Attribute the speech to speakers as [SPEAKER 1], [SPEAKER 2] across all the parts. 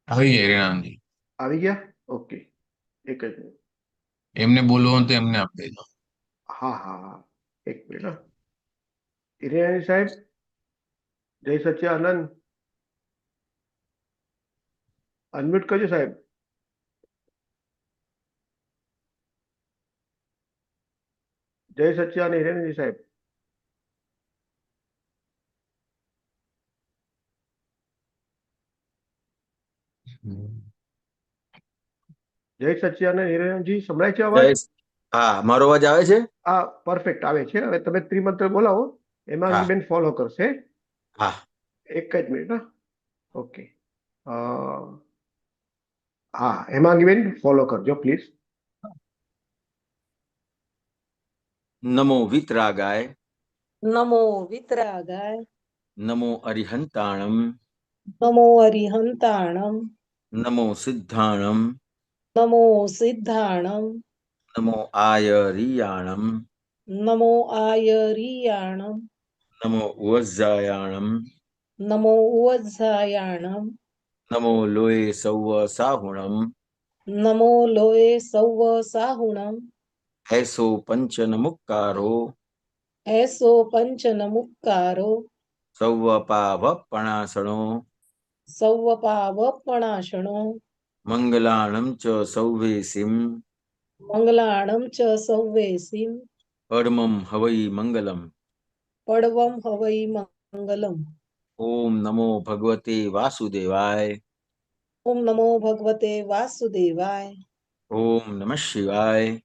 [SPEAKER 1] આવી જાય રેણાજી.
[SPEAKER 2] આવી ગયા? ઓકે, એક જ મિનિટ.
[SPEAKER 1] એમને બોલવું હોય તો એમને આપી દેજો.
[SPEAKER 2] હા હા હા, એક મિનિટ હા. હિરેન સાહેબ, જય સચ્ચિદાનંદ. અનમ્યુટ કરજો સાહેબ. જય સચ્ચિદાનંદ હિરેનજી સાહેબ. જય સચ્ચિદાનંદ હિરેનજી, સંભળાય છે
[SPEAKER 3] જય
[SPEAKER 2] અવાજ?
[SPEAKER 3] હા, મારો અવાજ આવે છે?
[SPEAKER 2] હા, પરફેક્ટ આવે છે. હવે તમે ત્રિમંત્ર બોલાવો,
[SPEAKER 3] હા
[SPEAKER 2] હેમાંગીબેન ફોલો કરશે.
[SPEAKER 3] હા.
[SPEAKER 2] એક જ મિનિટ હા. ઓકે. અ, હા, હેમાંગીબેન ફોલો કરજો પ્લીઝ.
[SPEAKER 3] નમો વિતરાગાય,
[SPEAKER 4] નમો વિતરાગાય,
[SPEAKER 3] નમો અરિહંતાણમ,
[SPEAKER 4] નમો અરિહંતાણમ,
[SPEAKER 3] નમો સિદ્ધાણમ,
[SPEAKER 4] નમો સિદ્ધાણમ,
[SPEAKER 3] નમો આયરિયાણમ,
[SPEAKER 4] નમો આયરિયાણમ,
[SPEAKER 3] નમો ઉવજ્જાયાણમ,
[SPEAKER 4] નમો ઉવજ્જાયાણમ,
[SPEAKER 3] નમો લોય સૌવ સાહુણમ,
[SPEAKER 4] નમો લોએ સૌવ સાહુણમ,
[SPEAKER 3] એસો પંચન મુક્કારો,
[SPEAKER 4] એસો પંચન મુક્કારો,
[SPEAKER 3] સૌવ પાવપણાસણો,
[SPEAKER 4] સૌવ પાવપણાશણો,
[SPEAKER 3] મંગલાણમ ચ સૌવેસીમ,
[SPEAKER 4] મંગલાણમ ચ સૌવેસીમ,
[SPEAKER 3] પરમમ હવૈ મંગલમ.
[SPEAKER 4] પડવમ હવૈ મંગલમ.
[SPEAKER 3] ઓમ નમો ભગવતે વાસુદેવાય.
[SPEAKER 4] ઓમ નમો ભગવતે વાસુદેવાય.
[SPEAKER 3] ઓમ નમઃ શિવાય.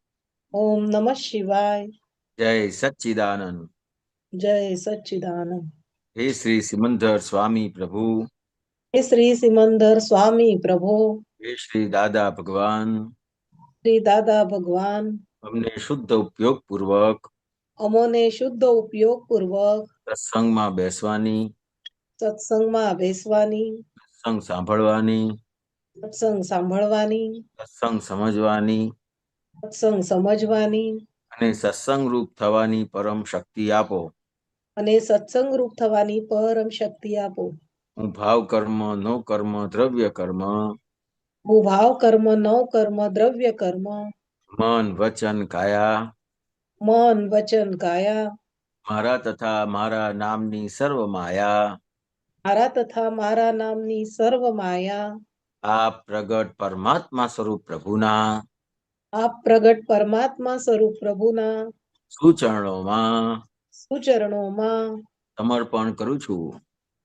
[SPEAKER 4] ઓમ નમઃ શિવાય.
[SPEAKER 3] જય સચ્ચિદાનંદ.
[SPEAKER 4] જય સચ્ચિદાનંદ.
[SPEAKER 3] હે શ્રી સિમંદર સ્વામી પ્રભુ,
[SPEAKER 4] હે શ્રી સિમંદર સ્વામી પ્રભુ,
[SPEAKER 3] હે શ્રી દાદા ભગવાન,
[SPEAKER 4] શ્રી દાદા ભગવાન,
[SPEAKER 3] અમને શુદ્ધ ઉપયોગ પૂર્વક
[SPEAKER 4] અમોને શુદ્ધ ઉપયોગ પૂર્વક
[SPEAKER 3] સત્સંગમાં બેસવાની,
[SPEAKER 4] સત્સંગમાં બેસવાની,
[SPEAKER 3] સત્સંગ સાંભળવાની,
[SPEAKER 4] સત્સંગ સાંભળવાની,
[SPEAKER 3] સત્સંગ સમજવાની
[SPEAKER 4] સત્સંગ સમજવાની
[SPEAKER 3] અને સત્સંગ રૂપ થવાની પરમ શક્તિ આપો.
[SPEAKER 4] અને સત્સંગ રૂપ થવાની પરમ શક્તિ આપો.
[SPEAKER 3] હું ભાવ કર્મ, નો કર્મ, દ્રવ્ય કર્મ,
[SPEAKER 4] હું ભાવ કર્મ, નવ કર્મ, દ્રવ્ય કર્મ,
[SPEAKER 3] મન, વચન, કાયા
[SPEAKER 4] મન, વચન, કાયા
[SPEAKER 3] મારા તથા મારા નામની સર્વ માયા
[SPEAKER 4] મારા તથા મારા નામની સર્વ માયા
[SPEAKER 3] આ પ્રગટ પરમાત્મા સ્વરૂપ પ્રભુના
[SPEAKER 4] આપ પ્રગટ પરમાત્મા સ્વરૂપ પ્રભુના
[SPEAKER 3] સુચરણોમાં
[SPEAKER 4] સુચરણોમાં
[SPEAKER 3] સમર્પણ કરું છું.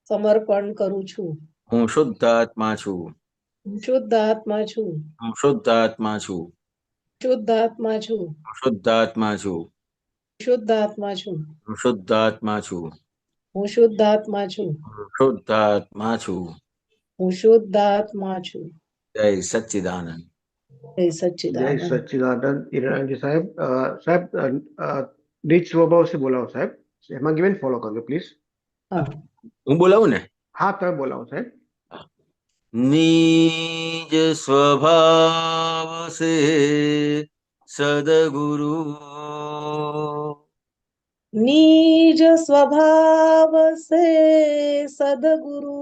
[SPEAKER 4] સમર્પણ કરું છું.
[SPEAKER 3] હું શુદ્ધ આત્મા છું.
[SPEAKER 4] હું શુદ્ધ આત્મા છું.
[SPEAKER 3] હું શુદ્ધ આત્મા છું.
[SPEAKER 4] શુદ્ધ આત્મા છું.
[SPEAKER 3] હું શુદ્ધ આત્મા છું.
[SPEAKER 4] શુદ્ધ આત્મા છું.
[SPEAKER 3] હું શુદ્ધ આત્મા છું.
[SPEAKER 4] હું શુદ્ધ આત્મા છું.
[SPEAKER 3] હું શુદ્ધ આત્મા છું.
[SPEAKER 4] હું શુદ્ધ આત્મા છું.
[SPEAKER 3] જય સચ્ચિદાનંદ.
[SPEAKER 4] જય
[SPEAKER 2] જય
[SPEAKER 4] સચ્ચિદાનંદ.
[SPEAKER 2] સચ્ચિદાનંદ હિરેનજી સાહેબ. સાહેબ, નીચ સ્વભાવથી બોલાવો સાહેબ. હેમાંગીબેન ફોલો કરજો પ્લીઝ.
[SPEAKER 4] હા.
[SPEAKER 3] હું બોલાવું ને?
[SPEAKER 2] હા, તમે બોલાવો સાહેબ.
[SPEAKER 3] निज स्वभाव से सदगुरु
[SPEAKER 4] निज स्वभाव से सदगुरु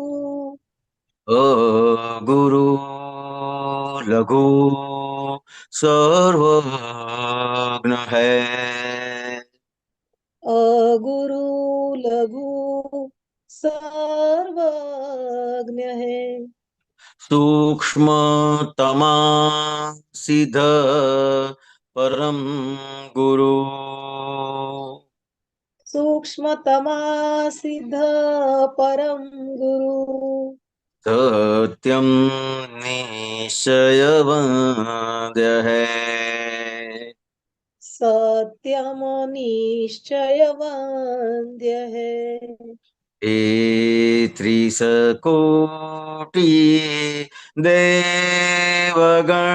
[SPEAKER 3] गुरु लघु सर्वज्ञ है
[SPEAKER 4] अगुरु लघु सर्वज्ञ है
[SPEAKER 3] सूक्ष्मतमा सिद्ध परम गुरु
[SPEAKER 4] सूक्ष्मतमा सिद्ध परम गुरु
[SPEAKER 3] सत्यम निश्चयवन्द्य है
[SPEAKER 4] सत्यम निश्चय वन्द्य है
[SPEAKER 3] हे त्रिशकोटि देवगण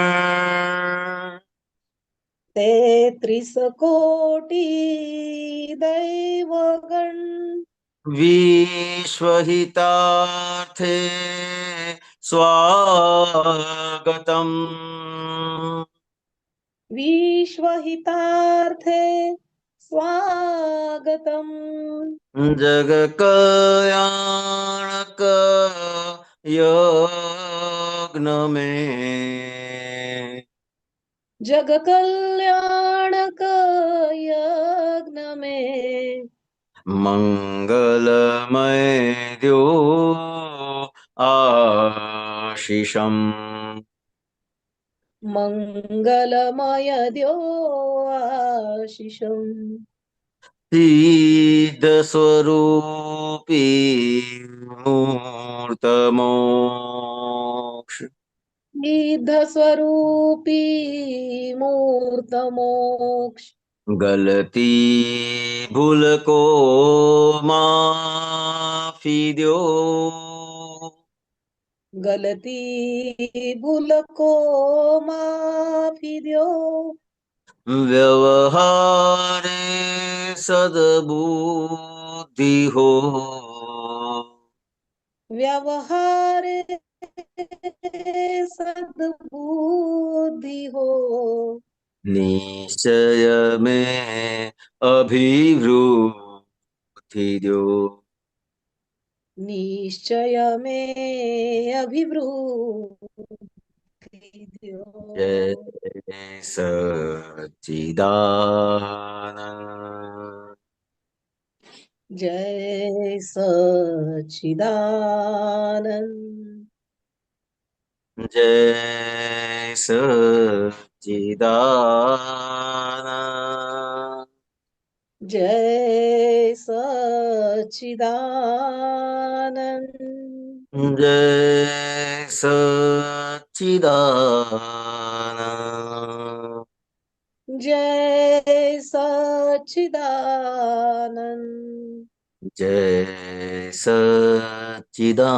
[SPEAKER 4] तेत्रिस कोटि दैवगण
[SPEAKER 3] विश्वहितार्थे स्वागतम्
[SPEAKER 4] विश्वहितार्थे स्वागतम्
[SPEAKER 3] जगकल्याणक में
[SPEAKER 4] जग कल्याणक यज्ञ में
[SPEAKER 3] मंगलमय द्यो आशीषम
[SPEAKER 4] मंगलमय द्यो आशीषम
[SPEAKER 3] सिद्ध स्वरूपी मूर्त मोक्ष
[SPEAKER 4] सिद्ध स्वरूपी मूर्त मोक्ष
[SPEAKER 3] गलती भूल को माफी दो
[SPEAKER 4] गलती भूल को माफी दो
[SPEAKER 3] व्यवहार सद्बुद्धि हो
[SPEAKER 4] व्यवहार सद्बुद्धि हो
[SPEAKER 3] निश्चय में अभिवृद्धि दो
[SPEAKER 4] निश्चय में अभिवृद्धि दो
[SPEAKER 3] जय सच्चिदानंद
[SPEAKER 4] जय सच्चिदानंद
[SPEAKER 3] जय सच्चिदानंद
[SPEAKER 4] जय सच्चिदानंद
[SPEAKER 3] जय सच्चिदानंद
[SPEAKER 4] जय सच्चिदानंद
[SPEAKER 3] जय सच्चिदानंद
[SPEAKER 4] जय सच्चिदानंद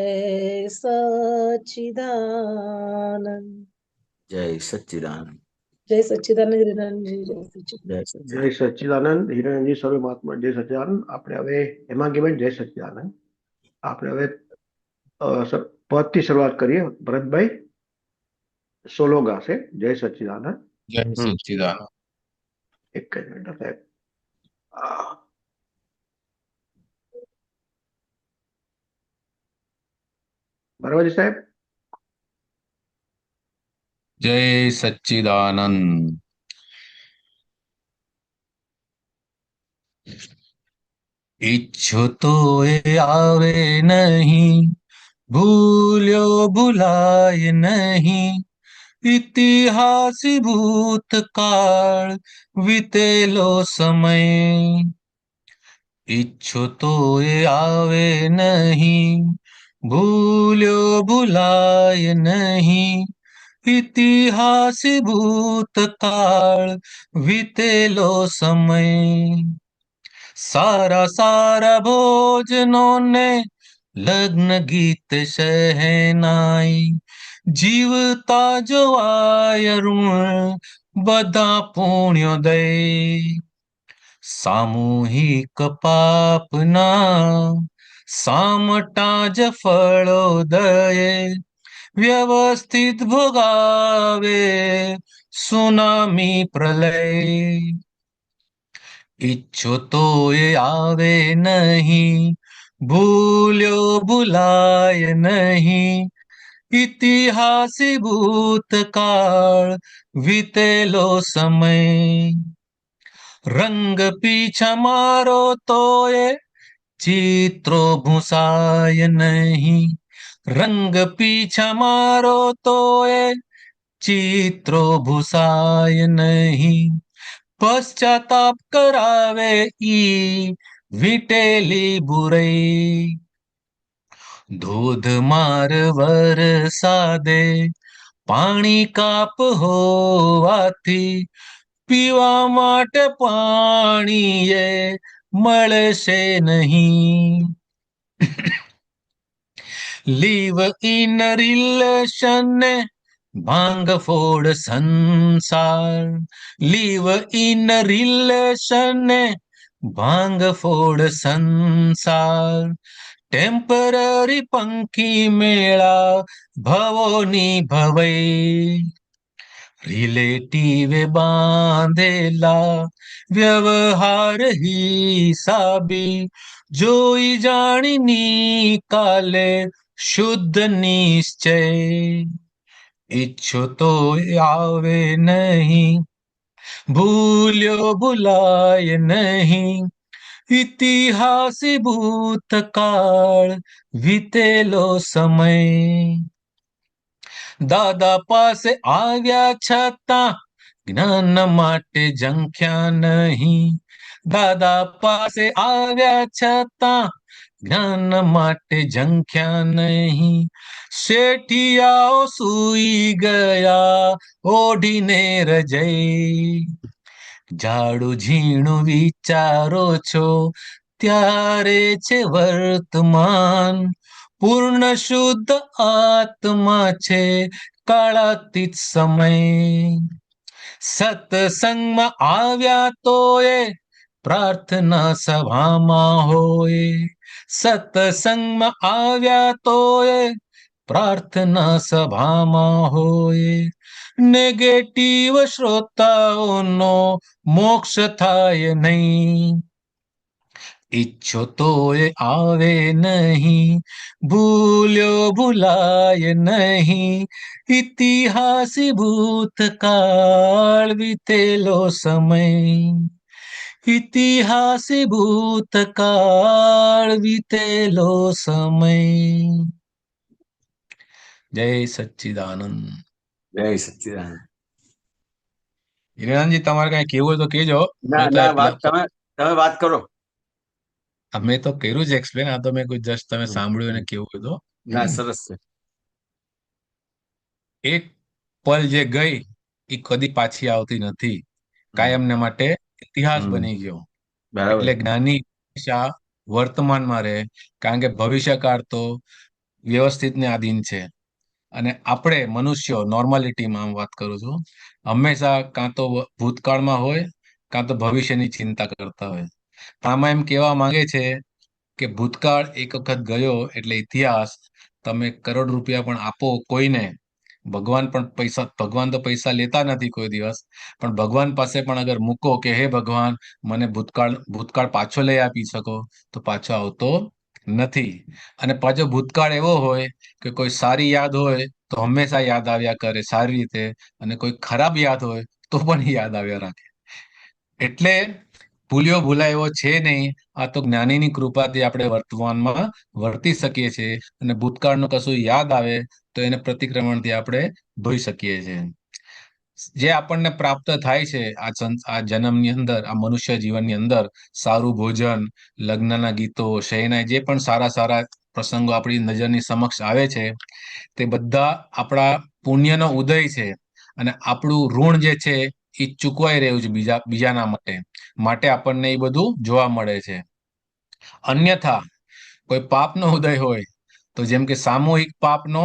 [SPEAKER 3] जय सच्चिदानंद
[SPEAKER 4] जय सच्चिदानंद हिरण्यनाथ जी जय सच्चिदानंद
[SPEAKER 3] जय
[SPEAKER 2] જય
[SPEAKER 3] सच्चिदानंद
[SPEAKER 2] સચ્ચિદાનંદ હિરણ્યજી સર્વે મહાત્મા જય સચ્ચિદાનંદ. આપણે હવે હેમાંગીબેન જય સચ્ચિદાનંદ. આપણે હવે પદથી શરૂઆત કરીએ. ભરતભાઈ સોલો ગાશે જય સચ્ચિદાનંદ.
[SPEAKER 1] જય સચ્ચિદાનંદ.
[SPEAKER 2] એક જ મિનિટ સાહેબ. બરાબર છે સાહેબ?
[SPEAKER 1] જય સચ્ચિદાનંદ. ઈચ્છો તો એ આવે નહીં, ભૂલ્યો ભૂલાય નહીં, ઇતિહાસી ભૂતકાળ વીતેલો સમય. ઈચ્છો તો એ આવે નહીં, ભૂલ્યો ભૂલાય નહીં, ઇતિહાસી ભૂતકાળ વીતેલો સમય. સારા સારા ભોજનો ને લગ્ન ગીત શહેનાઈ, જીવતા જોવાય ઋણ બધા પુણ્યોદય. સામૂહિક પાપના સામટા જ ફળોદયે, વ્યવસ્થિત ભોગાવે સુનામી પ્રલય. ઈચ્છો તો એ આવે નહીં, ભૂલ્યો ભૂલાય નહીં, ઇતિહાસી ભૂતકાળ વીતેલો સમય. રંગ પીછા મારો તો એ ચિત્રો ભૂસાય નહીં, રંગ પીછા મારો તો એ ચિત્રો ભૂસાય નહીં. પશ્ચાતાપ કરાવે ઈ વીટેલી બુરાઈ. ધોધમાર વરસાદે પાણી કાપ હોવાથી, પીવા માટે પાણી એ મળશે નહીં. લીવ ઇન રિલેશન ને ભાંગ ફોડ સંસાર, લીવ ઇન રિલેશન ને ભાંગ ફોડ સંસાર. ટેમ્પરરી પંખી મેળા ભવોની ભવઈ. રિલેટિવે બાંધેલા વ્યવહાર હિસાબી જોઈ જાણી કાલે શુદ્ધ નિશ્ચય ઈચ્છો તો આવે નહીં ભૂલ્યો ભૂલાય નહીં ઇતિહાસી ભૂતકાળ વીતેલો સમય દાદા પાસે આવ્યા છતાં જ્ઞાન માટે ઝંખ્યા નહીં દાદા પાસે આવ્યા છતાં જ્ઞાન માટે ઝંખ્યા નહીં શેઠિયાઓ સૂઈ ગયા ઓઢીને રજઈ જાડું ઝીણું વિચારો છો ત્યારે છે વર્તમાન પૂર્ણ શુદ્ધ આત્મા છે કાળાતીત સમય સત્સંગમાં આવ્યા તો એ પ્રાર્થના સભામાં હોય સત્સંગમાં આવ્યા તો એ પ્રાર્થના સભામાં હોય નેગેટિવ શ્રોતાઓનો મોક્ષ થાય નહીં ઈચ્છો તો એ આવે નહીં ભૂલ્યો ભૂલાય નહીં ઇતિહાસી ભૂતકાળ વીતેલો સમય ઇતિહાસી ભૂતકાળ વીતેલો સમય જય સચ્ચિદાનંદ
[SPEAKER 3] જય સચ્ચિદાનંદ.
[SPEAKER 1] હિરાનંદજી તમારે કઈ કેવું હોય તો કેજો
[SPEAKER 3] તમે વાત કરો.
[SPEAKER 1] મેં તો કર્યું છે એક્સપ્લેન આ તો મેં કોઈ જસ્ટ તમે સાંભળ્યું અને કેવું હોય તો
[SPEAKER 3] ના, સરસ છે.
[SPEAKER 1] એક પલ જે ગઈ એ કદી પાછી આવતી નથી કાયમને માટે ઇતિહાસ બની ગયો
[SPEAKER 3] બરાબર.
[SPEAKER 1] એટલે જ્ઞાની હંમેશા વર્તમાનમાં રહે કારણ કે ભવિષ્યકાળ તો વ્યવસ્થિતને આધીન છે અને આપણે મનુષ્યો નોર્માલિટીમાં હું વાત કરું છું હંમેશા કાં તો ભૂતકાળમાં હોય કાં તો ભવિષ્યની ચિંતા કરતા હોય. આમાં એમ કહેવા માંગે છે કે ભૂતકાળ એક વખત ગયો એટલે ઇતિહાસ તમે કરોડ રૂપિયા પણ આપો કોઈને ભગવાન તો પૈસા લેતા નથી કોઈ દિવસ પણ ભગવાન પાસે પણ અગર મૂકો કે હે ભગવાન મને ભૂતકાળ પાછો લઈ આપી શકો તો પાછો આવતો નથી અને પાછો ભૂતકાળ એવો હોય કે કોઈ સારી યાદ હોય તો હંમેશા યાદ આવ્યા કરે સારી રીતે અને કોઈ ખરાબ યાદ હોય તો પણ યાદ આવ્યા રાખે એટલે ભૂલ્યો ભૂલાય એવો છે નહીં આ તો જ્ઞાનીની કૃપાથી આપણે વર્તમાનમાં વર્તી શકીએ છીએ અને ભૂતકાળનું કશું યાદ આવે તો એને પ્રતિક્રમણથી આપણે ધોઈ શકીએ છીએ જે આપણને પ્રાપ્ત થાય છે આ જન્મની અંદર આ મનુષ્ય જીવનની અંદર સારું ભોજન લગ્નના ગીતો શહેનાઈ જે પણ સારા સારા પ્રસંગો આપણી નજરની સમક્ષ આવે છે તે બધા આપણા પુણ્યનો ઉદય છે અને આપણું ઋણ જે છે એ ચૂકવાઈ રહ્યું છે બીજાના માટે આપણને એ બધું જોવા મળે છે. અન્યથા કોઈ પાપનો ઉદય હોય તો જેમ કે સામૂહિક પાપનો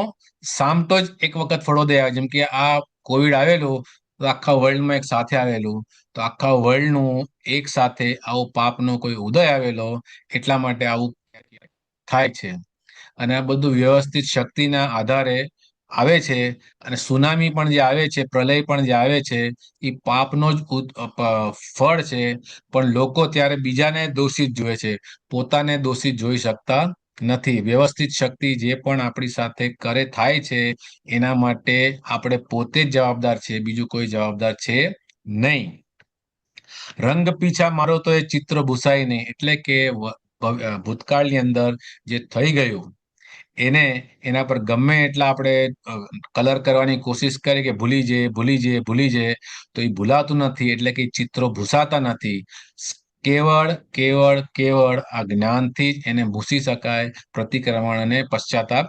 [SPEAKER 1] સામટો જ એક વખત ફળોદય આવે જેમ કે આ કોવિડ આવેલું તો આખા વર્લ્ડમાં એક સાથે આવેલું તો આખા વર્લ્ડનું એક સાથે આવો પાપનો કોઈ ઉદય આવેલો એટલા માટે આવું થાય છે અને આ બધું વ્યવસ્થિત શક્તિના આધારે આવે છે અને સુનામી પણ જે આવે છે પ્રલય પણ જે આવે છે એ પાપનો જ ફળ છે પણ લોકો ત્યારે બીજાને દોષિત જોવે છે પોતાને દોષિત જોઈ શકતા નથી. વ્યવસ્થિત શક્તિ જે પણ આપણી સાથે થાય છે એના માટે આપણે પોતે જ જવાબદાર છે બીજું કોઈ જવાબદાર છે નહીં. રંગ પીછા મારો તો એ ચિત્ર ભૂસાય નહીં એટલે કે ભૂતકાળની અંદર જે થઈ ગયું એના પર ગમે એટલા આપણે કલર કરવાની કોશિશ કરીએ કે ભૂલી જઈએ તો એ ભૂલાતું નથી એટલે કે ચિત્રો ભૂસાતા નથી. કેવળ આ જ્ઞાનથી જ એને ભૂસી શકાય પ્રતિક્રમણ અને પશ્ચાતાપ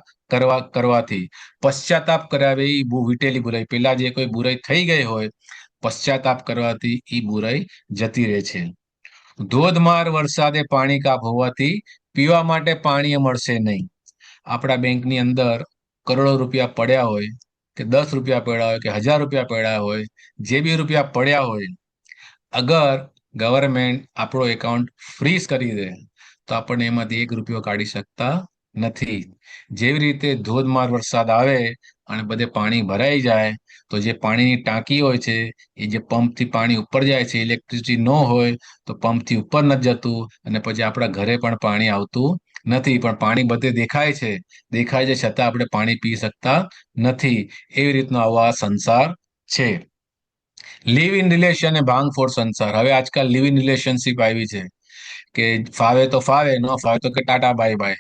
[SPEAKER 1] કરવાથી. પશ્ચાતાપ કરાવે એ વીટેલી બુરાઈ પેલા જે કોઈ બુરાઈ થઈ ગઈ હોય પશ્ચાતાપ કરવાથી એ બુરાઈ જતી રહે છે. ધોધમાર વરસાદે પાણી કાપ હોવાથી પીવા માટે પાણી મળશે નહીં. આપણા બેંકની અંદર કરોડો રૂપિયા પડ્યા હોય કે 10 રૂપિયા પડ્યા હોય કે 1000 રૂપિયા પડ્યા હોય જે બી રૂપિયા પડ્યા હોય અગર ગવર્મેન્ટ આપણો એકાઉન્ટ ફ્રીઝ કરી દે તો આપણને એમાંથી 1 રૂપિયો કાઢી શકતા નથી. જેવી રીતે ધોધમાર વરસાદ આવે અને બધે પાણી ભરાઈ જાય તો જે પાણીની ટાંકી હોય છે એ જે પંપથી પાણી ઉપર જાય છે, ઇલેક્ટ્રિસિટી ન હોય તો પંપથી ઉપર નથી જતું અને પછી આપણા ઘરે પણ પાણી આવતું નથી. પણ પાણી બધે દેખાય છે છતાં આપણે પાણી પી શકતા નથી. એવી રીતનો આવો આ સંસાર છે. લિવ ઇન રિલેશન અને ભાંગફોડ સંસાર. હવે આજકાલ લિવ ઇન રિલેશનશીપ આવી છે કે ફાવે તો ફાવે, ન ફાવે તો કે ટાટા બાય બાય.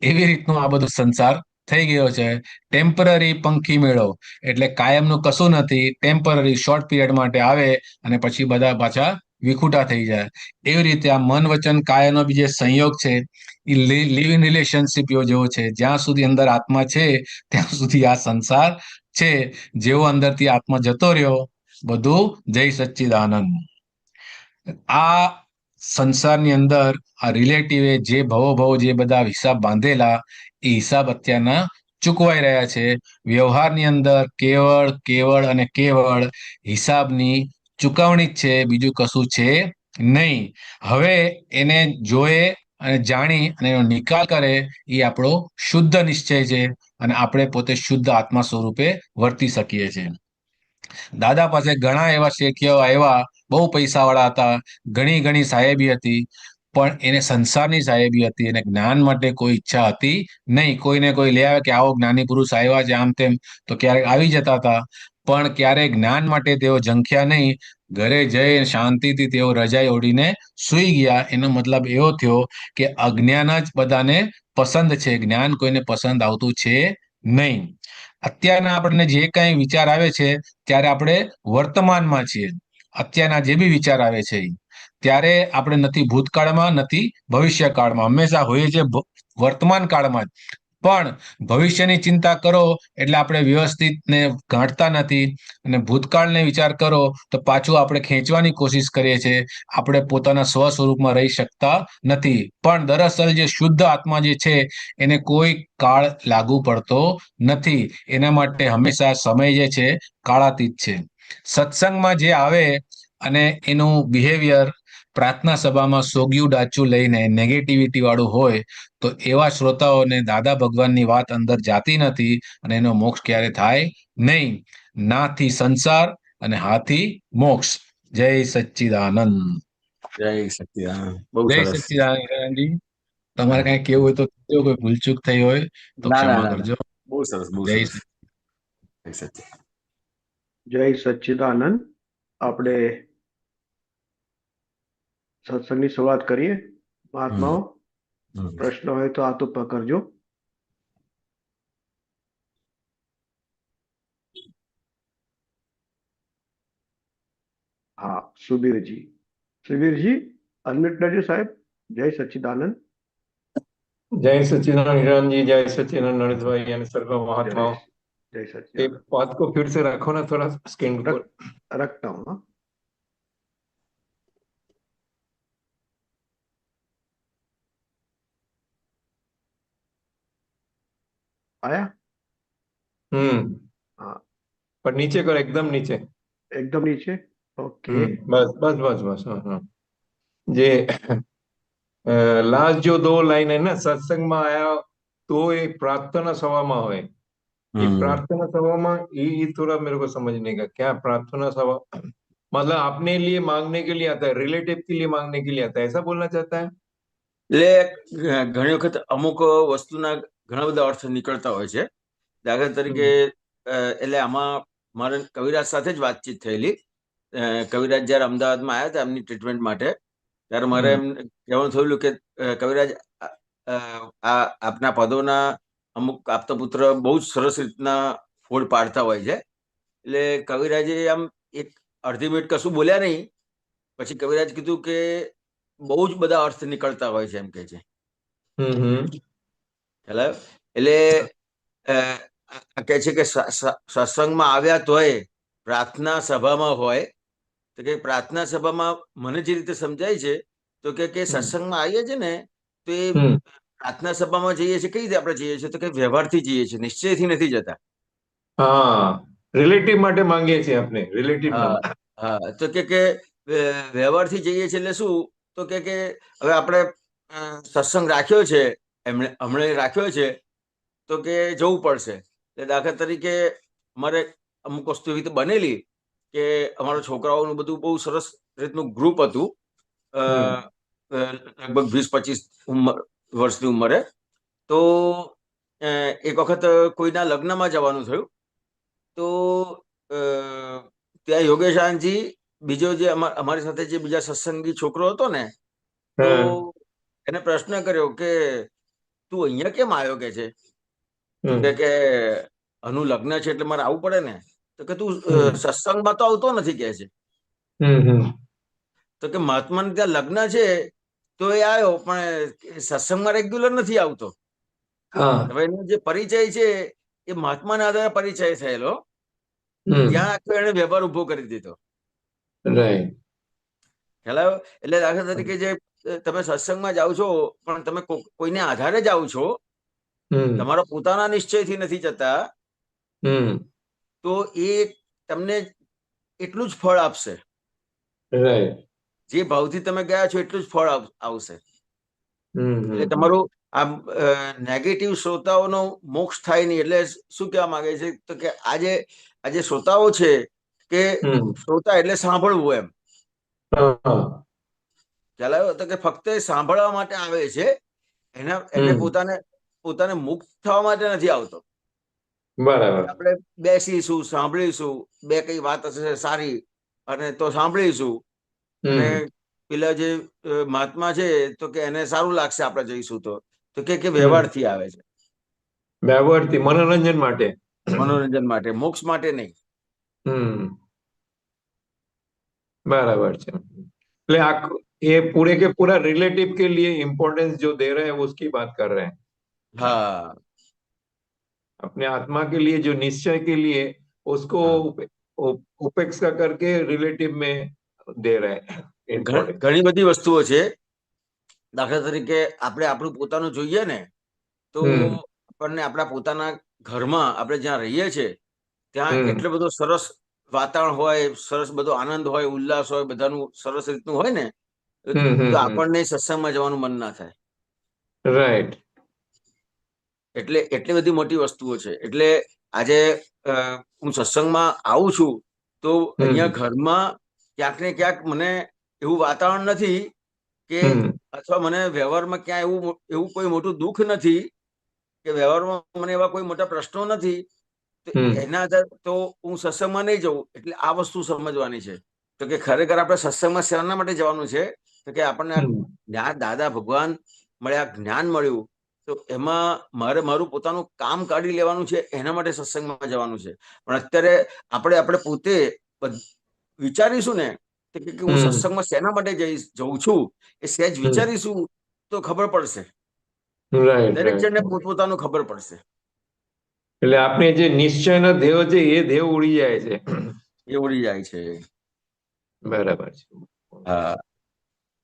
[SPEAKER 1] એવી રીતનો આ બધો સંસાર થઈ ગયો છે. ટેમ્પરરી પંખી મેળો એટલે કાયમનું કશું નથી, ટેમ્પરરી શોર્ટ પીરિયડ માટે આવે અને પછી બધા પાછા વિખૂટા થઈ જાય. એવી રીતે આ મન વચન કાયાનો બી જે સંયોગ છે એ લિવ ઇન રિલેશનશીપ જેવો છે. જ્યાં સુધી અંદર આત્મા છે ત્યાં સુધી આ સંસાર છે. જેવો અંદરથી આત્મા જતો રહ્યો બધું જય સચ્ચિદાનંદ. આ સંસારની અંદર આ રિલેટિવે જે ભવો જે બધા હિસાબ બાંધેલા એ હિસાબ અત્યારના ચૂકવાઈ રહ્યા છે. વ્યવહારની અંદર કેવળ અને કેવળ હિસાબની ચૂકવણી જ છે, બીજું કશું છે નહીં. હવે એને જોએ અને જાણી અને એનો નિકાલ કરે એ આપણો શુદ્ધ નિશ્ચય છે અને આપણે પોતે શુદ્ધ આત્મા સ્વરૂપે વર્તી શકીએ છીએ. દાદા પાસે ઘણા એવા શેઠિયાઓ આવ્યા, બહુ પૈસાવાળા હતા, ઘણી સાહેબી હતી, પણ એને સંસારની સાહેબી હતી. એને જ્ઞાન માટે કોઈ ઈચ્છા હતી નહીં. કોઈને કોઈ લઈ આવે કે આવો જ્ઞાની પુરુષ આવ્યા છે આમ તેમ તો ક્યારેક આવી જતા હતા, પણ ક્યારેય જ્ઞાન માટે તેઓ ઝંખ્યા નહીં. ઘરે જઈ શાંતિથી તેઓ રજાઈ ઓઢીને સૂઈ ગયા. એનો મતલબ એવો થયો કે અજ્ઞાન જ બધાને પસંદ છે, જ્ઞાન કોઈને પસંદ આવતું છે નહીં. અત્યારના આપણને જે કાંઈ વિચાર આવે છે ત્યારે આપણે વર્તમાનમાં છીએ. અત્યારના જે બી વિચાર આવે છે ત્યારે આપણે નથી ભૂતકાળમાં નથી ભવિષ્યકાળમાં, હંમેશા હોઈએ છીએ વર્તમાન કાળમાં જ. પણ ભવિષ્યની ચિંતા કરો એટલે આપણે વ્યવસ્થિત ને ગાંઠતા નથી, અને ભૂતકાળને વિચાર કરો તો પાછું આપણે ખેંચવાની કોશિશ કરીએ છીએ. આપણે પોતાના સ્વ સ્વરૂપમાં રહી શકતા નથી. પણ દરઅસલ જે શુદ્ધ આત્મા જે છે એને કોઈ કાળ લાગુ પડતો નથી. એના માટે હંમેશા સમય જે છે કાળાતીત છે. સત્સંગમાં જે આવે અને એનું બિહેવિયર પ્રાર્થના સભામાં સોગ્યું ડાચું લઈને નેગેટિવિટી વાળું હોય તો એવા શ્રોતાઓને દાદા ભગવાનની વાત અંદર જાતી નથી અને એનો મોક્ષ ક્યારે થાય નહીં. નાથી સંસાર અને હાથી મોક્ષ. જય સચ્ચિદાનંદ.
[SPEAKER 3] જય સચ્ચિદાનંદ. બહુ
[SPEAKER 1] જય
[SPEAKER 3] સરસ.
[SPEAKER 1] સચ્ચિદાનંદ. હિરાનંદજી, તમારે કઈ કેવું હોય તો કહેજો, કોઈ ભૂલચૂક થઈ હોય તો ક્ષમા કરજો.
[SPEAKER 3] બહુ સરસ, બહુ
[SPEAKER 1] જય
[SPEAKER 3] સરસ. જય સચ્ચિદાનંદ.
[SPEAKER 2] જય સચ્ચિદાનંદ. આપણે સત્સંગની શરૂઆત કરીએ. મહાત્માઓ, પ્રશ્ન હોય તો હાથ ઉપર કરજો. હા, સુબીરજી અનમ્યુટ કરજો સાહેબ. જય સચ્ચિદાનંદ.
[SPEAKER 5] જય सच्चिदानंद हिरान जी, जय सच्चिदानंद नरेश भाई અને સર્વ મહાત્માઓ.
[SPEAKER 2] जय
[SPEAKER 5] एक
[SPEAKER 2] सच्चिदानंद.
[SPEAKER 5] बात को फिर से रखो ना थोड़ा स्क्रीन पर.
[SPEAKER 2] रखता हूँ. हाँ, आया. हाँ,
[SPEAKER 5] पर नीचे करो, एकदम नीचे.
[SPEAKER 2] एकदम नीचे. ओके.
[SPEAKER 5] बस बस बस बस. हाँ हाँ. જે લાસ્ટ जो 2 लाइन है ना, સત્સંગમાં આયા तो ये प्रार्थना सभा હોય. ये प्रार्थना सभा में ये थोड़ा मेरे को समझने का, क्या प्रार्थना सभा मतलब अपने लिए मांगने के लिए आता है, रिलेटिव के लिए मांगने के लिए आता है, ऐसा बोलना चाहता है?
[SPEAKER 3] એટલે ઘણી વખત અમુક વસ્તુના ઘણા બધા અર્થ નીકળતા હોય છે. દાખલા તરીકે એટલે આમાં મારે કવિરાજ સાથે જ વાતચીત થયેલી. કવિરાજ જયારે અમદાવાદમાં આવ્યા હતા એમની ટ્રીટમેન્ટ માટે, ત્યારે મારે એમ કહેવાનું થયેલું કે કવિરાજ આપના પદોના અમુક આપતા પુત્ર બહુ જ સરસ રીતના ફોડ પાડતા હોય છે. એટલે કવિરાજે આમ એક અડધી મિનિટ કશું બોલ્યા નહીં, પછી કવિરાજ કીધું કે બહુ જ બધા અર્થ નીકળતા હોય છે એમ કે છે. એટલે કે છે કે સત્સંગમાં આવ્યા તોય પ્રાર્થના સભામાં હોય તો કે પ્રાર્થના સભામાં મને જે રીતે સમજાય છે તો કે સત્સંગમાં આવીએ છીએ ને તો એ પ્રાર્થના સભામાં જઈએ છીએ, કઈ રીતે આપણે જઈએ છીએ તો કે વ્યવહારથી જઈએ છીએ, નિશ્ચયથી નથી જતા.
[SPEAKER 5] હા, રિલેટિવ માટે માંગીએ છીએ આપણે, રિલેટિવ.
[SPEAKER 3] હા, તો કે વ્યવહારથી જઈએ છીએ એટલે શું તો કે હવે આપણે સત્સંગ રાખ્યો છે, હમણાં રાખ્યો છે તો કે જવું પડશે. એટલે દાખલા તરીકે અમારે અમુક વસ્તુ એવી રીતે બનેલી કે અમારા છોકરાઓનું બધું બહુ સરસ રીતનું ગ્રુપ હતું, લગભગ 20-25 વર્ષની ઉંમરે. તો એક વખત કોઈના લગ્નમાં જવાનું થયું, તો ત્યાં યોગેશ આનંદજી, બીજો જે અમારી સાથે જે બીજા સત્સંગી છોકરો હતો ને, તો એને પ્રશ્ન કર્યો કે તું અહીંયા કેમ આવ્યો કે છે? તો કે આનું લગ્ન છે એટલે મારે આવવું પડે ને. તો કે તું સત્સંગમાં તો આવતો નથી કે છે. તો કે મહાત્માને ત્યાં લગ્ન છે તો એ આવ્યો, પણ સત્સંગમાં રેગ્યુલર નથી આવતો. હવે એનો જે પરિચય છે એ મહાત્માના આધારે પરિચય થયેલો, ત્યાં આખો એને વ્યવહાર ઉભો કરી દીધો. ખ્યાલ આવ્યો? એટલે દાખલા તરીકે જે તમે સત્સંગમાં જાઓ છો પણ તમે કોઈને આધારે જાઓ છો, તમારા પોતાના નિશ્ચયથી નથી જતા, તો એ તમને એટલું જ ફળ આપશે. જે ભાવથી તમે ગયા છો એટલું જ ફળ આવશે. એટલે તમારું આ નેગેટિવ શ્રોતાઓનો મોક્ષ થાય નહીં. એટલે શું કહેવા માંગે છે? તો કે આજે શ્રોતાઓ છે કે શ્રોતા એટલે સાંભળવું એમ. ખ્યાલ આવ્યો? તો કે ફક્ત સાંભળવા માટે આવે છે, એને પોતાને મુક્ત થવા માટે નથી આવતો.
[SPEAKER 5] બરાબર.
[SPEAKER 3] આપણે બેસીશું, સાંભળીશું, બે કઈ વાત હશે સારી અને તો સાંભળીશું, અને પેલા જે મહાત્મા છે તો કે એને સારું લાગશે આપણે જઈશું તો કે વ્યવહારથી આવે છે,
[SPEAKER 5] વ્યવહારથી, મનોરંજન માટે,
[SPEAKER 3] મનોરંજન માટે, મોક્ષ માટે નહીં.
[SPEAKER 5] बराबर है। એટલે ये पूरे के पूरा रिलेटिव के लिए इम्पोर्टेंस जो दे रहे हैं उसकी बात कर रहे हैं।
[SPEAKER 3] हाँ,
[SPEAKER 5] अपने आत्मा के लिए जो निश्चय के लिए उसको उपेक्षा करके रिलेटिव में दे रहे हैं।
[SPEAKER 3] ઘણી બધી વસ્તુઓ છે. દાખલા તરીકે આપણે આપણું પોતાનું જોઈએ ને, તો આપણને આપણા પોતાના ઘરમાં આપણે જ્યાં રહીએ છીએ ત્યાં એટલો બધો સરસ વાતાવરણ હોય, સરસ બધો આનંદ હોય, ઉલ્લાસ હોય, બધાનું સરસ રીતનું હોય ને, તો આપણને સત્સંગમાં જવાનું મન ના થાય.
[SPEAKER 5] રાઈટ.
[SPEAKER 3] એટલે એટલી બધી મોટી વસ્તુઓ છે. એટલે આજે હું સત્સંગમાં આવું છું તો અહીંયા ઘરમાં ક્યાંક ને ક્યાંક મને એવું વાતાવરણ નથી કે, અથવા મને વ્યવહારમાં ક્યાં એવું કોઈ મોટું દુઃખ નથી કે વ્યવહારમાં મને એવા કોઈ મોટા પ્રશ્નો નથી, એના આધારે તો હું સત્સંગમાં નહીં જઉં. એટલે આ વસ્તુ સમજવાની છે. તો કે ખરેખર આપણે સત્સંગમાં શેના માટે જવાનું છે? તો કે આપણને જ્ઞાન, દાદા ભગવાન મળ્યા, જ્ઞાન મળ્યું, તો એમાં મારું પોતાનું કામ કાઢી લેવાનું છે, એના માટે સત્સંગમાં જવાનું છે. પણ અત્યારે આપણે પોતે વિચારીશું ને કે હું સત્સંગમાં શેના માટે જઉં છું, એ સહેજ વિચારીશું તો ખબર પડશે. દરેક જણને પોતપોતાનું ખબર પડશે.
[SPEAKER 5] એટલે આપણે જે નિશ્ચયનો ધ્યેય છે એ ધ્યેય ઉડી જાય છે.
[SPEAKER 3] એ ઉડી જાય છે.
[SPEAKER 5] બરાબર છે.
[SPEAKER 3] હા,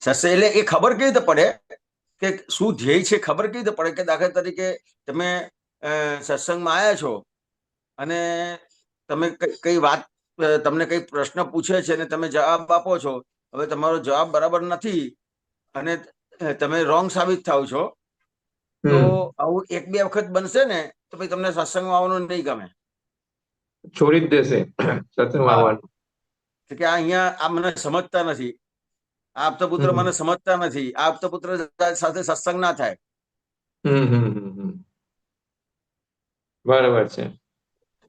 [SPEAKER 3] એટલે એ ખબર કેવી રીતે પડે કે શું ધ્યેય છે? ખબર કેવી રીતે પડે કે દાખલા તરીકે તમે સત્સંગમાં આવ્યા છો અને તમે કઈ વાત, તમને કઈ પ્રશ્ન પૂછે છે અને તમે જવાબ આપો છો. હવે તમારો જવાબ બરાબર નથી અને તમે રોંગ સાબિત થાવ છો, તો આવું 1-2 વખત બનશે ને તો પછી તમને સત્સંગમાં આવવાનું નહીં ગમે,
[SPEAKER 5] છોડી જ દેશે સત્સંગમાં આવવાનું.
[SPEAKER 3] કે અહીંયા આ મને સમજતા નથી, આ આપતા પુત્ર મને સમજતા નથી, આ આપતા પુત્ર સાથે સત્સંગ ના થાય.
[SPEAKER 5] બરાબર છે.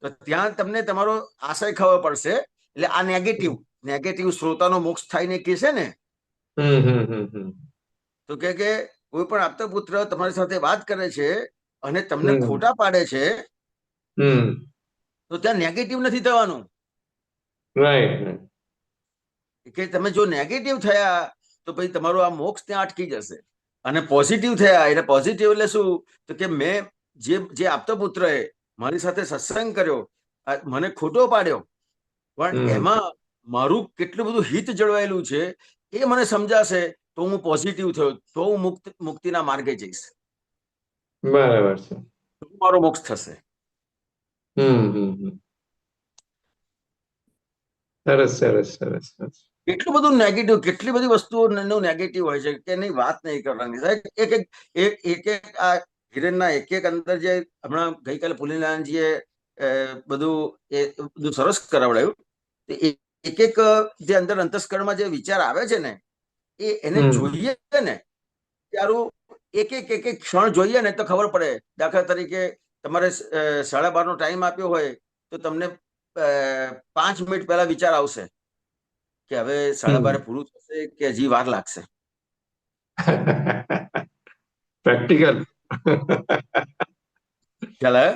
[SPEAKER 3] તો ત્યાં તમને તમારો આશય ખબર પડશે. એટલે આ નેગેટિવ શ્રોતાનો મોક્ષ થાય ને કે છે ને, તો કે કોઈ પણ આપતા પુત્ર તમારી સાથે વાત કરે છે અને તમને ખોટા પાડે છે, તો ત્યાં નેગેટિવ નથી થવાનું.
[SPEAKER 5] રાઈટ.
[SPEAKER 3] કે તમે જો નેગેટિવ થયા તો પછી તમારો આ મોક્ષ ત્યાં અટકી જશે. અને પોઝિટિવ થયા એટલે પોઝિટિવ એટલે શું? તો કે મેં જે આપતા પુત્રએ મારી સાથે સત્સંગ કર્યો, મને ખોટો પાડ્યો, પણ એમાં મારું કેટલું બધું હિત જળવાયેલું છે એ મને સમજાશે તો હું પોઝિટિવ થયો, તો હું મુક્તિના માર્ગે જઈશ.
[SPEAKER 5] બરાબર છે.
[SPEAKER 3] મારો મોક્ષ થશે.
[SPEAKER 5] સરસ સરસ સરસ સરસ.
[SPEAKER 3] એટલું બધું નેગેટિવ, કેટલી બધી વસ્તુઓ નેગેટિવ હોય છે કે એની વાત નહીં કરવાની. એક આ હિરેનના એક અંદર જે હમણાં ગઈકાલે પુલિનારાયણજીએ બધું બધું સરસ કરાવડાયું. એક એક જે અંદર અંતસ્કરણમાં જે વિચાર આવે છે ને એને જોઈએ ને ત્યારું એક એક ક્ષણ જોઈએ ને તો ખબર પડે. દાખલા તરીકે તમારે 12:30 નો ટાઈમ આપ્યો હોય તો તમને 5 મિનિટ પહેલા વિચાર આવશે કે હવે 12:30 પૂરું થશે કે હજી વાર લાગશે.
[SPEAKER 5] પ્રેક્ટિકલ.
[SPEAKER 3] ખ્યાલ આવે?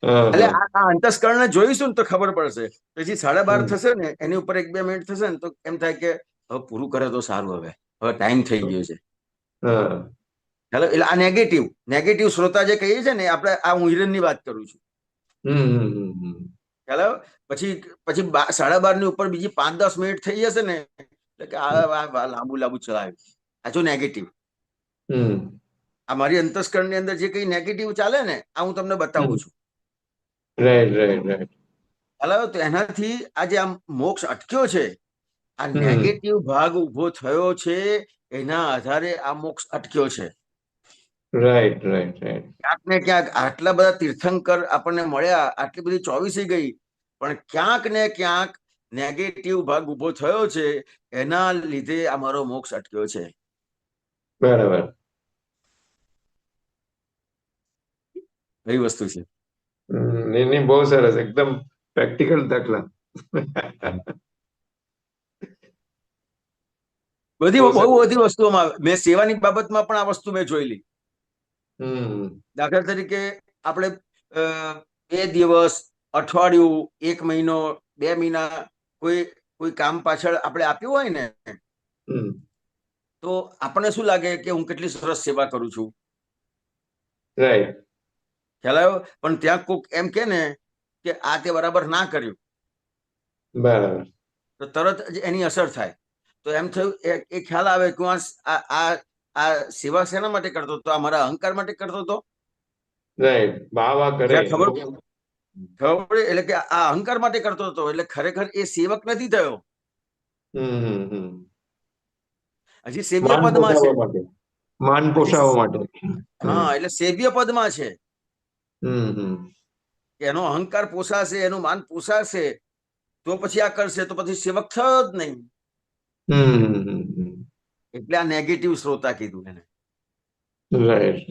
[SPEAKER 3] એટલે આ અંતસ્કરણને જોઈશું ને તો ખબર પડશે. પછી 12:30 થશે ને એની ઉપર 1-2 મિનિટ થશે ને તો એમ થાય કે હવે પૂરું કરે તો સારું, હવે ટાઈમ થઈ ગયો છે. હેલો, એટલે આ નેગેટિવ શ્રોતા જે કહીએ છે ને, આપણે આ હું હિરણની વાત કરું છું. ખ્યાલ આવ્યો? પછી 12:30 ની ઉપર બીજી 5-10 મિનિટ થઈ જશે ને એટલે કે આ લાંબુ ચલાવ્યું, આ જો નેગેટિવ. આ મારી અંતસ્કરણની અંદર જે કઈ નેગેટિવ ચાલે ને આ હું તમને બતાવું છું.
[SPEAKER 5] રાઈટ.
[SPEAKER 3] ખ્યાલ આવ્યો? તો એનાથી આ જે આમ મોક્ષ અટક્યો છે, આ નેગેટિવ ભાગ ઉભો થયો છે, એના આધારે આ મોક્ષ અટક્યો છે.
[SPEAKER 5] રાઈટ.
[SPEAKER 3] ક્યાંક ને ક્યાંક આટલા બધા તીર્થંકર આપણને મળ્યા, આટલી બધી 24 ગઈ, પણ ક્યાંક ને ક્યાંક નેગેટિવ ભાગ ઉભો થયો છે, એના લીધે આ મારો મોક્ષ અટક્યો છે.
[SPEAKER 5] બરાબર.
[SPEAKER 3] એવી વસ્તુ છે.
[SPEAKER 5] નહીં, બહુ સરસ, એકદમ પ્રેક્ટિકલ દાખલા.
[SPEAKER 3] બહુ બધી વસ્તુઓમાં મેં સેવાની બાબતમાં પણ આ વસ્તુ મેં જોયેલી. દાખલા તરીકે આપણે 2 દિવસ, અઠવાડિયું, 1 મહિનો, 2 મહિના કોઈ કામ પાછળ આપણે આપ્યું હોય ને તો આપણને શું લાગે કે હું કેટલી સરસ સેવા કરું છું.
[SPEAKER 5] રાઈટ.
[SPEAKER 3] ખ્યાલ આવ્યો? પણ ત્યાં કોક એમ કે ને કે આ તે બરાબર ના કર્યું,
[SPEAKER 5] બરાબર,
[SPEAKER 3] તો તરત જ એની અસર થાય. તો એમ થયું એ ખ્યાલ આવે કે હું આ સેવા શેના માટે કરતો હતો? આ મારા અહંકાર માટે કરતો હતો.
[SPEAKER 5] રાઈટ. વાહ કરે.
[SPEAKER 3] ખબર પડે એટલે કે આ અહંકાર માટે કરતો હતો, એટલે ખરેખર એ સેવક નથી થયો. હજી સેવ્ય પદમાં છે.
[SPEAKER 5] માન પોષાવવા માટે.
[SPEAKER 3] હા, એટલે સેવ્ય પદમાં છે. એનો અહંકાર પોસાશે, એનું માન પોસાશે તો પછી આ કરશે, તો પછી સેવક થયો જ નહીં. એટલે આ નેગેટિવ શ્રોતા કીધું એને.
[SPEAKER 5] રાઈટ.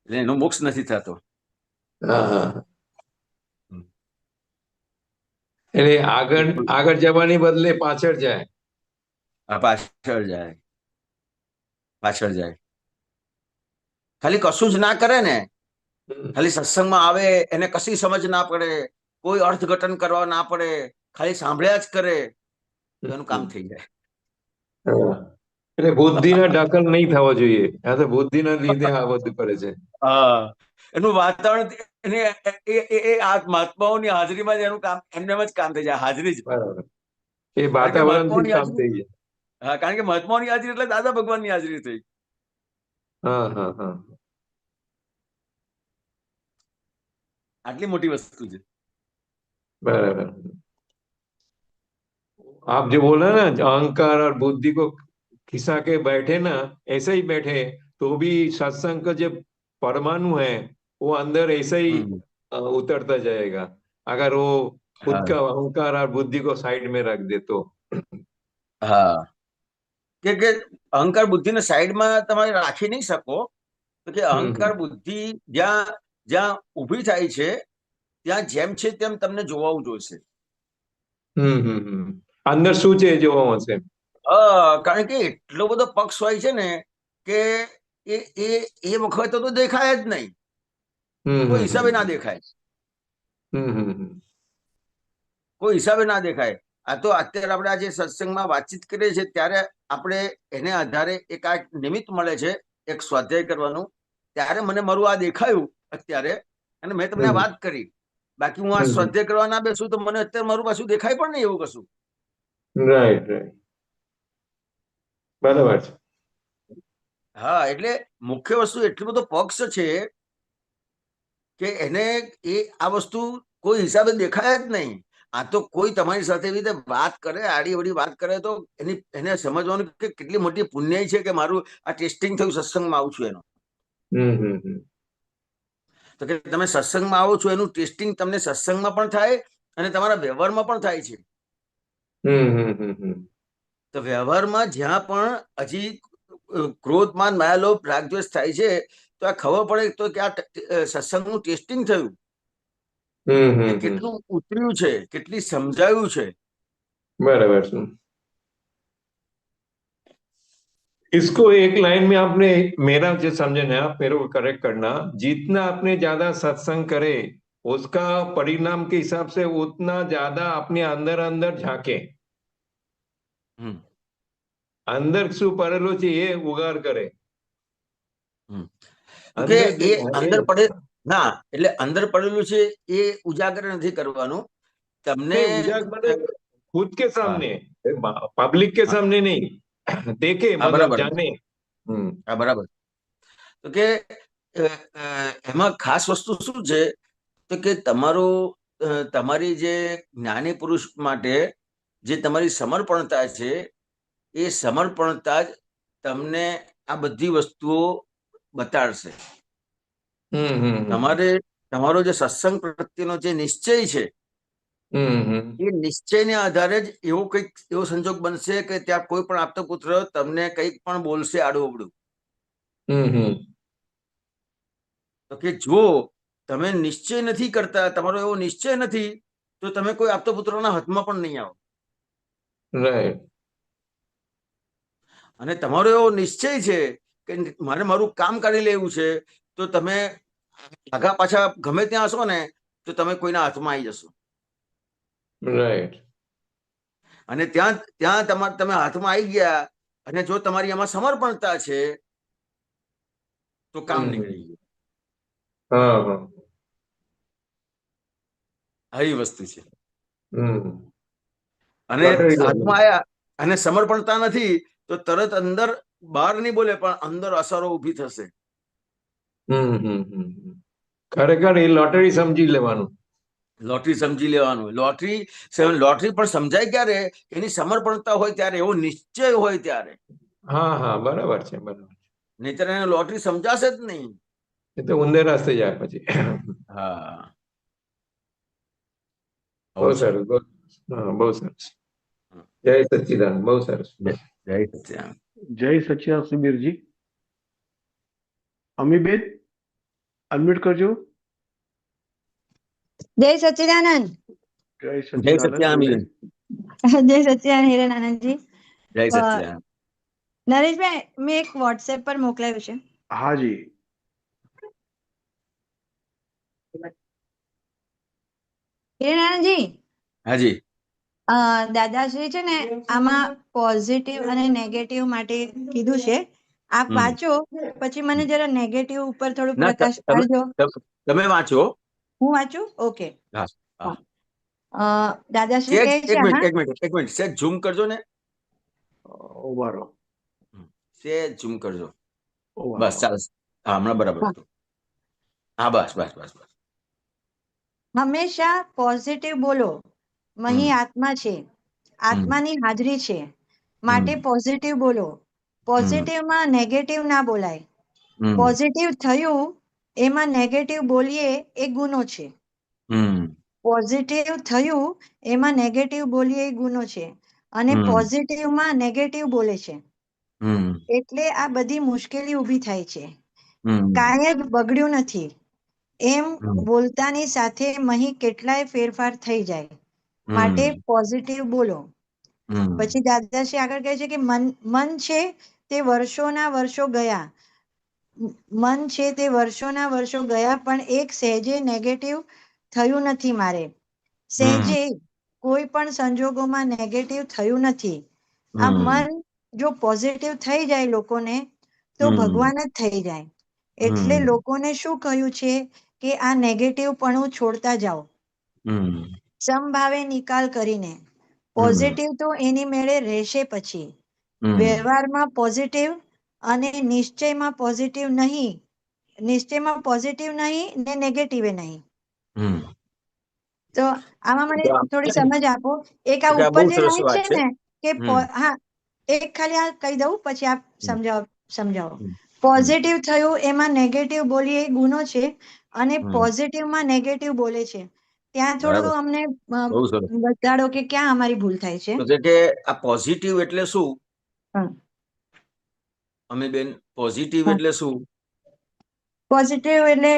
[SPEAKER 3] એટલે એનો મોક્ષ નથી થતો.
[SPEAKER 5] એટલે આગળ જવાની બદલે પાછળ જાય.
[SPEAKER 3] પાછળ જાય. ખાલી કશું જ ના કરે ને, ખાલી સત્સંગમાં આવે, એને કશી સમજ ના પડે, કોઈ અર્થઘટન કરવા ના પડે, ખાલી સાંભળ્યા જ કરે તો એનું કામ થઈ જાય.
[SPEAKER 5] એટલે બુદ્ધિના ઢાકણ નહીં થવા જોઈએ. આ તો બુદ્ધિના લીધે આ બધું કરે છે.
[SPEAKER 3] એનું વાતાવરણ એ આ મહાત્માઓની હાજરીમાં જ એનું કામ એમને જ કામ થઈ જાય. હાજરી જ.
[SPEAKER 5] બરાબર. એ વાતાવરણથી કામ થઈ જાય.
[SPEAKER 3] હા, કારણ કે મહાત્માઓની હાજરી એટલે દાદા ભગવાનની હાજરી થઈ. આટલી મોટી વસ્તુ છે.
[SPEAKER 5] बराबर. आप जो बोल रहे हैं ना, अहंकार और बुद्धि को खिसा के बैठे ना, ऐसे ही बैठे तो भी सत्संग का जो परमाणु है वो अंदर ऐसे ही उतरता जाएगा, अगर वो खुद का अहंकार और बुद्धि को साइड में रख दे तो.
[SPEAKER 3] હા, કે અહંકાર બુદ્ધિ ને સાઈડમાં તમે રાખી નહીં શકો. તો કે અહંકાર બુદ્ધિ જ્યાં ઉભી થાય છે ત્યાં જેમ છે તેમ તમને જોવાનું જોઈશે.
[SPEAKER 5] અંદર શું છે જોવા મળશે.
[SPEAKER 3] કારણ કે એટલો બધો પક્ષ હોય છે ને કે એ વખતે તો દેખાય જ નહીં, કોઈ હિસાબે ના દેખાય. કોઈ હિસાબે ના દેખાય. આ તો અત્યારે આપણે આજે સત્સંગમાં વાતચીત કરીએ છીએ ત્યારે આપણે એને આધારે એક આ નિમિત્ત મળે છે એક સ્વાધ્યાય કરવાનું, ત્યારે મને મારું આ દેખાયું અત્યારે અને મેં તમને વાત કરી. બાકી હું આ સ્વાધ્યાય કરવા ના બેસું તો મને અત્યારે મારું પાછું દેખાય પણ નહીં એવું કશું.
[SPEAKER 5] રાઈટ. બરાબર છે.
[SPEAKER 3] હા, એટલે મુખ્ય વસ્તુ એટલો બધો પક્ષ છે કે એને આ વસ્તુ કોઈ હિસાબે દેખાય જ નહીં. આ તો કોઈ તમારી સાથે એવી રીતે વાત કરે, આડી અવડી વાત કરે તો એને સમજવાનું કે કેટલી મોટી પુણ્ય છે કે મારું આ ટેસ્ટિંગ થયું, સત્સંગમાં આવું છું એનો. તો કે તમે સત્સંગમાં આવો છો એનું ટેસ્ટિંગ તમને સત્સંગમાં પણ થાય અને તમારા વ્યવહારમાં પણ થાય છે. તો વ્યવહારમાં જ્યાં પણ હજી ક્રોધ, માન, માયા, લોભ, રાગદ્વેષ થાય છે, તો આ ખબર પડે તો કે આ સત્સંગનું ટેસ્ટિંગ થયું, કે કેટલું ઉતર્યું છે, કેટલી સમજાયું છે.
[SPEAKER 5] बराबर सुन। इसको एक लाइन में आपने, मेरा जो समझे ना, आप मेरे को करेक्ट करना, जितना आपने ज्यादा सत्संग करे उसका परिणाम के हिसाब से उतना ज्यादा अपने अंदर अंदर झांके, અંદર શું પડેલું છે એ ઉગાર કરે.
[SPEAKER 3] કે એ અંદર પડે ના, એટલે અંદર પડેલું છે એ ઉજાગર નથી કરવાનું તમને.
[SPEAKER 5] उजागर खुद के सामने, पब्लिक के सामने नहीं, देखे मतलब जाने.
[SPEAKER 3] હા, બરાબર. તો કે એમાં ખાસ વસ્તુ શું છે, તો કે તમારી જે જ્ઞાની પુરુષ માટે જે તમારી સમર્પણતા છે, એ સમર્પણતા જ તમને આ બધી વસ્તુઓ બતાડશે. તમારો જે સત્સંગ પ્રત્યેનો જે નિશ્ચય છે, એ નિશ્ચયને આધારે જ એવો સંજોગ બનશે કે ત્યાં કોઈ પણ આપતો પુત્ર તમને કંઈક પણ બોલશે આડું અવડું. તો કે જો તમે નિશ્ચય નથી કરતા, તમારો એવો નિશ્ચય નથી, તો તમે કોઈ આપતો પુત્રોના હાથમાં પણ નહીં આવો.
[SPEAKER 5] રાઈટ.
[SPEAKER 3] અને તમારો એવો નિશ્ચય છે કે મારે મારું કામ કાઢી લેવું છે, તો તમે આગા પાછા ગમે ત્યાં હશો ને, તો તમે કોઈના હાથમાં આવી જશો.
[SPEAKER 5] રાઈટ.
[SPEAKER 3] અને ત્યાં તમે હાથમાં આવી ગયા, અને જો તમારી આમાં સમર્પણતા છે, તો કામ નીકળી ગયું. આવી વસ્તુ છે. અને હાથમાં આયા અને સમર્પણતા નથી, તો તરત અંદર બહાર નહીં બોલે, પણ અંદર અસરો ઊભી થશે.
[SPEAKER 5] ખરેખર એ લોટરી સમજી લેવાનું.
[SPEAKER 3] લોટરી સમજી લેવાનું. લોટરી પણ સમજાય ક્યારે? એની સમર્પણતા હોય ત્યારે, એવો નિશ્ચય હોય ત્યારે.
[SPEAKER 5] હા, બરાબર છે, બરાબર.
[SPEAKER 3] નહીતર એને લોટરી સમજાશે જ નહીં.
[SPEAKER 5] એ તો ઊંધે રસ્તે જાય પછી.
[SPEAKER 3] હા,
[SPEAKER 5] બહુ સરસ, બહુ સરસ. જય સચ્ચિદાનંદ. બહુ સરસ.
[SPEAKER 3] જય સચ્ચિદાનંદ.
[SPEAKER 2] જય સચ્ચિદાનંદ સુબીરજી. અમીબેન, અનમ્યુટ કરજો.
[SPEAKER 6] જય સચ્ચિદાનંદ.
[SPEAKER 2] જય
[SPEAKER 3] જય સચ્ચિદાનંદ.
[SPEAKER 6] જય સચ્ચિદાનંદ હિરેનાનંદજી.
[SPEAKER 3] જય સચ્ચિદાનંદ.
[SPEAKER 6] નરેશભાઈ, મેં એક વોટ્સએપ પર મોકલાવ્યું છે.
[SPEAKER 2] હાજી.
[SPEAKER 6] હિરેનાનંદજી.
[SPEAKER 3] હાજી.
[SPEAKER 6] દાદાશ્રી છે ને, આમાં પોઝિટિવ અને નેગેટિવ માટે કીધું છે. આપ વાંચો, પછી મને જરા નેગેટિવ ઉપર થોડું પ્રકાશ પાડજો.
[SPEAKER 3] તમે વાંચો.
[SPEAKER 6] હું વાંચું? ઓકે.
[SPEAKER 3] હા.
[SPEAKER 6] દાદાશ્રી કહે છે,
[SPEAKER 3] એક મિનિટ સેજ ઝૂમ કરજો ને.
[SPEAKER 2] ઉભારો.
[SPEAKER 3] સેજ ઝૂમ કરજો. બસ, ચાલશે. હા, હમણાં બરાબર હતું. હા, બસ.
[SPEAKER 6] હંમેશા પોઝિટિવ બોલો. અહીં આત્મા છે, આત્માની હાજરી છે, માટે પોઝિટિવ બોલો. પોઝિટિવમાં નેગેટિવ ના બોલાય. પોઝિટિવ થયું એમાં નેગેટિવ બોલીએ એ ગુનો છે. પોઝિટિવ થયું એમાં નેગેટિવ બોલીએ એ ગુનો છે, અને પોઝિટિવમાં નેગેટિવ બોલે છે, એટલે આ બધી મુશ્કેલી ઊભી થાય છે. કાંઈ જ બગડ્યું નથી એમ બોલતાની સાથે અહીં કેટલાય ફેરફાર થઈ જાય, માટે પોઝિટિવ બોલો. પછી દાદાશ્રી આગળ કહે છે કે મન છે તે વર્ષોના વર્ષો ગયા, પણ એક સહેજે નેગેટિવ થયું નથી મારે. સહેજે કોઈ પણ સંજોગોમાં નેગેટિવ થયું નથી. આ મન જો પોઝિટિવ થઈ જાય લોકોને, તો ભગવાન જ થઈ જાય. એટલે લોકોને શું કહ્યું છે કે આ નેગેટિવ પણ છોડતા જાઓ, સમભાવે નિકાલ કરીને. પોઝિટિવ તો એની મેળે રહેશે. પછી વ્યવહારમાં પોઝિટિવ અને નિશ્ચયમાં પોઝિટિવ નહીં ને નેગેટિવ નહીં. તો આમાં મને થોડી સમજ આપો. એક આ ઉપર જે લાઈન છે ને કે હા, એક ખાલી આ કહી દઉં, પછી આપ સમજાવો. પોઝિટિવ થયું એમાં નેગેટિવ બોલીએ ગુનો છે, અને
[SPEAKER 3] હમ.
[SPEAKER 6] પોઝિટિવમાં નેગેટિવ બોલે છે. ત્યાં થોડું
[SPEAKER 3] બરાબર,
[SPEAKER 6] અમને
[SPEAKER 3] બહુ સરસ.
[SPEAKER 6] બતાડો કે ક્યાં અમારી ભૂલ થાય છે.
[SPEAKER 3] તો કે આ પોઝિટિવ એટલે શું?
[SPEAKER 6] હા.
[SPEAKER 3] અમે બેન, પોઝિટિવ
[SPEAKER 6] હા.
[SPEAKER 3] એટલે શું?
[SPEAKER 6] પોઝિટિવ એટલે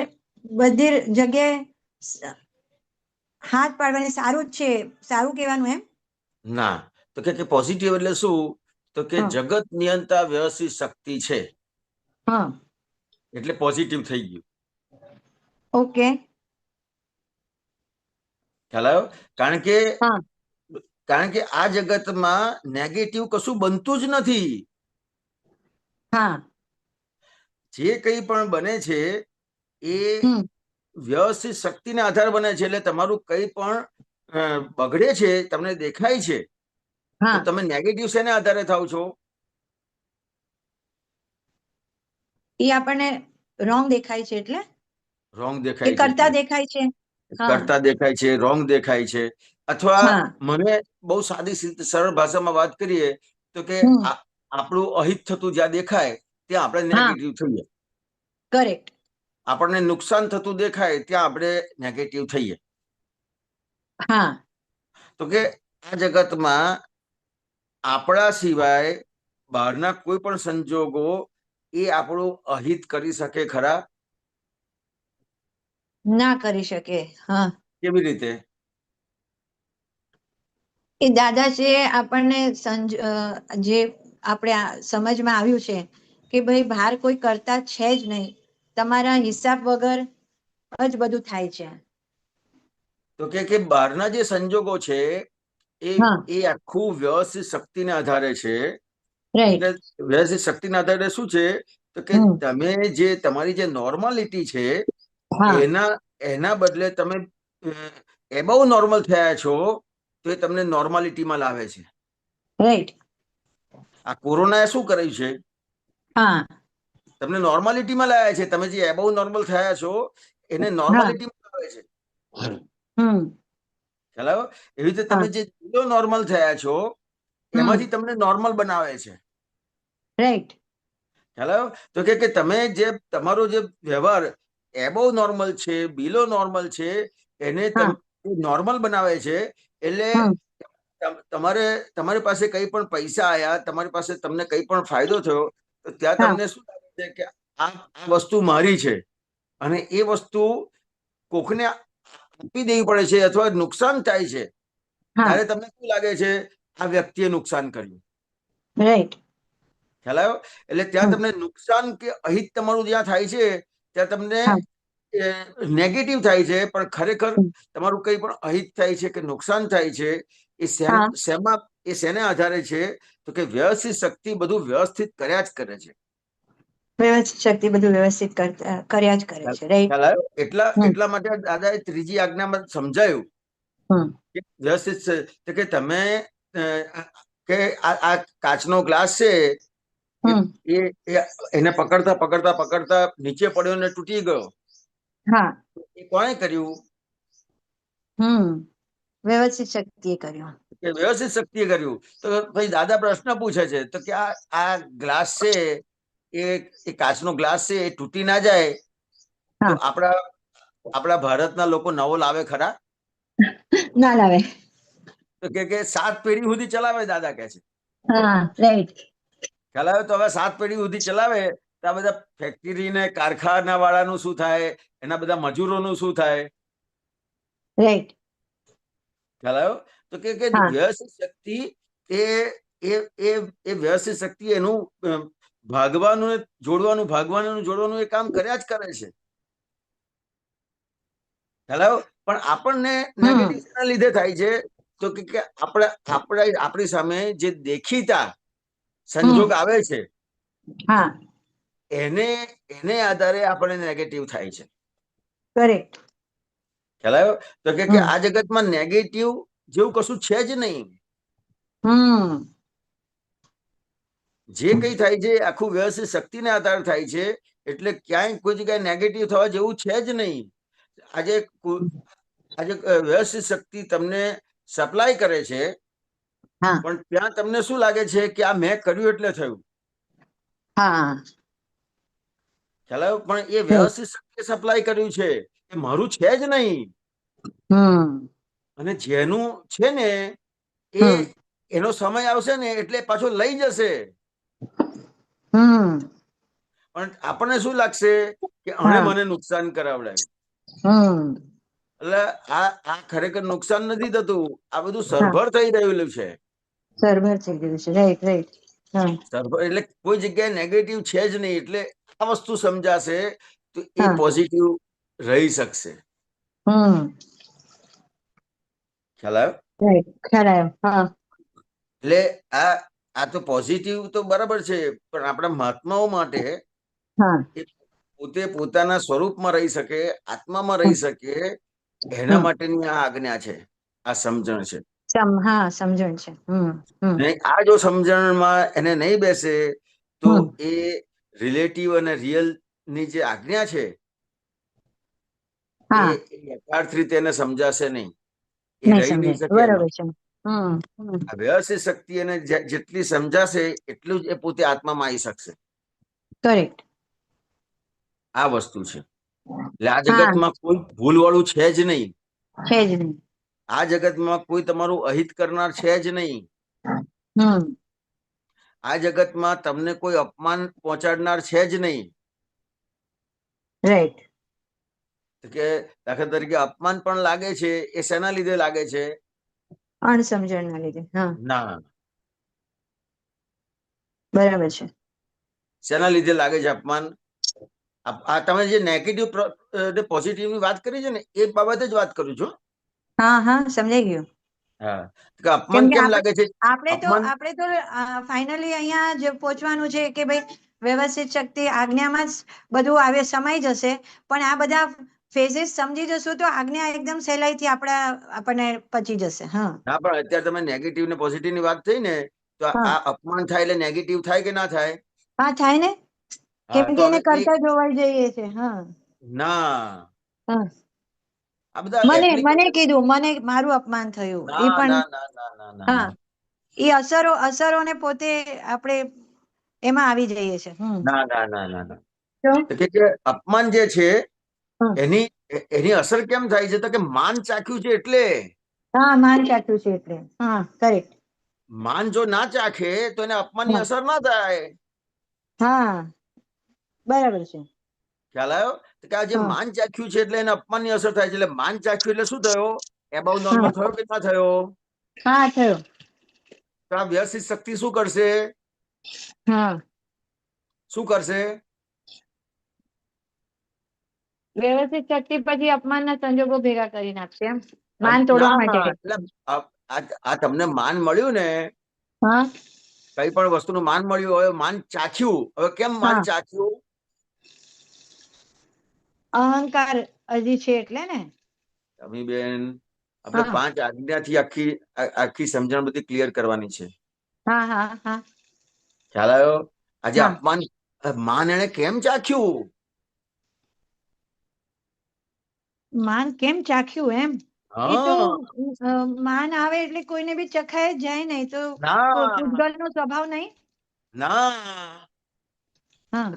[SPEAKER 6] બધી જગ્યાએ હાથ પાડવાની, સારું જ છે, સારું કહેવાનું એમ.
[SPEAKER 3] ના, તો કે પોઝિટિવ એટલે શું? તો કે
[SPEAKER 6] હા.
[SPEAKER 3] જગત નિયંતા વ્યવસ્થિત શક્તિ છે
[SPEAKER 6] હા.
[SPEAKER 3] એટલે પોઝિટિવ થઈ ગયું.
[SPEAKER 6] ઓકે.
[SPEAKER 3] ખ્યાલ આવ્યો?
[SPEAKER 6] હા.
[SPEAKER 3] કારણ કે આ જગતમાં નેગેટિવ કશું બનતું જ નથી.
[SPEAKER 6] હા.
[SPEAKER 3] જે કંઈ પણ બને છે એ
[SPEAKER 6] હમ.
[SPEAKER 3] વ્યવસ્થિત શક્તિને આધાર બને છે. એટલે તમારું કંઈ પણ બગડે છે, તમને દેખાય છે, તો
[SPEAKER 6] હા.
[SPEAKER 3] તમે નેગેટિવ શેને આધારે થાવ છો?
[SPEAKER 6] એ આપણને રોંગ દેખાય છે એટલે
[SPEAKER 3] રોંગ
[SPEAKER 6] કે
[SPEAKER 3] દેખાય છે
[SPEAKER 6] કરતા
[SPEAKER 3] એટલે.
[SPEAKER 6] દેખાય છે. હા.
[SPEAKER 3] કરતા દેખાય છે, રોંગ દેખાય છે. અથવા
[SPEAKER 6] હા.
[SPEAKER 3] મને બહુ સાદી સરળ ભાષામાં વાત કરીએ તો કે
[SPEAKER 6] હમ.
[SPEAKER 3] આપણું અહિત થતું જ્યાં દેખાય ત્યાં આપણે
[SPEAKER 6] હા.
[SPEAKER 3] નેગેટિવ થઈએ.
[SPEAKER 6] કરેક્ટ.
[SPEAKER 3] આપણને નુકસાન થતું દેખાય ત્યાં આપણે નેગેટિવ થઈએ.
[SPEAKER 6] હા.
[SPEAKER 3] તો કે આ જગતમાં આપણા સિવાય બહારના કોઈ પણ સંજોગો એ આપણું અહિત કરી શકે ખરા?
[SPEAKER 6] ના કરી શકે. હા.
[SPEAKER 3] કેવી રીતે?
[SPEAKER 6] એ દાદાજીએ આપણને જે આપણે સમજમાં આવ્યું છે કે ભાઈ બહાર કોઈ કરતા છે જ નહીં, તમારા હિસાબ વગર જ બધું થાય છે.
[SPEAKER 3] તો કે બહારના જે સંજોગો છે એ
[SPEAKER 6] હા.
[SPEAKER 3] એ આખું વ્યવસ્થિત શક્તિને આધારે છે.
[SPEAKER 6] રાઈટ.
[SPEAKER 3] એટલે વ્યવસ્થિત શક્તિના આધારે શું છે? તો કે
[SPEAKER 6] હમ.
[SPEAKER 3] તમે જે તમારી જે નોર્માલિટી છે
[SPEAKER 6] હા.
[SPEAKER 3] એના બદલે તમે એબવ નોર્મલ થયા છો, તો એ તમને નોર્માલિટીમાં લાવે છે.
[SPEAKER 6] રાઈટ.
[SPEAKER 3] આ કોરોનાએ શું કર્યું છે?
[SPEAKER 6] હા.
[SPEAKER 3] તમને નોર્માલિટીમાં લાવ્યા છે. તમે જે એબવ નોર્મલ થયા છો એને
[SPEAKER 6] હા.
[SPEAKER 3] નોર્માલિટીમાં લાવે છે.
[SPEAKER 6] હમ.
[SPEAKER 3] ખ્યાલ આવ્યો? એવી રીતે
[SPEAKER 6] હા.
[SPEAKER 3] તમે જે નોર્મલ થયા છો
[SPEAKER 6] હમ.
[SPEAKER 3] એમાંથી તમને નોર્મલ બનાવે છે.
[SPEAKER 6] રાઈટ.
[SPEAKER 3] ખ્યાલ આવ્યો? તો કે તમે જે તમારો જે વ્યવહાર એબવ નોર્મલ છે, બિલો નોર્મલ છે, એને
[SPEAKER 6] હા.
[SPEAKER 3] નોર્મલ બનાવે છે. એટલે
[SPEAKER 6] હમ.
[SPEAKER 3] તમારી પાસે કંઈ પણ પૈસા આયા, તમારી પાસે તમને કંઈ પણ ફાયદો થયો, તો ત્યાં
[SPEAKER 6] હા.
[SPEAKER 3] તમને શું લાગે છે કે આ વસ્તુ મારી છે અને એ વસ્તુ કોકને આપી દેવી પડે છે અથવા નુકસાન થાય છે,
[SPEAKER 6] હા.
[SPEAKER 3] ત્યારે તમને શું લાગે છે? આ વ્યક્તિએ નુકસાન કર્યું.
[SPEAKER 6] રાઈટ.
[SPEAKER 3] ખ્યાલ આવ્યો? એટલે ત્યાં
[SPEAKER 6] હમ.
[SPEAKER 3] તમને નુકસાન કે અહિત તમારું જ્યાં થાય છે ત્યાં તમને
[SPEAKER 6] હા.
[SPEAKER 3] નેગેટિવ થાય છે, પણ ખરેખર
[SPEAKER 6] હમ.
[SPEAKER 3] તમારું કંઈ પણ અહિત થાય છે કે નુકસાન થાય છે એ
[SPEAKER 6] હા.
[SPEAKER 3] શેને આધારે છે? તો કે વ્યવસ્થિત શક્તિ બધું વ્યવસ્થિત કર્યા જ કરે છે.
[SPEAKER 6] વ્યવસ્થિત શક્તિ બધું વ્યવસ્થિત કર્યા જ કરે છે. રાઈટ.
[SPEAKER 3] ખ્યાલ આવ્યો?
[SPEAKER 6] હમ.
[SPEAKER 3] એટલા માટે દાદાએ ત્રીજી આજ્ઞામાં સમજાયું
[SPEAKER 6] હમ.
[SPEAKER 3] કે વ્યવસ્થિત છે. તો કે તમે કે આ કાચનો ગ્લાસ છે
[SPEAKER 6] હમ.
[SPEAKER 3] એને પકડતા પકડતા પકડતા નીચે પડ્યો ને તૂટી ગયો.
[SPEAKER 6] હા.
[SPEAKER 3] એ કોણે કર્યું?
[SPEAKER 6] હમ. વ્યવસ્થિત શક્તિએ કર્યું.
[SPEAKER 3] કે વ્યવસ્થિત શક્તિએ કર્યું. તો ભાઈ દાદા પ્રશ્ન પૂછે છે તો કે આ ગ્લાસ છે એ કાચનો ગ્લાસ છે, એ તૂટી ના જાય તો
[SPEAKER 6] હા.
[SPEAKER 3] આપણા ભારતના લોકો નવો લાવે ખરા?
[SPEAKER 6] ના લાવે.
[SPEAKER 3] તો કે 7 પેઢી સુધી ચલાવે, દાદા કહે છે.
[SPEAKER 6] હા. રાઈટ.
[SPEAKER 3] ખ્યાલ આવે? તો હવે 7 પેઢી સુધી ચલાવે તો આ બધા ફેક્ટરી ને કારખાના વાળાનું શું થાય? એના બધા મજૂરોનું શું થાય?
[SPEAKER 6] રાઈટ.
[SPEAKER 3] ખ્યાલ આવ્યો? તો કે
[SPEAKER 6] હા.
[SPEAKER 3] વ્યવસ્થિત શક્તિ એ વ્યવસ્થિત શક્તિ એનું ભાગવાનું જોડવાનું એ કામ કર્યા જ કરે છે. ખ્યાલ આવ્યો? પણ આપણને
[SPEAKER 6] હમ.
[SPEAKER 3] નેગેટિવ ના લીધે થાય છે તો કે આપણી સામે જે દેખીતા
[SPEAKER 6] હમ.
[SPEAKER 3] સંજોગ આવે છે
[SPEAKER 6] હા.
[SPEAKER 3] એને આધારે આપણને નેગેટિવ થાય છે.
[SPEAKER 6] કરેક્ટ.
[SPEAKER 3] ખ્યાલ આવ્યો? તો કે
[SPEAKER 6] હમ.
[SPEAKER 3] આ જગતમાં નેગેટિવ જેવું કશું છે જ નહીં.
[SPEAKER 6] હમ.
[SPEAKER 3] જે કંઈ થાય છે આખું વ્યવસ્થિત શક્તિને આધારે થાય છે. એટલે ક્યાંય કોઈ જગ્યાએ નેગેટિવ થવા જેવું છે જ નહીં. આજે વ્યવસ્થિત શક્તિ તમને સપ્લાય કરે છે,
[SPEAKER 6] હા.
[SPEAKER 3] પણ ત્યાં તમને શું લાગે છે કે આ મેં કર્યું એટલે થયું.
[SPEAKER 6] હા.
[SPEAKER 3] ખ્યાલ આવ્યો? પણ એ વ્યવસ્થિત શક્તિએ સપ્લાય કર્યું છે, એ મારું છે જ નહીં. અને જેનું છે ને એ એનો સમય આવશે ને એટલે પાછો લઈ જશે. પણ આપણને શું લાગશે કે આણે મને નુકસાન કરાવડાવ્યું. એટલે આ ખરેખર નુકસાન નથી થતું, આ બધું સરભર થઈ રહેલું છે.
[SPEAKER 6] સરભર થઈ ગયું છે. Right right.
[SPEAKER 3] સરભર એટલે કોઈ જગ્યાએ નેગેટિવ છે જ નહીં. એટલે આ વસ્તુ સમજાશે તો એ પોઝિટિવ રહી શકશે. ખ્યાલ આવ્યો?
[SPEAKER 6] ખ્યાલ આવ્યો.
[SPEAKER 3] એટલે આ તો પોઝિટિવ તો બરાબર છે, પણ આપણા મહાત્માઓ માટે એ પોતે પોતાના સ્વરૂપમાં રહી શકે, આત્મામાં રહી શકે, એના માટેની આ આજ્ઞા છે, આ સમજણ છે.
[SPEAKER 6] સમજણ છે.
[SPEAKER 3] અને આ જો સમજણમાં એને નહીં બેસે તો એ રિલેટિવ અને રિયલ ની જે આજ્ઞા છે એ યથાર્થ રીતે એને સમજાશે નહીં, એ રહી નહીં શકે.
[SPEAKER 6] બરાબર છે.
[SPEAKER 3] આ વ્યવસ્થિત શક્તિ એને જેટલી સમજાશે એટલું જ એ પોતે આત્મામાં આવી શકશે.
[SPEAKER 6] કરેક્ટ.
[SPEAKER 3] આ વસ્તુ છે. એટલે આ જગતમાં કોઈ ભૂલ વાળું છે જ નહીં.
[SPEAKER 6] છે જ નહીં.
[SPEAKER 3] આ જગતમાં કોઈ તમારું અહિત કરનાર છે જ નહીં. આ જગતમાં તમને કોઈ અપમાન પહોંચાડનાર છે જ નહીં.
[SPEAKER 6] રાઈટ.
[SPEAKER 3] કે દાખલા તરીકે અપમાન પણ લાગે છે, એ શેના લીધે લાગે છે?
[SPEAKER 6] અણસમજણના લીધે.
[SPEAKER 3] ના.
[SPEAKER 6] બરાબર છે.
[SPEAKER 3] શેના લીધે લાગે છે અપમાન? આ તમે જે નેગેટિવ પોઝિટિવ ની વાત કરી છે ને એ બાબતે જ વાત કરું છું.
[SPEAKER 6] સમજાઈ ગયું.
[SPEAKER 3] અપમાન કેમ લાગે છે?
[SPEAKER 6] આપણે તો ફાઇનલી અહીંયા જ પહોંચવાનું છે કે ભાઈ વ્યવસ્થિત શક્તિ આજ્ઞામાં જ બધું આવે સમાઈ જશે. પણ આ બધા ફેઝિસ સમજી જશું તો આજ્ઞા એકદમ સહેલાઈથી આપણને પચી જશે.
[SPEAKER 3] ના, પણ અત્યારે તમે નેગેટિવ ને પોઝિટિવ ની વાત થઈ ને તો આ અપમાન થાય એટલે નેગેટિવ થાય કે ના થાય?
[SPEAKER 6] થાય ને, કેમ કે એને કરતા જોવાઈ જઈએ છે.
[SPEAKER 3] ના,
[SPEAKER 6] મને કીધું, મને મારું અપમાન થયું એ પણ એ અસરોને પોતે આપણે એમાં આવી જઈએ છે.
[SPEAKER 3] અપમાન જે છે એની અસર કેમ થાય છે? તો કે માન ચાખ્યું છે એટલે.
[SPEAKER 6] માન ચાખ્યું છે એટલે. કરેક્ટ.
[SPEAKER 3] માન જો ના ચાખે તો એને અપમાનની અસર ના થાય.
[SPEAKER 6] બરાબર છે.
[SPEAKER 3] ખ્યાલ આવ્યો? કે આ જે માન ચાખ્યું છે એટલે એને અપમાનની અસર થાય છે. એટલે માન ચાખ્યું એટલે શું થયો? એબાઉ નોર્મલ થયો કે ના થયો?
[SPEAKER 6] થયો.
[SPEAKER 3] તો આ વ્યવસ્થિત શક્તિ શું કરશે? શું કરશે?
[SPEAKER 6] વ્યવસ્થિત શક્તિ પછી અપમાનના સંજોગો ભેગા કરી નાખશે. માન તોડવા માટે.
[SPEAKER 3] એટલે આ તમને માન મળ્યું ને, કઈ પણ વસ્તુનું માન મળ્યું, હવે માન ચાખ્યું. હવે કેમ માન ચાખ્યું?
[SPEAKER 6] અહંકાર હજી છે એટલે ને.
[SPEAKER 3] બેન, આપણે 5 આજ્ઞાથી આખી સમજણ બધી ક્લિયર કરવાની છે. ખ્યાલ આવ્યો? આજે અપમાન માન એને કેમ ચાખ્યું?
[SPEAKER 6] માન કેમ ચાખ્યું એમ? એ તો માન આવે એટલે કોઈને બી ચખાય જ જાય નહીં. તો પૂતગલનો સ્વભાવ નહીં.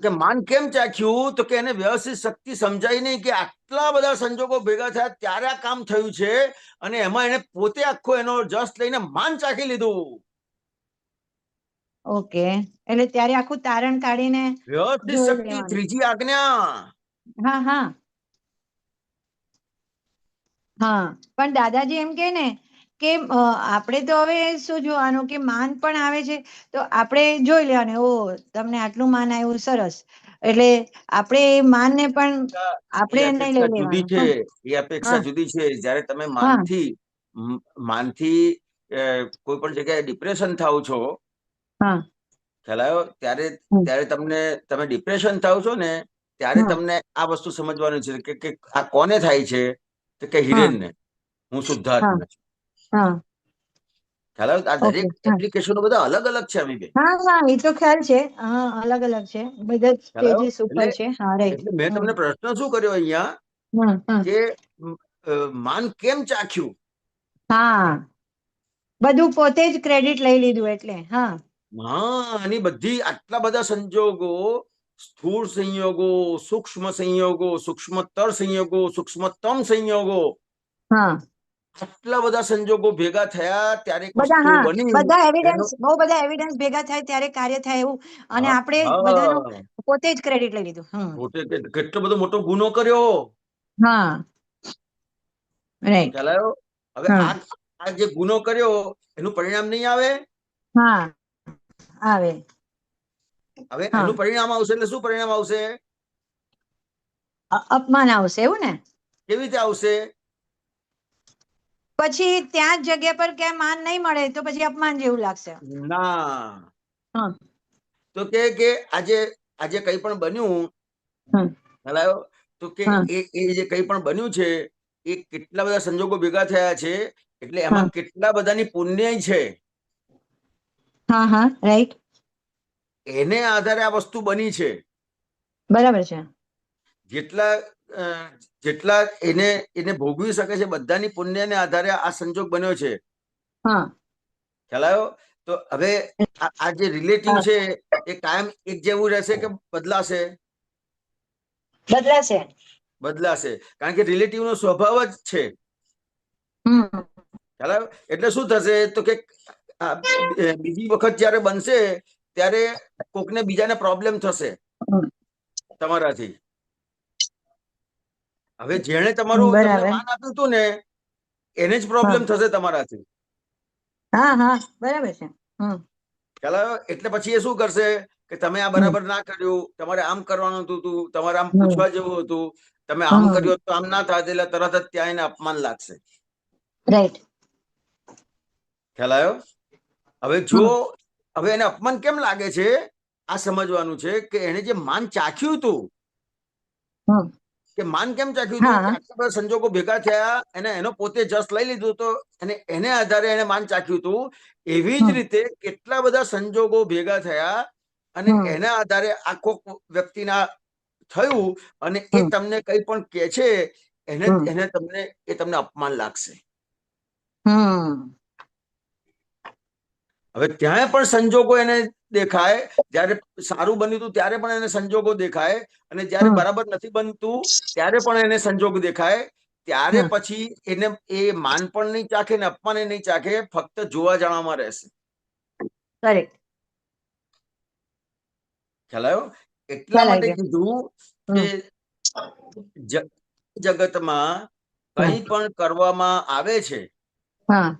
[SPEAKER 3] કે માન કેમ ચાખ્યું? તો કે એને વ્યવસ્થિત શક્તિ સમજાય નહીં કે આટલા બધા સંજોગો ભેગા થયા ત્યારે આ કામ થયું છે, અને એમાં એને પોતે આખો એનો જસ લઈને માન ચાખી લીધું.
[SPEAKER 6] ઓકે, એટલે ત્યારે આખું તારણ કાઢીને
[SPEAKER 3] વ્યવસ્થિત શક્તિ, ત્રીજી આજ્ઞા.
[SPEAKER 6] પણ દાદાજી એમ કે ને કે આપણે તો હવે શું જોવાનું કે માન પણ આવે છે તો આપણે જોઈ લેવાનું, ઓ તમને આટલું માન આવ્યું, સરસ. એટલે આપણે એ માનને પણ આપણે નહીં લઈ
[SPEAKER 3] જુદી છે. એ અપેક્ષા જુદી છે. જયારે તમે માનથી કોઈ પણ જગ્યાએ ડિપ્રેશન થાવ છો, ખ્યાલ આવ્યો? ત્યારે તમે ડિપ્રેશન થાવ છો ને ત્યારે તમને આ વસ્તુ સમજવાનું છે કે આ કોને થાય છે? તો કે હિરેનને. હું શુદ્ધાત્મા છું. ખ્યાલ આવ્યો? આ દરેક એપ્લિકેશનો બધા અલગ અલગ છે. અમીબેન,
[SPEAKER 6] એ તો ખ્યાલ છે. અલગ અલગ છે, બધા સ્ટેજીસ ઉપર છે.
[SPEAKER 3] એટલે મેં તમને પ્રશ્ન શું કર્યો અહીંયા કે માન કેમ ચાખ્યું?
[SPEAKER 6] બધું પોતે જ ક્રેડિટ લઈ લીધું એટલે.
[SPEAKER 3] આની બધી આટલા બધા સંજોગો સ્થૂળ સંયોગો, સૂક્ષ્મ સંયોગો, સૂક્ષ્મતર સંયોગો, સૂક્ષ્મતમ સંયોગો,
[SPEAKER 6] હા
[SPEAKER 3] આટલા બધા સંજોગો ભેગા થયા ત્યારે એક
[SPEAKER 6] બધા,
[SPEAKER 3] વસ્તુ
[SPEAKER 6] હા
[SPEAKER 3] બની.
[SPEAKER 6] બધા
[SPEAKER 3] એનો
[SPEAKER 6] એવિડન્સ, બહુ બધા એવિડન્સ ભેગા થાય ત્યારે કાર્ય થાય એવું, અને
[SPEAKER 3] હા,
[SPEAKER 6] આપણે
[SPEAKER 3] હા,
[SPEAKER 6] બધાનું પોતે જ ક્રેડિટ લઈ લીધું.
[SPEAKER 3] કેટલો બધો મોટો ગુનો કર્યો.
[SPEAKER 6] હા રાઈટ.
[SPEAKER 3] ખ્યાલ આવ્યો? હવે
[SPEAKER 6] હા
[SPEAKER 3] આ જે ગુનો કર્યો એનું પરિણામ નહીં આવે.
[SPEAKER 6] હા આવે.
[SPEAKER 3] હવે
[SPEAKER 6] હા
[SPEAKER 3] એનું પરિણામ આવશે એટલે શું પરિણામ આવશે?
[SPEAKER 6] અપમાન આવશે એવું ને?
[SPEAKER 3] કેવી રીતે આવશે?
[SPEAKER 6] પછી ત્યાં જ જગ્યા પર ક્યાંય માન નહીં મળે તો પછી અપમાન જેવું લાગશે.
[SPEAKER 3] ના,
[SPEAKER 6] હા
[SPEAKER 3] તો કે આજે કંઈ પણ બન્યું,
[SPEAKER 6] હમ,
[SPEAKER 3] ખ્યાલ આવ્યો? તો કે
[SPEAKER 6] હા
[SPEAKER 3] એ જે કંઈ પણ બન્યું છે એ કેટલા બધા સંજોગો ભેગા થયા છે, એટલે
[SPEAKER 6] હા
[SPEAKER 3] એમાં કેટલા બધાની પુણ્ય છે,
[SPEAKER 6] હા હા રાઈટ.
[SPEAKER 3] એને આધારે આ વસ્તુ બની છે.
[SPEAKER 6] બરાબર છે.
[SPEAKER 3] જેટલા અ, જેટલા એને ભોગવી શકે છે બધાની પુણ્યને આધારે આ સંજોગ બન્યો છે.
[SPEAKER 6] હા
[SPEAKER 3] ખ્યાલ આવ્યો? તો હવે આ જે રિલેટિવ
[SPEAKER 6] હા,
[SPEAKER 3] છે એ કાયમ એક જેવું રહેશે કે બદલાશે?
[SPEAKER 6] બદલાશે.
[SPEAKER 3] બદલાશે, કારણ કે રિલેટિવ નો સ્વભાવ જ છે.
[SPEAKER 6] હમ
[SPEAKER 3] ખ્યાલ આવ્યો? એટલે શું થશે તો કે બીજી વખત જયારે બનશે ત્યારે કોકને બીજાને પ્રોબ્લેમ થશે
[SPEAKER 6] હમ,
[SPEAKER 3] તમારાથી. હવે જેણે તમને
[SPEAKER 6] બરાબર.
[SPEAKER 3] માન આપ્યું હતું ને એને જ
[SPEAKER 6] હા
[SPEAKER 3] પ્રોબ્લેમ થશે તમારાથી.
[SPEAKER 6] હા હા બરાબર છે. હમ
[SPEAKER 3] ખ્યાલ આવ્યો? એટલે પછી એ શું કરશે કે તમે આ
[SPEAKER 6] હમ
[SPEAKER 3] બરાબર ના કર્યું, તમારે આમ કરવાનું હતું, તમારે આમ
[SPEAKER 6] હમ
[SPEAKER 3] પૂછવા જેવું હતું, તમે આમ
[SPEAKER 6] હમ
[SPEAKER 3] કર્યું તો આમ ના થાય, એટલે તરત જ ત્યાં એને અપમાન લાગશે.
[SPEAKER 6] રાઈટ.
[SPEAKER 3] ખ્યાલ આવ્યો? હવે હવે એને અપમાન કેમ લાગે છે આ સમજવાનું છે કે એને જે માન ચાખ્યું હતું,
[SPEAKER 6] હમ
[SPEAKER 3] કે માન કેમ ચાખ્યું હતું કે
[SPEAKER 6] હા
[SPEAKER 3] આટલા બધા સંજોગો ભેગા થયા અને એનો પોતે જસ લઈ લીધું તો એને આધારે એને માન ચાખ્યું હતું. એવી જ
[SPEAKER 6] હમ
[SPEAKER 3] રીતે કેટલા બધા સંજોગો ભેગા થયા અને
[SPEAKER 6] હમ
[SPEAKER 3] એના આધારે આખો વ્યક્તિના થયું, અને એ
[SPEAKER 6] હમ
[SPEAKER 3] તમને કંઈ પણ કે છે એને
[SPEAKER 6] હમ
[SPEAKER 3] એને તમને તમને અપમાન લાગશે.
[SPEAKER 6] હમ
[SPEAKER 3] હવે ત્યાં પણ સંજોગો એને દેખાય, જ્યારે સારું બન્યું હતું ત્યારે પણ એને સંજોગો દેખાય, અને જ્યારે
[SPEAKER 6] હમ
[SPEAKER 3] બરાબર નથી બનતું ત્યારે પણ એને સંજોગ દેખાય. ત્યારે
[SPEAKER 6] હમ
[SPEAKER 3] પછી એને એ માન પણ નહીં ચાખે ને અપમાન નહીં ચાખે, ફક્ત જોવા જાણવામાં રહેશે.
[SPEAKER 6] કરેક્ટ.
[SPEAKER 3] ખ્યાલ આવ્યો? એટલા
[SPEAKER 6] ખ્યાલ
[SPEAKER 3] માટે
[SPEAKER 6] આવી ગયો.
[SPEAKER 3] કીધું કે
[SPEAKER 6] હમ
[SPEAKER 3] જગતમાં
[SPEAKER 6] હમ
[SPEAKER 3] કંઈ પણ કરવામાં આવે છે,
[SPEAKER 6] હા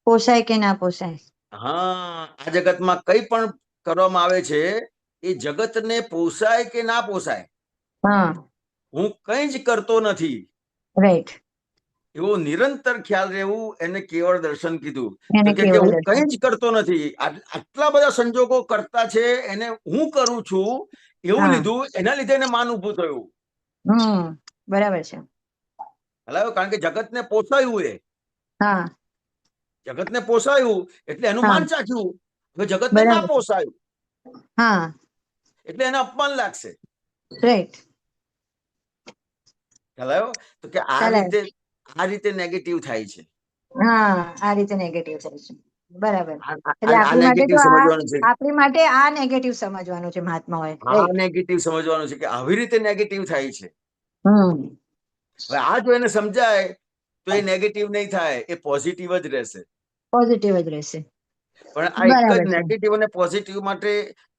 [SPEAKER 6] પોસાય કે ના પોસાય.
[SPEAKER 3] હા, આ જગતમાં કંઈ પણ કરવામાં આવે છે એ જગતને પોસાય કે ના પોસાય,
[SPEAKER 6] હા
[SPEAKER 3] હું કંઈ જ કરતો નથી
[SPEAKER 6] રાઈટ.
[SPEAKER 3] એવો નિરંતર ખ્યાલ રહેવું, એને કેવળ દર્શન કીધું. તો
[SPEAKER 6] એને
[SPEAKER 3] કે
[SPEAKER 6] કેવળ
[SPEAKER 3] હું
[SPEAKER 6] દર્શન.
[SPEAKER 3] કંઈ જ કરતો નથી, આટલા બધા સંજોગો કરતા છે એને હું કરું છું એવું
[SPEAKER 6] હા
[SPEAKER 3] લીધું, એના લીધે એને માન ઉભું થયું.
[SPEAKER 6] બરાબર છે.
[SPEAKER 3] હલાવ્યો? કારણ કે જગતને પોસાયું,
[SPEAKER 6] હા
[SPEAKER 3] જગતને પોસાયું એટલે એનું
[SPEAKER 6] હા
[SPEAKER 3] માન ચાખ્યું. હવે જગતને ના
[SPEAKER 6] બરાબર છે.
[SPEAKER 3] પોસાયું
[SPEAKER 6] હા
[SPEAKER 3] એટલે એને અપમાન લાગશે.
[SPEAKER 6] રાઈટ.
[SPEAKER 3] ખ્યાલ આવ્યો? તો કે
[SPEAKER 6] ખ્યાલ આવ્યો.
[SPEAKER 3] આ રીતે નેગેટિવ થાય છે.
[SPEAKER 6] હા આ રીતે નેગેટિવ થાય છે. બરાબર. એટલે
[SPEAKER 3] આ
[SPEAKER 6] આપણી માટે
[SPEAKER 3] નેગેટિવ
[SPEAKER 6] તો
[SPEAKER 3] સમજવાનું છે.
[SPEAKER 6] આપણી માટે આ નેગેટિવ સમજવાનું છે મહાત્માઓએ.
[SPEAKER 3] આ
[SPEAKER 6] રાઈટ.
[SPEAKER 3] નેગેટિવ સમજવાનું છે કે આવી રીતે નેગેટિવ થાય છે.
[SPEAKER 6] હમ
[SPEAKER 3] હવે આ જો એને સમજાય તો એ નેગેટિવ નહીં થાય, એ પોઝિટિવ જ રહેશે.
[SPEAKER 6] પોઝિટિવ જ રહેશે.
[SPEAKER 3] પણ આ એક જ
[SPEAKER 6] બરાબર છે.
[SPEAKER 3] નેગેટિવ અને પોઝિટિવ માટે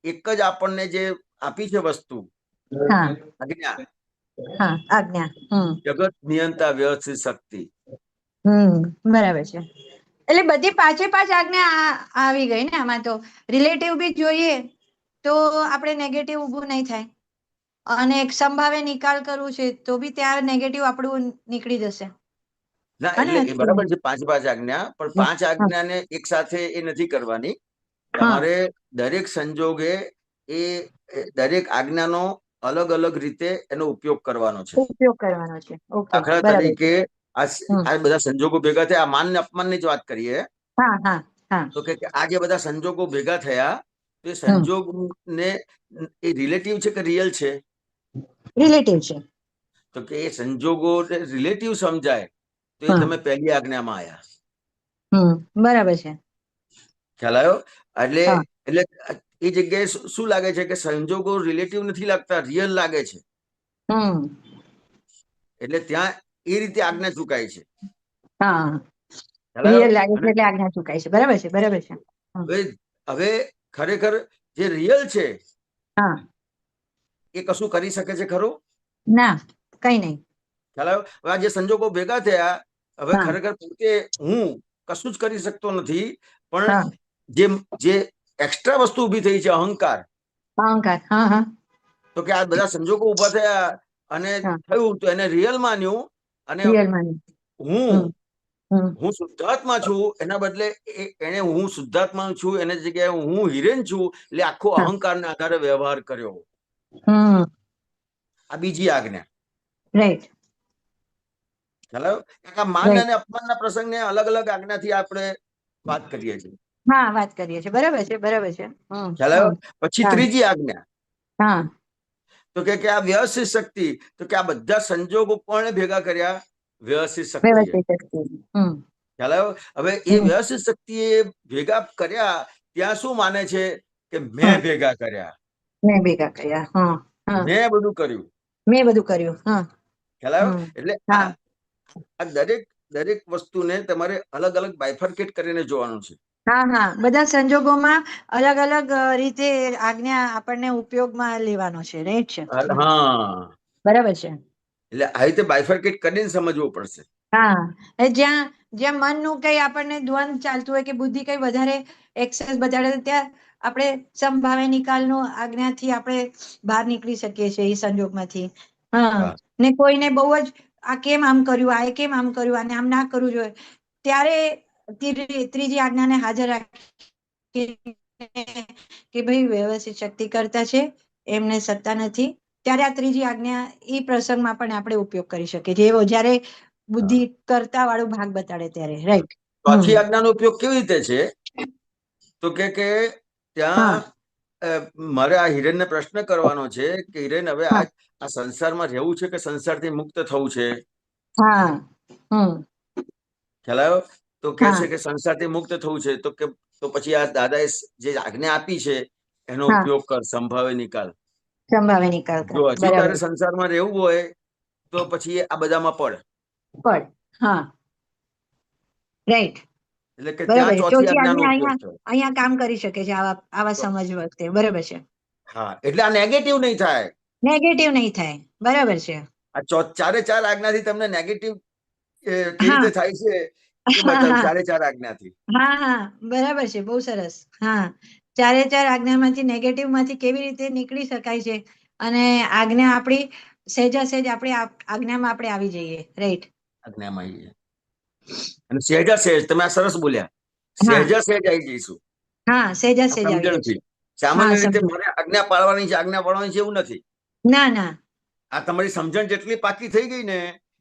[SPEAKER 3] એક જ આપણને જે આપી છે વસ્તુ,
[SPEAKER 6] હા
[SPEAKER 3] આજ્ઞા,
[SPEAKER 6] હા આજ્ઞા.
[SPEAKER 3] જગત નિયંતા વ્યવસ્થિત શક્તિ.
[SPEAKER 6] બરાબર છે. એટલે બધી પાંચે પાંચ આજ્ઞા આવી ગઈ ને આમાં. તો રિલેટિવ બી જોઈએ તો આપણે નેગેટિવ ઊભું નહીં થાય, અને સંભાવે નિકાલ કરવું છે તો બી ત્યાં નેગેટિવ આપણું નીકળી જશે.
[SPEAKER 3] ના,
[SPEAKER 6] અને
[SPEAKER 3] એટલે એ બરાબર છે, પાંચ પાંચ આજ્ઞા, પણ પાંચ આજ્ઞાને એક સાથે એ નથી કરવાની.
[SPEAKER 6] હા
[SPEAKER 3] તમારે દરેક સંજોગે એ દરેક આજ્ઞાનો અલગ અલગ રીતે એનો ઉપયોગ કરવાનો છે.
[SPEAKER 6] ઉપયોગ કરવાનો છે. ઓકે
[SPEAKER 3] દાખલા
[SPEAKER 6] બરાબર છે.
[SPEAKER 3] તરીકે આ બધા સંજોગો ભેગા થયા, આ માન ને અપમાન ની જ વાત કરીએ,
[SPEAKER 6] હા હા હા
[SPEAKER 3] તો કે આ જે બધા સંજોગો ભેગા થયા તો એ
[SPEAKER 6] હમ
[SPEAKER 3] સંજોગ ને એ રિલેટિવ છે કે રિયલ છે?
[SPEAKER 6] રિલેટિવ છે.
[SPEAKER 3] તો કે એ સંજોગો રિલેટિવ સમજાય તો એ
[SPEAKER 6] હા
[SPEAKER 3] તમે પહેલી આજ્ઞામાં આવ્યા.
[SPEAKER 6] બરાબર છે.
[SPEAKER 3] ખ્યાલ આવ્યો? એટલે
[SPEAKER 6] હા
[SPEAKER 3] એટલે એ જગ્યાએ શું લાગે છે કે સંજોગો રિલેટિવ નથી લાગતા, રિયલ લાગે છે.
[SPEAKER 6] હમ
[SPEAKER 3] એટલે ત્યાં એ રીતે આજ્ઞા ચૂકાય છે.
[SPEAKER 6] હા
[SPEAKER 3] ખ્યાલ આવ્યો?
[SPEAKER 6] રિયલ લાગે છે
[SPEAKER 3] અને
[SPEAKER 6] એટલે આજ્ઞા ચૂકાય છે. બરાબર છે, બરાબર છે.
[SPEAKER 3] હવે હવે ખરેખર જે રિયલ છે
[SPEAKER 6] હા
[SPEAKER 3] એ કશું કરી શકે છે ખરું?
[SPEAKER 6] ના, કઈ નહીં.
[SPEAKER 3] ખ્યાલ આવ્યો? હવે આ જે સંજોગો ભેગા થયા, હવે
[SPEAKER 6] હા
[SPEAKER 3] ખરેખર પોતે હું કશું જ કરી શકતો નથી, પણ
[SPEAKER 6] હા
[SPEAKER 3] જે જે એક્સ્ટ્રા વસ્તુ ઊભી થઈ છે, અહંકાર,
[SPEAKER 6] અહંકાર. હા હા
[SPEAKER 3] તો કે આ બધા સંજોગો ઊભા થયા અને
[SPEAKER 6] હા
[SPEAKER 3] થયું તો એને રિયલ માન્યું, અને
[SPEAKER 6] રિયલ માની.
[SPEAKER 3] હું
[SPEAKER 6] હમ હમ
[SPEAKER 3] હું શુદ્ધાત્મા છું એના બદલે એને હું શુદ્ધાત્મા છું એની જગ્યાએ હું હિરેન છું, એટલે આખો
[SPEAKER 6] હા
[SPEAKER 3] અહંકારના આધારે વ્યવહાર કર્યો.
[SPEAKER 6] હમ
[SPEAKER 3] આ બીજી આજ્ઞા.
[SPEAKER 6] રાઈટ.
[SPEAKER 3] ખ્યાલ આવ્યો? કારણ કે આ માન અને અપમાનના પ્રસંગને અલગ અલગ આજ્ઞાથી આપણે વાત કરીએ છીએ.
[SPEAKER 6] હા, વાત કરીએ છીએ. બરાબર છે, બરાબર છે.
[SPEAKER 3] ખ્યાલ આવ્યો? પછી
[SPEAKER 6] હા
[SPEAKER 3] ત્રીજી આજ્ઞા,
[SPEAKER 6] હા
[SPEAKER 3] તો કે આ વ્યવસ્થિત શક્તિ, તો કે આ બધા સંજોગો પણ ભેગા કર્યા વ્યવસ્થિત શક્તિએ.
[SPEAKER 6] વ્યવસ્થિત શક્તિ.
[SPEAKER 3] ખ્યાલ આવ્યો? હવે એ વ્યવસ્થિત શક્તિએ ભેગા કર્યા, ત્યાં શું માને છે કે મેં ભેગા કર્યા,
[SPEAKER 6] મેં ભેગા કર્યા. હા હા
[SPEAKER 3] મેં બધું કર્યું.
[SPEAKER 6] મેં બધું કર્યું. હા
[SPEAKER 3] ખ્યાલ આવ્યો? એટલે
[SPEAKER 6] હા
[SPEAKER 3] આ દરેક વસ્તુને તમારે અલગ અલગ બાયફર્કેટ કરીને જોવાનું છે.
[SPEAKER 6] હા હા બધા સંજોગોમાં અલગ અલગ રીતે આજ્ઞા આપણને ઉપયોગમાં લેવાનો છે. રાઈટ છે.
[SPEAKER 3] હા,
[SPEAKER 6] બરાબર છે.
[SPEAKER 3] એટલે આ રીતે બાયફર્કેટ કરીને સમજવું પડશે.
[SPEAKER 6] હા, જ્યાં જ્યાં મનનું કઈ આપણને દ્વંદ ચાલતું હોય કે બુદ્ધિ કઈ વધારે એક્સેસ બતાડે, ત્યાં આપણે સમભાવે નિકાલનો આજ્ઞાથી આપણે બહાર નીકળી શકીએ છીએ એ સંજોગમાંથી. હા, ને કોઈને બહુ જ આ કેમ આમ કર્યું, આ કેમ આમ કર્યું, અને આમ ના કરવું જોઈએ, ત્યારે ત્રીજી આજ્ઞાને હાજર રાખી કે ભાઈ વ્યવસ્થિત શક્તિ કરતા છે, એમને સત્તા નથી, ત્યારે આ ત્રીજી આજ્ઞા એ પ્રસંગમાં પણ આપણે ઉપયોગ કરી શકીએ છીએ. એવો જ્યારે બુદ્ધિ કરતા વાળો ભાગ બતાડે ત્યારે. રાઈટ.
[SPEAKER 3] ચોથી આજ્ઞાનો ઉપયોગ કેવી રીતે છે? તો કે
[SPEAKER 6] હા
[SPEAKER 3] ત્યાં મારે આ હિરેનને પ્રશ્ન કરવાનો છે કે હિરેન, હવે
[SPEAKER 6] હા
[SPEAKER 3] આ સંસારમાં રહેવું છે કે સંસારથી મુક્ત થવું છે?
[SPEAKER 6] હા
[SPEAKER 3] ખ્યાલ આવ્યો? તો કે
[SPEAKER 6] હા
[SPEAKER 3] છે કે સંસારથી મુક્ત થવું છે, તો કે તો પછી આ દાદાએ જે આજ્ઞા આપી છે એનો
[SPEAKER 6] હા
[SPEAKER 3] ઉપયોગ કર, સંભાવે નિકાલ.
[SPEAKER 6] સંભાવે નિકાલ કર.
[SPEAKER 3] જો હજી તારે
[SPEAKER 6] બરાબર.
[SPEAKER 3] સંસારમાં રહેવું હોય તો પછી આ બધામાં પડ.
[SPEAKER 6] પડ. હા રાઈટ.
[SPEAKER 3] એટલે કે
[SPEAKER 6] બરાબર
[SPEAKER 3] ત્યાં
[SPEAKER 6] છે.
[SPEAKER 3] ચોથી
[SPEAKER 6] ચોથી
[SPEAKER 3] આજ્ઞાનો
[SPEAKER 6] આજ્ઞા
[SPEAKER 3] ઉપયોગ
[SPEAKER 6] અહીંયા
[SPEAKER 3] થયો.
[SPEAKER 6] અહીંયા કામ કરી શકે છે આવા સમજ વખતે. બરાબર છે.
[SPEAKER 3] હા, એટલે આ નેગેટિવ નહીં થાય.
[SPEAKER 6] નેગેટિવ નહીં થાય. બરાબર છે.
[SPEAKER 3] આ ચારે ચાર આજ્ઞાથી તમને નેગેટિવ કેવી
[SPEAKER 6] હા
[SPEAKER 3] રીતે થાય છે એ
[SPEAKER 6] હા
[SPEAKER 3] બતાવ્યું,
[SPEAKER 6] હા
[SPEAKER 3] ચારે ચાર આજ્ઞાથી.
[SPEAKER 6] હા હા બરાબર છે. બહુ સરસ. હા, ચારે ચાર આજ્ઞામાંથી નેગેટિવ માંથી કેવી રીતે નીકળી શકાય છે, અને આજ્ઞા આપણી સહેજા સહેજ આપણી આજ્ઞામાં આપણે આવી જઈએ. રાઈટ.
[SPEAKER 3] આજ્ઞામાં આવીએ. અને સહેજા સહેજ, તમે આ સરસ બોલ્યા,
[SPEAKER 6] હા
[SPEAKER 3] સહેજા સહેજ આવી જઈશું
[SPEAKER 6] હા સહેજા
[SPEAKER 3] આ
[SPEAKER 6] સહેજ આવી
[SPEAKER 3] સમજણથી.
[SPEAKER 6] જશે. હા,
[SPEAKER 3] સામાન્ય રીતે
[SPEAKER 6] સમજો.
[SPEAKER 3] મારે આજ્ઞા પાળવાની છે, આજ્ઞા પાળવાની છે એવું નથી.
[SPEAKER 6] ના ના.
[SPEAKER 3] આ તમારી સમજણ જેટલી પાકી થઈ ગઈ ને,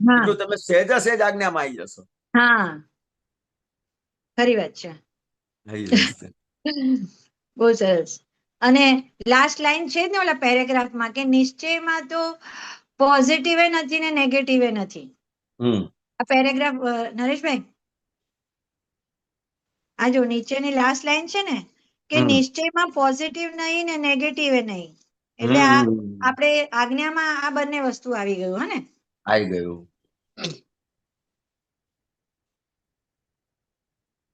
[SPEAKER 6] હા
[SPEAKER 3] એટલું તમે સહેજા સહેજ આજ્ઞામાં આવી જશો.
[SPEAKER 6] હા ખરી વાત છે.
[SPEAKER 3] આવી જશે.
[SPEAKER 6] બહુ સરસ. અને લાસ્ટ લાઈન છે જ ને ઓલા પેરેગ્રાફમાં, કે નિશ્ચયમાં તો પોઝિટિવ નથી ને નેગેટિવ નથી. આ પેરેગ્રાફ નરેશભાઈ, આ જો નીચેની લાસ્ટ લાઈન છે ને, કે નિશ્ચયમાં પોઝિટિવ નહીં ને નેગેટિવ નહીં. એટલે આ આપણે આજ્ઞામાં આ બંને વસ્તુ આવી ગયું. હે ને?
[SPEAKER 3] આવી ગયું.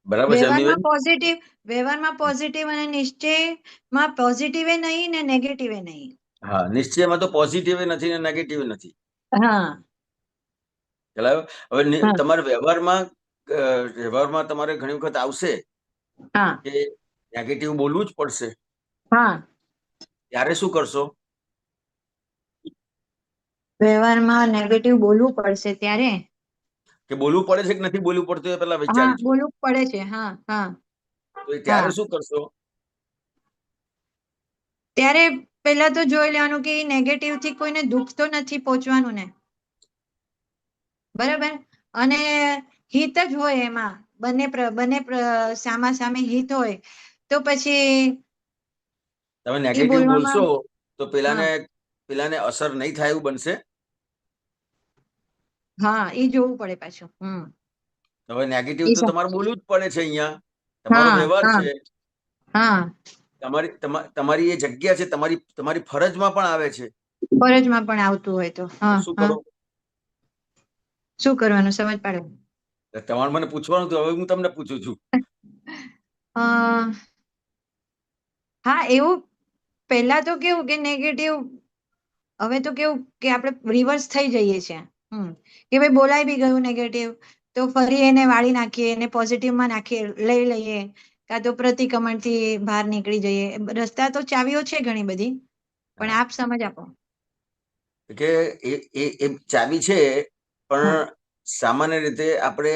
[SPEAKER 3] બરાબર છે અમીબેન?
[SPEAKER 6] વ્યવહારમાં પોઝિટિવ અને નિશ્ચયમાં પોઝિટિવ નહીં ને નેગેટિવ નહીં.
[SPEAKER 3] હા, નિશ્ચયમાં તો પોઝિટિવ નથી ને નેગેટિવ નથી.
[SPEAKER 6] હા
[SPEAKER 3] ખ્યાલ આવ્યો? હવે
[SPEAKER 6] હા
[SPEAKER 3] તમારે વ્યવહારમાં તમારે ઘણી વખત આવશે
[SPEAKER 6] હા
[SPEAKER 3] કે નેગેટિવ બોલવું જ પડશે.
[SPEAKER 6] હા
[SPEAKER 3] ત્યારે શું કરશો?
[SPEAKER 6] વ્યવહારમાં નેગેટિવ બોલવું પડશે ત્યારે
[SPEAKER 3] કે બોલવું પડે છે કે નથી બોલવું પડતું એ પેલા
[SPEAKER 6] હા
[SPEAKER 3] વિચારી જુઓ.
[SPEAKER 6] બોલવું પડે છે. હા હા
[SPEAKER 3] તો
[SPEAKER 6] હા
[SPEAKER 3] ત્યારે શું કરશો?
[SPEAKER 6] ત્યારે પેલા તો જોઈ લેવાનું કે નેગેટિવ થી કોઈને દુઃખ તો નથી પહોંચવાનું ને. બરાબર. અને હિત જ હોય એમાં, બંને સામા સામે હિત હોય તો પછી
[SPEAKER 3] તમે
[SPEAKER 6] એ
[SPEAKER 3] નેગેટિવ
[SPEAKER 6] બોલવામાં.
[SPEAKER 3] બોલશો તો
[SPEAKER 6] હા
[SPEAKER 3] પેલાને અસર નહીં થાય એવું બનશે.
[SPEAKER 6] હા એ જોવું પડે પાછું.
[SPEAKER 3] હવે નેગેટિવ
[SPEAKER 6] ઈ
[SPEAKER 3] તો
[SPEAKER 6] સા-
[SPEAKER 3] તમારે બોલવું જ પડે છે. અહીંયા તમારો
[SPEAKER 6] હા
[SPEAKER 3] વ્યવહાર
[SPEAKER 6] હા
[SPEAKER 3] છે.
[SPEAKER 6] હા
[SPEAKER 3] તમારી એ જગ્યા છે, તમારી ફરજમાં પણ આવે છે.
[SPEAKER 6] ફરજમાં પણ આવતું હોય તો
[SPEAKER 3] તો શું કરો?
[SPEAKER 6] શું કરવાનું સમજ પાડો.
[SPEAKER 3] તમારે મને પૂછવાનું તો હવે હું તમને પૂછું છું.
[SPEAKER 6] હા, એવું પહેલા તો કેવું કે નેગેટિવ, હવે તો કેવું કે આપણે રિવર્સ થઈ જઈએ છીએ. કે ભાઈ બોલાઈ બી ગયું નેગેટિવ તો ફરી એને વાળી નાખીએ, એને પોઝિટિવમાં નાખીએ, લઈ લઈએ, કાં તો પ્રતિક્રમણથી બહાર નીકળી જઈએ. રસ્તા તો ચાવીઓ છે ઘણી બધી, પણ આપ સમજ આપો.
[SPEAKER 3] કે એ ચાવી છે, પણ સામાન્ય રીતે આપણે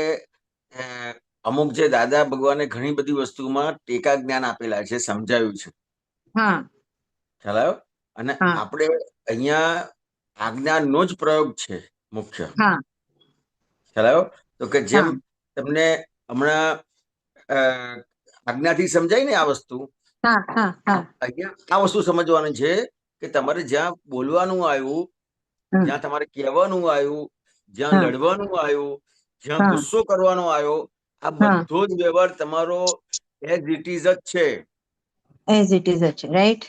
[SPEAKER 3] અમુક જે દાદા ભગવાને ઘણી બધી વસ્તુમાં ટેકા જ્ઞાન આપેલા છે, સમજાવ્યું છે.
[SPEAKER 6] હા,
[SPEAKER 3] ખ્યાલ આવ્યો? અને
[SPEAKER 6] હા,
[SPEAKER 3] આપણે અહીંયા આજ્ઞાનો જ પ્રયોગ છે મુખ્ય.
[SPEAKER 6] હા,
[SPEAKER 3] ખ્યાલ આવ્યો? તો કે જેમ
[SPEAKER 6] હા,
[SPEAKER 3] તમને હમણાં આજ્ઞાથી સમજાય ને આ વસ્તુ,
[SPEAKER 6] હા, હા, હા,
[SPEAKER 3] અહીંયા આ વસ્તુ સમજવાની છે કે તમારે જ્યાં બોલવાનું આવ્યું, જ્યાં તમારે કહેવાનું આવ્યું, જ્યાં
[SPEAKER 6] હા,
[SPEAKER 3] લડવાનું આવ્યું, જ્યાં
[SPEAKER 6] હા,
[SPEAKER 3] ગુસ્સો કરવાનો આવ્યો, આ
[SPEAKER 6] હા,
[SPEAKER 3] બધો જ વ્યવહાર તમારો એઝ ઇટ ઇઝ જ છે.
[SPEAKER 6] એઝ ઇટ ઇઝ છે, રાઈટ?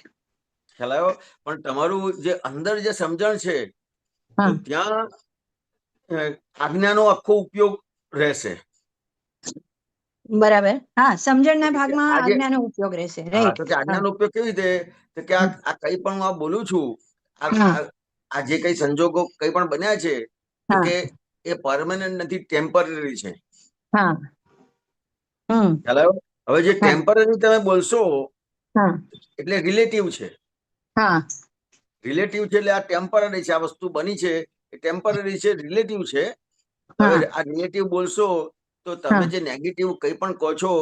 [SPEAKER 3] ખ્યાલ આવ્યો? પણ તમારું જે અંદર જે સમજણ છે, તો
[SPEAKER 6] હા,
[SPEAKER 3] ત્યાં આજ્ઞાનો આખો ઉપયોગ રહેશે.
[SPEAKER 6] બરાબર. હા, સમજણના
[SPEAKER 3] તો કે
[SPEAKER 6] ભાગમાં
[SPEAKER 3] આજે
[SPEAKER 6] આજ્ઞાનો ઉપયોગ રહેશે,
[SPEAKER 3] હા,
[SPEAKER 6] રાઈટ?
[SPEAKER 3] તો કે આજ્ઞાનો ઉપયોગ કેવી રીતે? તો કે આ કઈ પણ હું આ બોલું છું,
[SPEAKER 6] હા,
[SPEAKER 3] આ જે કઈ સંજોગો કઈ પણ બન્યા છે, તો
[SPEAKER 6] હા,
[SPEAKER 3] કે એ પરમાનન્ટ નથી, ટેમ્પરરી છે.
[SPEAKER 6] હા,
[SPEAKER 3] ખ્યાલ આવ્યો? હવે જે
[SPEAKER 6] હા,
[SPEAKER 3] ટેમ્પરરી તમે બોલશો
[SPEAKER 6] હા,
[SPEAKER 3] એટલે રિલેટિવ છે.
[SPEAKER 6] હા,
[SPEAKER 3] રિલેટિવ છે એટલે આ ટેમ્પરરી છે. આ વસ્તુ બની છે એ ટેમ્પરરી છે, રિલેટિવ છે. હવે
[SPEAKER 6] હા,
[SPEAKER 3] આ રિલેટિવ બોલશો તો તમે
[SPEAKER 6] હા,
[SPEAKER 3] જે નેગેટિવ કંઈ પણ કહો છો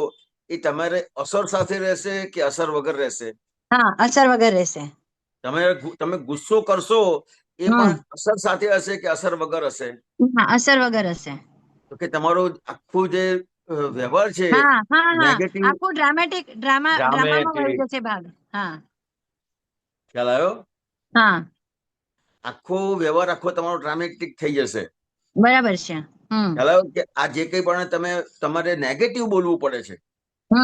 [SPEAKER 3] એ તમારે અસર સાથે રહેશે કે અસર વગર રહેશે?
[SPEAKER 6] હા, અસર વગર રહેશે.
[SPEAKER 3] તમે ગુસ્સો કરશો એ પણ અસર સાથે હશે કે અસર વગર હશે?
[SPEAKER 6] હા, અસર વગર હશે.
[SPEAKER 3] તો કે તમારું આખું જે વ્યવહાર છે
[SPEAKER 6] હા, હા, હા,
[SPEAKER 3] નેગેટિવ
[SPEAKER 6] આખું ડ્રામામાં વળી જશે ભાગ. હા,
[SPEAKER 3] ખ્યાલ આવ્યો?
[SPEAKER 6] હા,
[SPEAKER 3] આખો વ્યવહાર આખો તમારો ડ્રામેટિક થઈ જશે.
[SPEAKER 6] બરાબર છે.
[SPEAKER 3] ખ્યાલ આવ્યો? કે આ જે કંઈ પણ તમારે નેગેટિવ બોલવું પડે છે,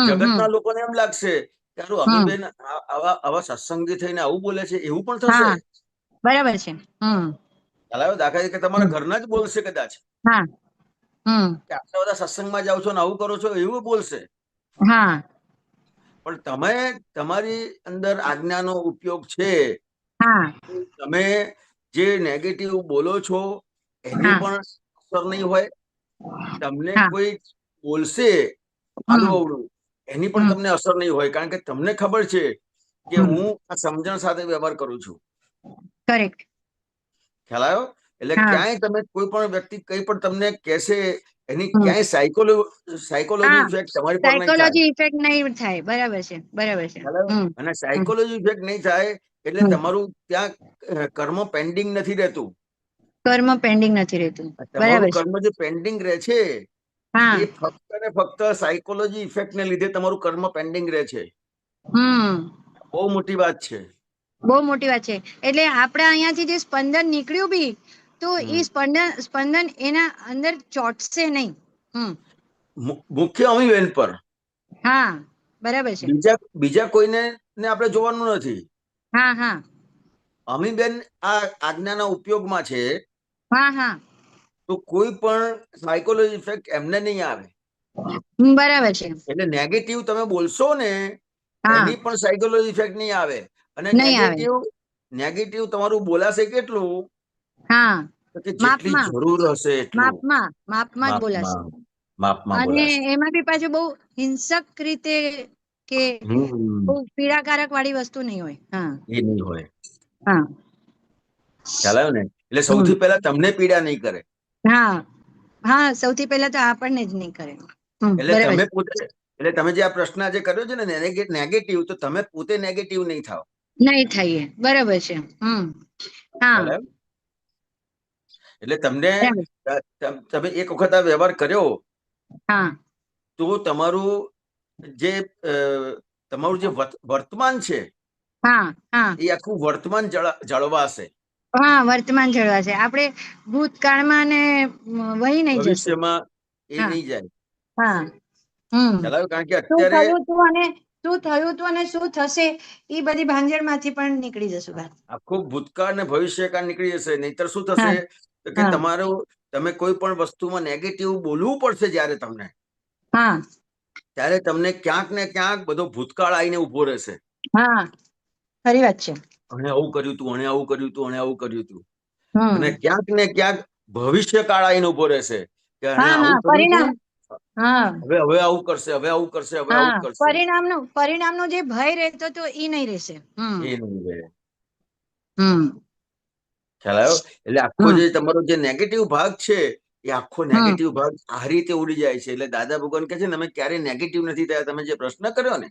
[SPEAKER 3] જગતના લોકોને એમ લાગશે કે અમીબેન આવા સત્સંગી થઈને આવું બોલે છે, એવું પણ થશે.
[SPEAKER 6] હા, બરાબર છે.
[SPEAKER 3] ખ્યાલ આવ્યો? દાખલા તરીકે તમારા ઘરના જ બોલશે કદાચ
[SPEAKER 6] હા,
[SPEAKER 3] કે આટલા બધા સત્સંગમાં જાઓ છો ને આવું કરો છો, એવું બોલશે.
[SPEAKER 6] હા,
[SPEAKER 3] પણ તમે તમારી અંદર આજ્ઞાનો ઉપયોગ છે.
[SPEAKER 6] હા,
[SPEAKER 3] તમે જે નેગેટિવ બોલો છો એની
[SPEAKER 6] હા,
[SPEAKER 3] પણ અસર નહીં હોય. તમને
[SPEAKER 6] હા,
[SPEAKER 3] કોઈ બોલશે આડું અવળું, એની પણ તમને અસર નહીં હોય, કારણ કે તમને ખબર છે કે હું આ સમજણ સાથે વ્યવહાર કરું છું.
[SPEAKER 6] કરેક્ટ.
[SPEAKER 3] ખ્યાલ આવ્યો? એટલે
[SPEAKER 6] હા,
[SPEAKER 3] ક્યાંય તમે કોઈ પણ વ્યક્તિ કંઈ પણ તમને કહેશે એની
[SPEAKER 6] હમ.
[SPEAKER 3] ક્યાંય સાયકોલોજી
[SPEAKER 6] હા,
[SPEAKER 3] ઇફેક્ટ તમારી પર નહીં થાય.
[SPEAKER 6] સાયકોલોજી ઇફેક્ટ નહીં થાય. બરાબર છે, બરાબર છે.
[SPEAKER 3] ખ્યાલ આવ્યો? અને સાયકોલોજી ઇફેક્ટ નહીં થાય એટલે તમારું ત્યાં કર્મ પેન્ડિંગ નથી રહેતું.
[SPEAKER 6] કર્મ પેન્ડિંગ નથી રહેતું.
[SPEAKER 3] તમારું
[SPEAKER 6] બરાબર છે.
[SPEAKER 3] કર્મ જે પેન્ડિંગ રહે છે
[SPEAKER 6] હા,
[SPEAKER 3] એ ફક્ત ને ફક્ત સાયકોલોજી ઇફેક્ટને લીધે તમારું કર્મ પેન્ડિંગ રહે છે. બહુ મોટી વાત છે.
[SPEAKER 6] બહુ મોટી વાત છે. એટલે આપણા અહીંયાથી જે સ્પંદન નીકળ્યું બી તો એ સ્પંદન એના અંદર ચોટશે નહીં.
[SPEAKER 3] મુખ્ય અમીબેન પર.
[SPEAKER 6] હા, બરાબર છે.
[SPEAKER 3] બીજા કોઈને આપણે જોવાનું નથી.
[SPEAKER 6] હા, હા,
[SPEAKER 3] અમીબેન આ આજ્ઞાના ઉપયોગમાં છે
[SPEAKER 6] હા, હા,
[SPEAKER 3] તો કોઈ પણ સાયકોલોજી ઇફેક્ટ એમને નહીં આવે.
[SPEAKER 6] બરાબર છે.
[SPEAKER 3] એટલે નેગેટિવ તમે બોલશો ને
[SPEAKER 6] હા,
[SPEAKER 3] એની પણ સાયકોલોજી ઇફેક્ટ નહીં આવે. અને
[SPEAKER 6] નહીં આવે.
[SPEAKER 3] નેગેટિવ તમારું બોલાશે કેટલું?
[SPEAKER 6] હા,
[SPEAKER 3] તો કે જેટલી
[SPEAKER 6] માપમાં
[SPEAKER 3] જરૂર હશે એટલું.
[SPEAKER 6] માપમાં જ બોલાશે.
[SPEAKER 3] માપમાં
[SPEAKER 6] અને
[SPEAKER 3] બોલાશે.
[SPEAKER 6] એમાં બી પાછું બહુ હિંસક રીતે કે બહુ પીડાકારક વાળી વસ્તુ નહીં હોય. હા,
[SPEAKER 3] એ નહીં હોય.
[SPEAKER 6] હા,
[SPEAKER 3] ખ્યાલ આવ્યો ને? એટલે સૌથી પહેલા તમને પીડા નહીં કરે.
[SPEAKER 6] હા, હા, સૌથી પહેલા તો આપણને જ નહીં કરે.
[SPEAKER 3] એટલે
[SPEAKER 6] બરાબર
[SPEAKER 3] તમે
[SPEAKER 6] છે.
[SPEAKER 3] પોતે તમે જે આ પ્રશ્ન આજે કર્યો છે ને નેગેટિવ, તો તમે પોતે નેગેટિવ નહીં થાવ.
[SPEAKER 6] નહીં થાય. બરાબર છે. હા,
[SPEAKER 3] એટલે તમને
[SPEAKER 6] બરાબર.
[SPEAKER 3] તમે એક વખત આ વ્યવહાર કર્યો
[SPEAKER 6] હા,
[SPEAKER 3] તો તમારું જે વર્તમાન છે
[SPEAKER 6] હા, હા,
[SPEAKER 3] એ આખું વર્તમાન જળવાશે.
[SPEAKER 6] હા, વર્તમાન જળવા છે. આપણે ભૂતકાળમાં ને વહી નહીં જશું.
[SPEAKER 3] ભવિષ્યમાં એ
[SPEAKER 6] હા,
[SPEAKER 3] નહીં જાય.
[SPEAKER 6] હા,
[SPEAKER 3] ખ્યાલ આવ્યો? કારણ કે
[SPEAKER 6] શું
[SPEAKER 3] અત્યારે
[SPEAKER 6] થયું તું અને શું થયું હતું અને શું થશે એ બધી ભાંજણમાંથી પણ નીકળી જશું બહાર.
[SPEAKER 3] આખું ભૂતકાળ ને ભવિષ્યકાળ નીકળી જશે. નહીતર શું
[SPEAKER 6] હા
[SPEAKER 3] થશે તો કે
[SPEAKER 6] હા
[SPEAKER 3] તમે કોઈ પણ વસ્તુમાં નેગેટિવ બોલવું પડશે જ્યારે તમને,
[SPEAKER 6] હા
[SPEAKER 3] ત્યારે તમને ક્યાંક ને ક્યાંક બધો ભૂતકાળ આવીને ઉભો રહેશે.
[SPEAKER 6] હા ખરી વાત છે.
[SPEAKER 3] અને આવું કર્યું તું, અને આવું કર્યું તું, અને આવું કર્યું તું.
[SPEAKER 6] હમ
[SPEAKER 3] અને ક્યાંક ને ક્યાંક ભવિષ્યકાળ આવીને ઉભો રહેશે કે આને
[SPEAKER 6] હા
[SPEAKER 3] આવું
[SPEAKER 6] હા
[SPEAKER 3] કર્યું
[SPEAKER 6] પરિણામ.
[SPEAKER 3] તું,
[SPEAKER 6] હા
[SPEAKER 3] હવે આવું કરશે, હવે આવું કરશે, હવે આવું
[SPEAKER 6] હા
[SPEAKER 3] કરશે.
[SPEAKER 6] પરિણામનો જે ભય રહેતો તો એ નહીં રહેશે.
[SPEAKER 3] એ નહીં રહે.
[SPEAKER 6] હમ
[SPEAKER 3] ખ્યાલ આવ્યો? એટલે આખો
[SPEAKER 6] હમ
[SPEAKER 3] જે તમારો જે નેગેટિવ ભાગ છે એ આખો
[SPEAKER 6] હમ
[SPEAKER 3] નેગેટિવ ભાગ આ રીતે ઉડી જાય છે. એટલે દાદા ભગવાન કહે છે ને, અમે ક્યારેય નેગેટિવ નથી થયા. તમે જે પ્રશ્ન કર્યો ને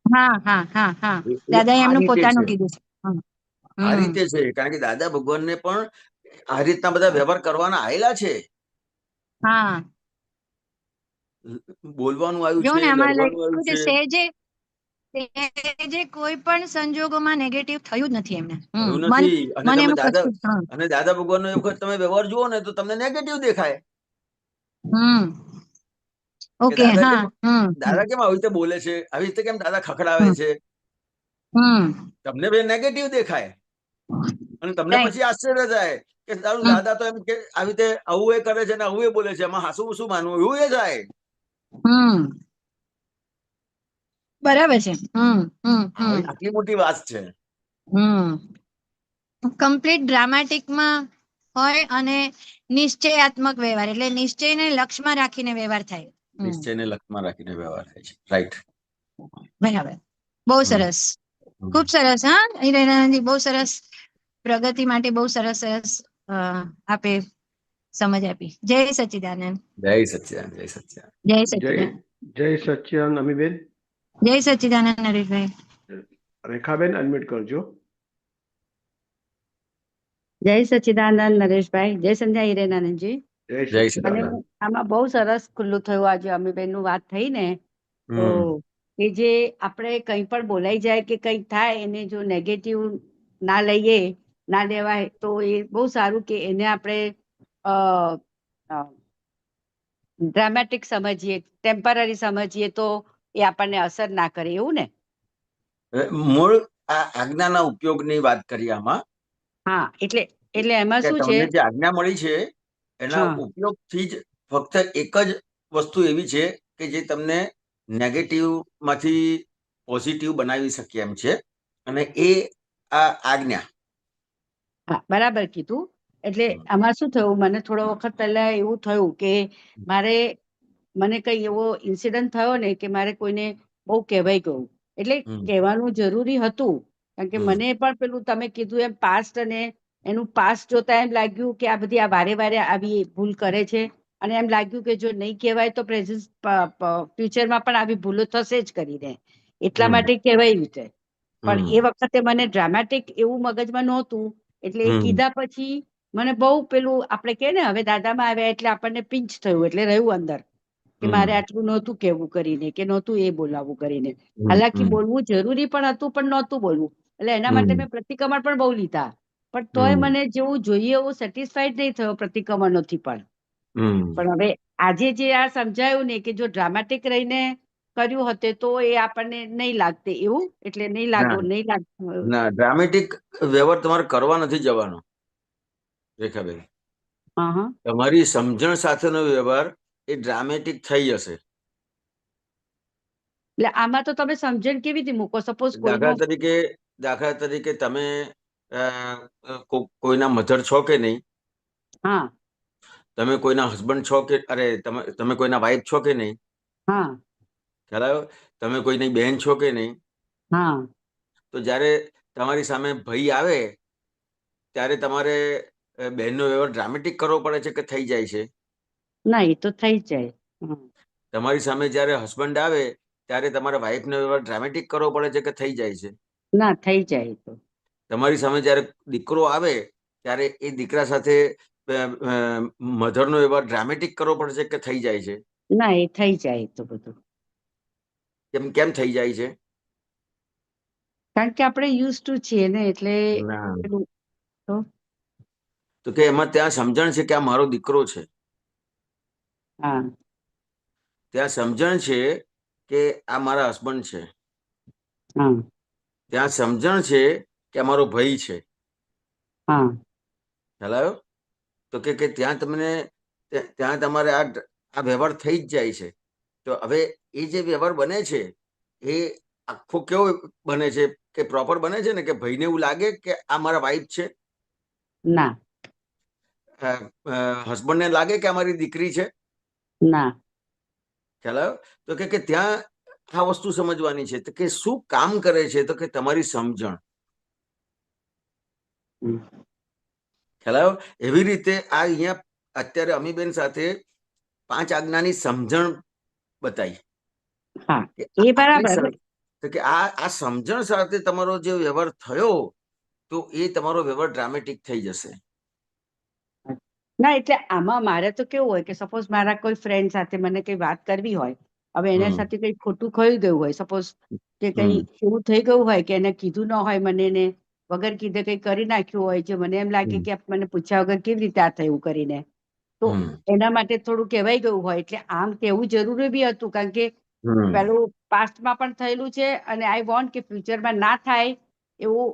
[SPEAKER 6] હા હા હા હા
[SPEAKER 3] એ
[SPEAKER 6] દાદાએ
[SPEAKER 3] આ
[SPEAKER 6] એમનું
[SPEAKER 3] રીતે
[SPEAKER 6] પોતાનું
[SPEAKER 3] છે.
[SPEAKER 6] કીધું છે.
[SPEAKER 3] આ
[SPEAKER 6] હમ
[SPEAKER 3] રીતે છે કારણ કે દાદા ભગવાનને પણ આ રીતના બધા વ્યવહાર કરવાના આયેલા છે.
[SPEAKER 6] હા
[SPEAKER 3] બોલવાનું આવ્યું
[SPEAKER 6] જો
[SPEAKER 3] છે,
[SPEAKER 6] ને આમાં
[SPEAKER 3] લડવાનું આવ્યું
[SPEAKER 6] લખ્યું છે
[SPEAKER 3] છે.
[SPEAKER 6] સહેજે કોઈ પણ સંજોગોમાં નેગેટિવ થયું જ નથી એમને.
[SPEAKER 3] થયું નથી. અને
[SPEAKER 6] મને
[SPEAKER 3] તમે
[SPEAKER 6] એમનું
[SPEAKER 3] દાદા
[SPEAKER 6] કશું
[SPEAKER 3] અને દાદા ભગવાનનો એ વખત તમે વ્યવહાર જુઓ ને તો તમને નેગેટિવ દેખાય
[SPEAKER 6] હમ
[SPEAKER 3] કે
[SPEAKER 6] ઓકે હા
[SPEAKER 3] દાદા કેમ આવી રીતે બોલે છે, આવી રીતે કેમ દાદા ખખડાવે
[SPEAKER 6] હમ
[SPEAKER 3] છે.
[SPEAKER 6] હમ
[SPEAKER 3] તમને બે નેગેટિવ દેખાય અને તમને
[SPEAKER 6] રાઈટ.
[SPEAKER 3] પછી આશ્ચર્ય થાય કે તારું દાદા તો એમ કે આવી રીતે આવું એ કરે છે ને આવું એ બોલે છે, એમાં હાસું શું માનવું, એવું એ થાય.
[SPEAKER 6] બરાબર છે.
[SPEAKER 3] આટલી મોટી વાત છે.
[SPEAKER 6] કમ્પ્લીટ ડ્રામેટિકમાં હોય અને નિશ્ચયાત્મક વ્યવહાર એટલે નિશ્ચયને લક્ષ્યમાં રાખીને વ્યવહાર થાય.
[SPEAKER 3] નિશ્ચયને લક્ષમાં રાખીને વ્યવહાર થાય છે. રાઈટ.
[SPEAKER 6] બરાબર. બહુ સરસ, ખૂબ સરસ. હા હિરેનાનંદજી, બહુ સરસ. પ્રગતિ માટે બહુ સરસ સરસ આપે સમજ આપી. જય સચ્ચિદાનંદ.
[SPEAKER 3] જય સચ્ચિદાનંદ. જય સચ્ચિદાનંદ.
[SPEAKER 6] જય
[SPEAKER 2] જય
[SPEAKER 6] સચ્ચિદાનંદ.
[SPEAKER 2] જય સચ્ચિદાનંદ અમીબેન.
[SPEAKER 6] જય સચ્ચિદાનંદ નરેશભાઈ.
[SPEAKER 2] રેખાબેન અનમ્યુટ કરજો.
[SPEAKER 7] જય સચ્ચિદાનંદ નરેશભાઈ. જય સંધ્યા હિરેનાનંદજી.
[SPEAKER 2] જય
[SPEAKER 3] જય
[SPEAKER 7] અને
[SPEAKER 2] સચ્ચિદાનંદ.
[SPEAKER 7] આમાં બહુ સરસ ખુલ્લું થયું આજે અમીબેનનું વાત થઈ ને તો કે જે આપણે કંઈ પણ બોલાઈ જાય કે કંઈક થાય એને જો નેગેટિવ ના લઈએ, ના લેવાય તો એ બહુ સારું કે એને આપણે ડ્રામેટિક સમજીએ, ટેમ્પરરી સમજીએ તો એ આપણને અસર ના કરે, એવું ને?
[SPEAKER 3] મૂળ આ આજ્ઞાના ઉપયોગની વાત કરીએ આમાં.
[SPEAKER 7] હા એટલે એમાં
[SPEAKER 3] કે
[SPEAKER 7] શું છે?
[SPEAKER 3] તમને જે આજ્ઞા મળી છે એના
[SPEAKER 7] હા
[SPEAKER 3] ઉપયોગથી જ ફક્ત એક જ વસ્તુ એવી છે કે જે તમને નેગેટિવ માંથી પોઝિટિવ બનાવી શકે એમ છે, અને એ આ આજ્ઞા.
[SPEAKER 7] હા બરાબર કીધું. એટલે આમાં શું થયું, મને થોડો વખત પહેલા એવું થયું કે મને કઈ એવો ઇન્સિડન્ટ થયો ને કે મારે કોઈને બહુ કહેવાઈ ગયું. એટલે કહેવાનું જરૂરી હતું કારણ કે મને પણ પેલું તમે કીધું એમ પાસ્ટ અને એનું પાસ્ટ જોતા એમ લાગ્યું કે આ બધી આ વારે વારે આવી ભૂલ કરે છે, અને એમ લાગ્યું કે જો નહીં કહેવાય તો પ્રેઝન્ટ ફ્યુચરમાં પણ આવી ભૂલો થશે જ કરીને, એટલા માટે કહેવાયું છે. પણ એ વખતે મને ડ્રામેટિક એવું મગજમાં નહોતું, એટલે એ કીધા પછી મને બહુ પેલું આપણે કે ને હવે દાદામાં આવ્યા એટલે આપણને પિંચ થયું, એટલે રહ્યું અંદર કે મારે આટલું નહોતું કેવું કરીને, કે નહોતું એ બોલાવવું કરીને. હાલાકી બોલવું જરૂરી પણ હતું પણ નહોતું બોલવું, એટલે એના માટે મેં પ્રતિક્રમણ પણ બહુ લીધા, પણ તોય મને જેવું જોઈએ એવું સેટિસ્ફાઈડ નહીં થયો પ્રતિક્રમણોથી પણ હવે આજે જે આ સમજાયું ને કે જો ડ્રામેટિક રહીને કર્યું હતે તો એ આપણને નહીં લાગતે એવું, એટલે નહીં લાગો નહીં લાગ.
[SPEAKER 3] ના, ડ્રામેટિક વ્યવહાર તમારે કરવા નથી જવાનો રેખાબેન.
[SPEAKER 7] હા
[SPEAKER 3] તમારી સમજણ સાથેનો વ્યવહાર એ ડ્રામેટિક થઈ જશે.
[SPEAKER 7] એટલે આમાં તો તમે સમજણ કેવી રીતે મૂકો? સપોઝ
[SPEAKER 3] દાખલા તરીકે તમે કોઈના મધર છો કે નહીં?
[SPEAKER 7] હા
[SPEAKER 3] તમે કોઈના હસબન્ડ છો કે તમે કોઈના વાઈફ છો કે નહીં?
[SPEAKER 7] હા
[SPEAKER 3] ખ્યાલ આવ્યો? તમે કોઈની બહેન છો કે નહીં?
[SPEAKER 7] હા
[SPEAKER 3] તો જ્યારે તમારી સામે ભાઈ આવે ત્યારે તમારે બહેનનો વ્યવહાર ડ્રામેટિક કરવો પડે છે કે થઈ જાય છે?
[SPEAKER 7] ના, એ તો થઈ જ જાય.
[SPEAKER 3] તમારી સામે જ્યારે હસબન્ડ આવે ત્યારે તમારે વાઈફનો વ્યવહાર ડ્રામેટિક કરવો પડે છે કે થઈ જાય છે?
[SPEAKER 7] ના, થઈ જાય. તો
[SPEAKER 3] તમારી સામે જ્યારે દીકરો આવે ત્યારે એ દીકરા સાથે મધરનો વ્યવહાર ડ્રામેટિક કરવો પડે છે કે થઈ જાય છે?
[SPEAKER 7] ના, એ થઈ જાય તો બધું.
[SPEAKER 3] કેમ થઈ જાય છે?
[SPEAKER 7] કારણ કે આપણે યુઝ ટુ છીએ ને, એટલે
[SPEAKER 3] તો કે એમાં ત્યાં સમજણ છે કે આ મારો દીકરો છે.
[SPEAKER 7] હા
[SPEAKER 3] ત્યાં સમજણ છે કે આ મારા હસબન્ડ છે.
[SPEAKER 7] હા
[SPEAKER 3] ત્યાં સમજણ છે કે અમારો ભય છે.
[SPEAKER 7] હા
[SPEAKER 3] ખ્યાલ આવ્યો? તો કે ત્યાં તમને ત્યાં તમારે આ વ્યવહાર થઈ જ જાય છે. તો હવે એ જે વ્યવહાર બને છે એ આખો કેવો બને છે કે પ્રોપર બને છે ને કે ભાઈને એવું લાગે કે આ મારા વાઈફ છે,
[SPEAKER 7] ના
[SPEAKER 3] હસબન્ડને લાગે કે અમારી દીકરી છે.
[SPEAKER 7] ના
[SPEAKER 3] ખ્યાલ આવ્યો? તો કે ત્યાં આ વસ્તુ સમજવાની છે તો કે શું કામ કરે છે, તો કે તમારી સમજણ.
[SPEAKER 7] હમ.
[SPEAKER 3] ખ્યાલ આવ્યો? એવી રીતે આ અહીંયા અત્યારે અમીબેન સાથે 5 આજ્ઞાની સમજણ બતાવી
[SPEAKER 7] હા
[SPEAKER 3] કે
[SPEAKER 7] એ
[SPEAKER 3] આટલી
[SPEAKER 7] બરાબર.
[SPEAKER 3] તો કે આ સમજણ સાથે તમારો જે વ્યવહાર થયો તો એ તમારો વ્યવહાર ડ્રામેટિક થઈ જશે.
[SPEAKER 7] ના એટલે આમાં મારે તો કેવું હોય કે સપોઝ મારા કોઈ ફ્રેન્ડ સાથે મને કઈ વાત કરવી હોય, હવે એના
[SPEAKER 3] હમ
[SPEAKER 7] સાથે કઈ ખોટું થઈ ગયું હોય, સપોઝ કે કઈ
[SPEAKER 3] હમ
[SPEAKER 7] એવું થઈ ગયું હોય કે એને કીધું ન હોય, મને ને વગર કીધે કઈ કરી નાખ્યું હોય, જે મને એમ લાગે
[SPEAKER 3] હમ
[SPEAKER 7] કે મને પૂછ્યા વગર કેવી રીતે આ થયું કરીને, તો
[SPEAKER 3] હમ
[SPEAKER 7] એના માટે થોડું કહેવાઈ ગયું હોય. એટલે આમ કેવું જરૂરી બી હતું, કારણ કે
[SPEAKER 3] હમ
[SPEAKER 7] પેલું પાસ્ટમાં પણ થયેલું છે અને આઈ વોન્ટ કે ફ્યુચરમાં ના થાય એવું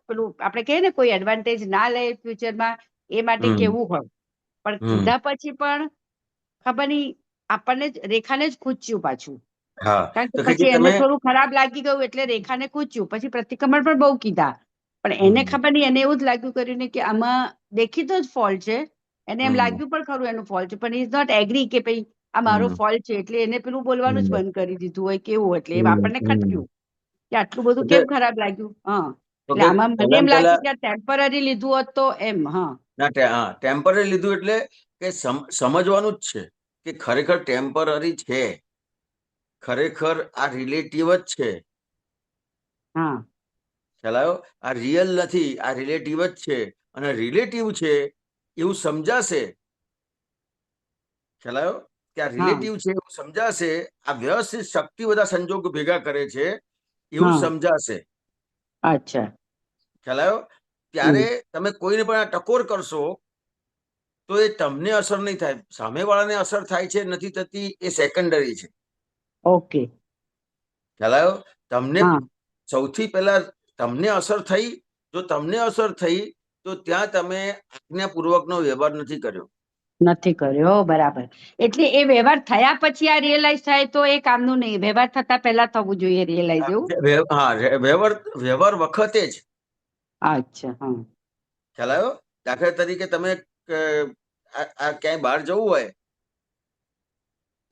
[SPEAKER 7] પેલું આપણે કહીએ ને કોઈ એડવાન્ટેજ ના લે ફ્યુચરમાં, એ માટે
[SPEAKER 3] હમ
[SPEAKER 7] કેવું હોય. પણ
[SPEAKER 3] હમ
[SPEAKER 7] કીધા પછી પણ ખબર નઈ આપણને રેખાને જ ખૂચ્યું પાછું,
[SPEAKER 3] હા
[SPEAKER 7] કારણ કે
[SPEAKER 3] તો કે
[SPEAKER 7] પછી એને
[SPEAKER 3] તમે
[SPEAKER 7] થોડું ખરાબ લાગી ગયું એટલે રેખાને ખૂચ્યું. પછી પ્રતિક્રમણ પણ બહુ કીધા, પણ એને
[SPEAKER 3] હમ
[SPEAKER 7] ખબર નહીં, એને એવું જ લાગ્યું કરીને કે આમાં દેખીતો જ ફોલ્ટ છે. એને એમ
[SPEAKER 3] હમ
[SPEAKER 7] લાગ્યું પણ ખરું એનું ફોલ્ટ છે, પણ ઇઝ નોટ એગ્રી કે ભાઈ આ મારો
[SPEAKER 3] હમ
[SPEAKER 7] ફોલ્ટ છે. એટલે એને પેલું બોલવાનું જ
[SPEAKER 3] હમ
[SPEAKER 7] બંધ કરી દીધું હોય કેવું. એટલે એ
[SPEAKER 3] હમ
[SPEAKER 7] આપણને
[SPEAKER 3] હમ
[SPEAKER 7] ખટક્યું કે આટલું બધું
[SPEAKER 3] એટલે
[SPEAKER 7] કેમ ખરાબ લાગ્યું. હા
[SPEAKER 3] તો
[SPEAKER 7] એટલે
[SPEAKER 3] કે
[SPEAKER 7] આમાં મને
[SPEAKER 3] પહેલા
[SPEAKER 7] એમ
[SPEAKER 3] પહેલા
[SPEAKER 7] લાગ્યું કે આ ટેમ્પરરી લીધું હોત તો એમ. હા
[SPEAKER 3] હા ટેમ્પરરી લીધું એટલે કે સમજવાનું જ છે કે ખરેખર ટેમ્પરરી છે, ખરેખર આ રિલેટિવ જ છે.
[SPEAKER 7] હા
[SPEAKER 3] ખ્યાલ આવ્યો? આ રિયલ નથી, આ રિલેટિવ જ છે. અને રિલેટિવ છે એવું સમજાશે. ખ્યાલ આવ્યો? કે આ
[SPEAKER 7] હા
[SPEAKER 3] રિલેટિવ છે એવું સમજાશે. આ વ્યવસ્થિત શક્તિ બધા સંજોગ ભેગા કરે છે એવું
[SPEAKER 7] હા
[SPEAKER 3] સમજાશે.
[SPEAKER 7] અચ્છા.
[SPEAKER 3] ખ્યાલ આવ્યો? ત્યારે તમે કોઈને પણ આ ટકોર કરશો તો એ તમને અસર નહીં થાય, સામેવાળાને અસર થાય છે નથી થતી એ સેકન્ડરી છે.
[SPEAKER 7] ઓકે.
[SPEAKER 3] ખ્યાલ આવ્યો? તમને
[SPEAKER 7] હા
[SPEAKER 3] સૌથી પહેલા તમને અસર થઈ. જો તમને અસર થઈ તો ત્યાં તમે આજ્ઞાપૂર્વકનો વ્યવહાર નથી કર્યો.
[SPEAKER 7] નથી કર્યો, બરાબર. એટલે એ વ્યવહાર થયા પછી આ રિયલાઇઝ થાય તો એ કામનું નહીં, વ્યવહાર થતા પહેલા થવું જોઈએ રિયલાઇઝ એવું.
[SPEAKER 3] હા વ્યવહાર વખતે જ.
[SPEAKER 7] અચ્છા. હા
[SPEAKER 3] ખ્યાલ આવ્યો? દાખલા તરીકે તમે આ ક્યાંય બહાર જવું હોય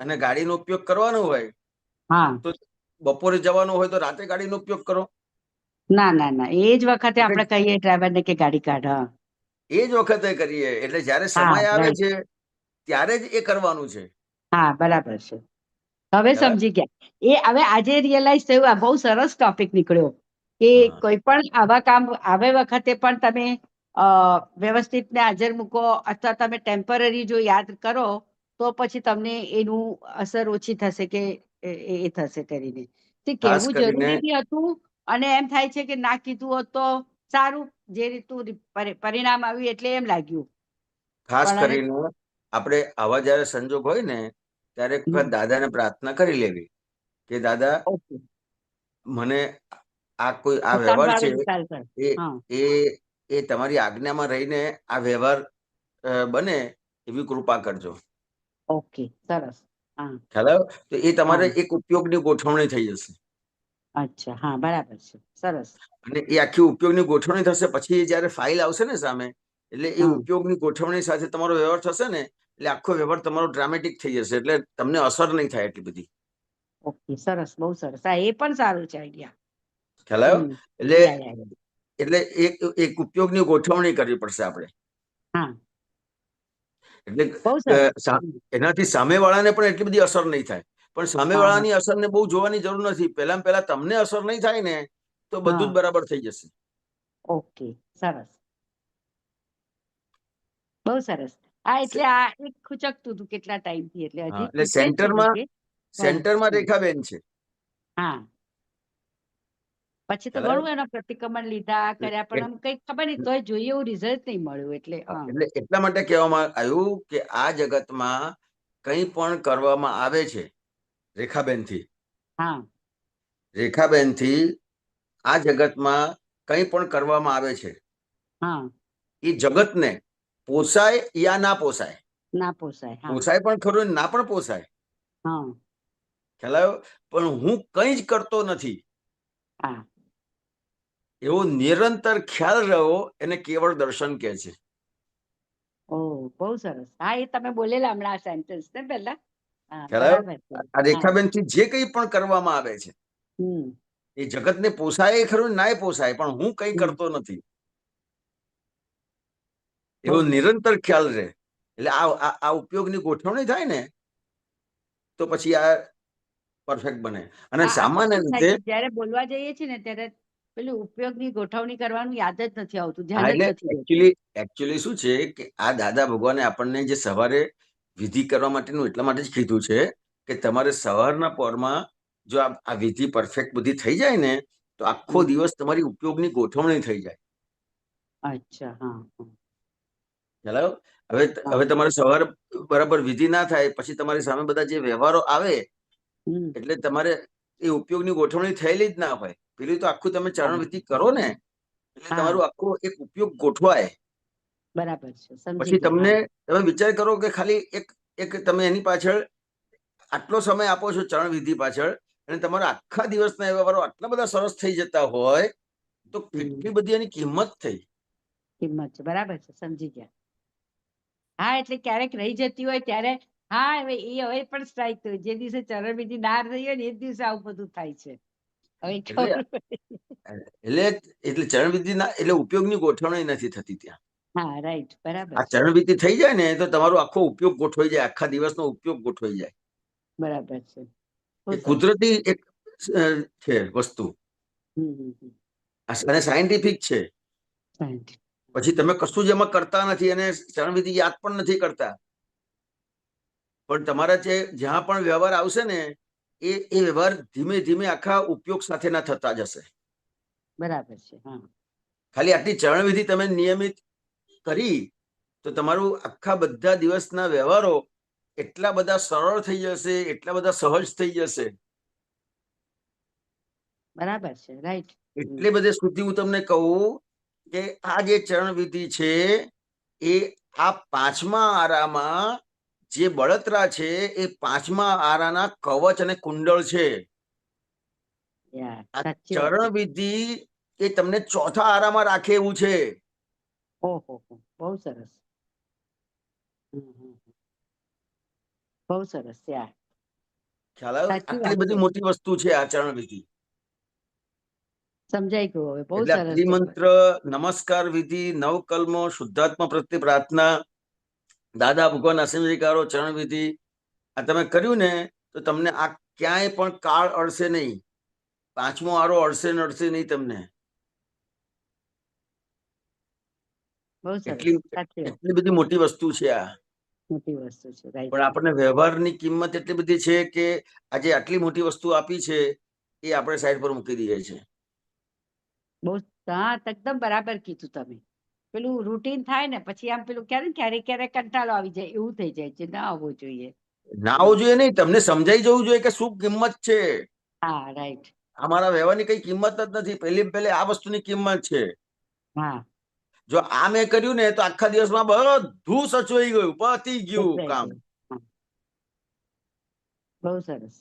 [SPEAKER 3] અને ગાડીનો ઉપયોગ કરવાનો હોય
[SPEAKER 7] હા
[SPEAKER 3] તો બપોરે જવાનું હોય તો રાતે ગાડીનો ઉપયોગ કરો.
[SPEAKER 7] ના ના ના, એ જ વખતે આપણે કહીએ ડ્રાઈવરને કે ગાડી કાઢ.
[SPEAKER 3] એ જ વખતે કરીએ. એટલે જ્યારે
[SPEAKER 7] હા
[SPEAKER 3] સમય આવે
[SPEAKER 7] રાઈટ.
[SPEAKER 3] છે ત્યારે જ એ કરવાનું છે.
[SPEAKER 7] હા બરાબર છે. હવે
[SPEAKER 3] ખ્યાલ આવ્યો?
[SPEAKER 7] સમજી ગયા. એ હવે આજે રિયલાઇઝ થયું. આ બહુ સરસ ટોપિક નીકળ્યો કે
[SPEAKER 3] હા
[SPEAKER 7] કોઈ પણ આવા કામ આવે વખતે પણ તમે વ્યવસ્થિત ને હાજર મૂકો, અથવા તમે ટેમ્પરરી જો યાદ કરો તો પછી તમને એનું અસર ઓછી થશે કે એ થશે કરીને. તે
[SPEAKER 3] ખાસ
[SPEAKER 7] કહેવું
[SPEAKER 3] કરીને
[SPEAKER 7] જરૂરી બી હતું. અને એમ થાય છે કે ના કીધું હોત તો સારું, જે રીતનું પરિણામ આવ્યું એટલે એમ લાગ્યું.
[SPEAKER 3] ખાસ
[SPEAKER 7] પણ
[SPEAKER 3] કરીને આપણે આવા જયારે સંજોગ હોય ને ત્યારે એક વખત દાદાને પ્રાર્થના કરી લેવી કે દાદા
[SPEAKER 7] ઓકે,
[SPEAKER 3] મને આ વ્યવહાર
[SPEAKER 7] સંભાળો
[SPEAKER 3] છે
[SPEAKER 7] નિકાલ કર.
[SPEAKER 3] એ
[SPEAKER 7] હા
[SPEAKER 3] એ એ તમારી આજ્ઞામાં રહીને આ વ્યવહાર બને એવી કૃપા કરજો.
[SPEAKER 7] ઓકે, સરસ. હા
[SPEAKER 3] ખ્યાલ આવ્યો? તો એ તમારે
[SPEAKER 7] હા
[SPEAKER 3] એક ઉપયોગની ગોઠવણી થઈ જશે.
[SPEAKER 7] અચ્છા. હા બરાબર છે. સરસ.
[SPEAKER 3] અને એ આખી ઉપયોગની ગોઠવણી થશે પછી જયારે ફાઇલ આવશે ને સામે, એટલે એ
[SPEAKER 7] હા
[SPEAKER 3] ઉપયોગની ગોઠવણી સાથે તમારો વ્યવહાર થશે ને એટલે આખો વ્યવહાર તમારો ડ્રામેટિક થઈ જશે. એટલે તમને અસર નહીં થાય એટલી બધી.
[SPEAKER 7] ઓકે, સરસ, બહુ સરસ. હા એ પણ સારું છે આઈડિયા.
[SPEAKER 3] ખ્યાલ આવ્યો? એટલે
[SPEAKER 7] યા યા યા.
[SPEAKER 3] એટલે એક ઉપયોગની ગોઠવણી કરવી પડશે આપણે.
[SPEAKER 7] હા
[SPEAKER 3] એટલે
[SPEAKER 7] બહુ સરસ.
[SPEAKER 3] એનાથી સામેવાળાને પણ એટલી બધી અસર નહીં થાય. પણ
[SPEAKER 7] હા હા
[SPEAKER 3] સામેવાળાની અસરને બહુ જોવાની જરૂર નથી. પહેલા તમને અસર નહીં થાય ને તો બધું જ
[SPEAKER 7] હા
[SPEAKER 3] બરાબર થઈ જશે.
[SPEAKER 7] ઓકે, સરસ, બહુ સરસ. હા એટલે આ એક ખુચકતું હતું કેટલા ટાઈમથી, એટલે
[SPEAKER 3] હા
[SPEAKER 7] હજી
[SPEAKER 3] એટલે
[SPEAKER 7] ખૂચે જ છે જોકે.
[SPEAKER 3] સેન્ટરમાં રેખાબેન છે.
[SPEAKER 7] હા પછી તો
[SPEAKER 3] ખ્યાલ આવ્યો?
[SPEAKER 7] ઘણું એના પ્રતિક્રમણ લીધા કર્યા, પણ આમ કઈ ખબર નહીં તોય જોઈએ એવું રિઝલ્ટ નહીં મળ્યું. એટલે હા
[SPEAKER 3] એટલે એટલા માટે કહેવામાં આવ્યું કે આ જગતમાં કંઈ પણ કરવામાં આવે છે રેખાબેનથી,
[SPEAKER 7] હા
[SPEAKER 3] રેખાબેનથી આ જગતમાં કંઈ પણ કરવામાં આવે છે
[SPEAKER 7] હા
[SPEAKER 3] એ જગતને પોસાય યા ના પોસાય,
[SPEAKER 7] ના પોસાય. હા
[SPEAKER 3] પોસાય પણ ખરું ને ના પણ પોસાય,
[SPEAKER 7] હા
[SPEAKER 3] ખ્યાલ આવ્યો? પણ હું કંઈ જ કરતો નથી
[SPEAKER 7] હા
[SPEAKER 3] એવો નિરંતર ખ્યાલ રહ્યો એને કેવળ દર્શન કહે છે.
[SPEAKER 7] ઓ બહુ સરસ. હા એ તમે બોલેલા હમણાં આ સેન્ટેન્સ ને પહેલા. હા
[SPEAKER 3] ખ્યાલ આવ્યો?
[SPEAKER 7] બરાબર છે.
[SPEAKER 3] આ રેખાબેન થી જે કંઈ પણ કરવામાં આવે છે
[SPEAKER 7] હમ
[SPEAKER 3] એ જગતને પોસાય ખરું નાય પોસાય, પણ હું કંઈ
[SPEAKER 7] હમ.
[SPEAKER 3] કરતો નથી
[SPEAKER 7] બહુ
[SPEAKER 3] એવો
[SPEAKER 7] સરસ.
[SPEAKER 3] નિરંતર ખ્યાલ રહે. એટલે આ ઉપયોગની ગોઠવણી થાય ને તો પછી આ પરફેક્ટ બને. અને
[SPEAKER 7] આ
[SPEAKER 3] સામાન્ય
[SPEAKER 7] શું થાય
[SPEAKER 3] રીતે
[SPEAKER 7] કે જ્યારે બોલવા જઈએ છીએ ને ત્યારે પેલું ઉપયોગની ગોઠવણી કરવાનું યાદ જ નથી આવતું,
[SPEAKER 3] હા,
[SPEAKER 7] ધ્યાન જ
[SPEAKER 3] એટલે
[SPEAKER 7] નથી રહેતું.
[SPEAKER 3] એકચ્યુઅલી શું છે કે આ દાદા ભગવાને આપણને જે સવારે વિધિ કરવા માટેનું એટલા માટે જ કીધું છે કે તમારે સવારના પહોરમાં જો આ વિધિ પરફેક્ટ બધી થઈ જાય ને તો આખો
[SPEAKER 7] હમ.
[SPEAKER 3] દિવસ તમારી ઉપયોગની ગોઠવણી થઈ જાય.
[SPEAKER 7] અચ્છા. હા હા
[SPEAKER 3] ખ્યાલ આવ્યો? હવે
[SPEAKER 7] હા.
[SPEAKER 3] હવે તમારે સવારે બરાબર વિધિ ના થાય પછી તમારી સામે બધા જે વ્યવહારો આવે
[SPEAKER 7] હમ
[SPEAKER 3] એટલે તમારે એ ઉપયોગની ગોઠવણી થયેલી જ ના હોય. પેલી તો આખું તમે ચરણ
[SPEAKER 7] હા
[SPEAKER 3] વિધિ કરો ને એટલે
[SPEAKER 7] હા
[SPEAKER 3] તમારું આખો એક ઉપયોગ ગોઠવાય.
[SPEAKER 7] બરાબર છે. સમજી
[SPEAKER 3] પછી
[SPEAKER 7] ગયા.
[SPEAKER 3] તમને
[SPEAKER 7] હા
[SPEAKER 3] તમે વિચાર કરો કે ખાલી એક તમે એની પાછળ આટલો સમય આપો છો ચરણ વિધિ પાછળ અને તમારા આખા દિવસના વ્યવહારો આટલા બધા સરસ થઈ જતા હોય તો
[SPEAKER 7] હમ
[SPEAKER 3] કેટલી બધી એની કિંમત થઈ.
[SPEAKER 7] કિંમત છે. બરાબર છે. સમજી ગયા. હા એટલે ક્યારેક રહી જતી હોય ત્યારે હા હવે પણ સ્ટ્રાઇક થયું. જે દિવસે ચરણ વિધિ ના રહી હોય ને એ જ દિવસે આવું બધું થાય છે. હવે
[SPEAKER 3] એટલે
[SPEAKER 7] ખબર પડી.
[SPEAKER 3] એટલે એટલે ચરણ વિધિના એટલે ઉપયોગની ગોઠવણી નથી થતી ત્યાં.
[SPEAKER 7] હા રાઈટ. બરાબર
[SPEAKER 3] આ
[SPEAKER 7] છે.
[SPEAKER 3] ચરણ વિધિ થઈ જાય ને તો તમારો આખો ઉપયોગ ગોઠવાઈ જાય, આખા દિવસનો ઉપયોગ ગોઠવાઈ જાય.
[SPEAKER 7] બરાબર છે. બહુ
[SPEAKER 3] એ
[SPEAKER 7] સરસ.
[SPEAKER 3] કુદરતી એક છે વસ્તુ
[SPEAKER 7] હમ.
[SPEAKER 3] અને સાયન્ટિફિક છે.
[SPEAKER 7] Right.
[SPEAKER 3] પછી તમે કશું જ એમાં કરતા નથી અને ચરણ વિધિ યાદ પણ નથી કરતા, પણ તમારા જ્યાં પણ વ્યવહાર આવશે ને એ વ્યવહાર ધીમે ધીમે આખા ઉપયોગ સાથેના થતા જશે.
[SPEAKER 7] બરાબર છે. હા
[SPEAKER 3] ખાલી આટલી ચરણ વિધિ તમે નિયમિત કરી તો તમારું આખા બધા દિવસના વ્યવહારો એટલા બધા સરળ થઈ જશે, એટલા બધા સહજ થઈ જશે.
[SPEAKER 7] બરાબર છે. રાઈટ.
[SPEAKER 3] એટલે બધે સુધી હું તમને કહું કે આ જે ચરણ વિધિ છે એ આ પાંચમા આરામાં જે બળતરા છે એ પાંચમા આરાના કવચ અને કુંડળ છે. આ
[SPEAKER 7] સાચી વાત
[SPEAKER 3] ચરણ
[SPEAKER 7] છે.
[SPEAKER 3] વિધિ એ તમને ચોથા આરામાં રાખે એવું છે.
[SPEAKER 7] ઓહો બહુ સરસ. હમ. બહુ સરસ.
[SPEAKER 3] ખ્યાલ આવ્યો?
[SPEAKER 7] સાચી
[SPEAKER 3] આટલી
[SPEAKER 7] વાત છે.
[SPEAKER 3] બધી મોટી વસ્તુ છે આ ચરણ વિધિ.
[SPEAKER 7] સમજાઈ ગયું હવે. બહુ
[SPEAKER 3] એટલે આ
[SPEAKER 7] સરસ છે.
[SPEAKER 3] ત્રિમંત્ર, નમસ્કાર વિધિ, નવકલ્મો, શુદ્ધાત્મા પ્રત્યે પ્રાર્થના, દાદા ભગવાન આશીર્વાદકારો, ચરણ વિધિ આ તમે કર્યું ને તો તમને આ ક્યાંય પણ કાળ અડશે નહીં. પાંચમો આરો અડશે નહીં તમને.
[SPEAKER 7] બહુ સરસ.
[SPEAKER 3] એટલી
[SPEAKER 7] સાચી વાત.
[SPEAKER 3] એટલી બધી મોટી વસ્તુ છે આ.
[SPEAKER 7] મોટી વસ્તુ છે. રાઈટ.
[SPEAKER 3] પણ આપણને વ્યવહારની કિંમત એટલી બધી છે કે આજે આટલી મોટી વસ્તુ આપી છે એ આપણે સાઈડ પર મૂકી દઈએ છે.
[SPEAKER 7] બહુ હા એકદમ બરાબર કીધું તમે. પેલું રૂટીન થાય ને પછી આમ પેલું ક્યારેક કંટાળો આવી જાય એવું થઈ જાય છે. ના આવવું જોઈએ.
[SPEAKER 3] ના આવવું જોઈએ નહીં, તમને સમજાઈ જવું જોઈએ કે શું કિંમત છે.
[SPEAKER 7] હા રાઈટ.
[SPEAKER 3] અમારા વ્યવહારની કઈ કિંમત જ નથી. પહેલી આ વસ્તુની કિંમત છે.
[SPEAKER 7] હા
[SPEAKER 3] જો આ મેં કર્યું ને તો આખા દિવસમાં બધું સચવાઈ ગયું, પતી ગયું
[SPEAKER 7] સચવાઈ
[SPEAKER 3] કામ.
[SPEAKER 7] ગયું. હા, બહુ સરસ.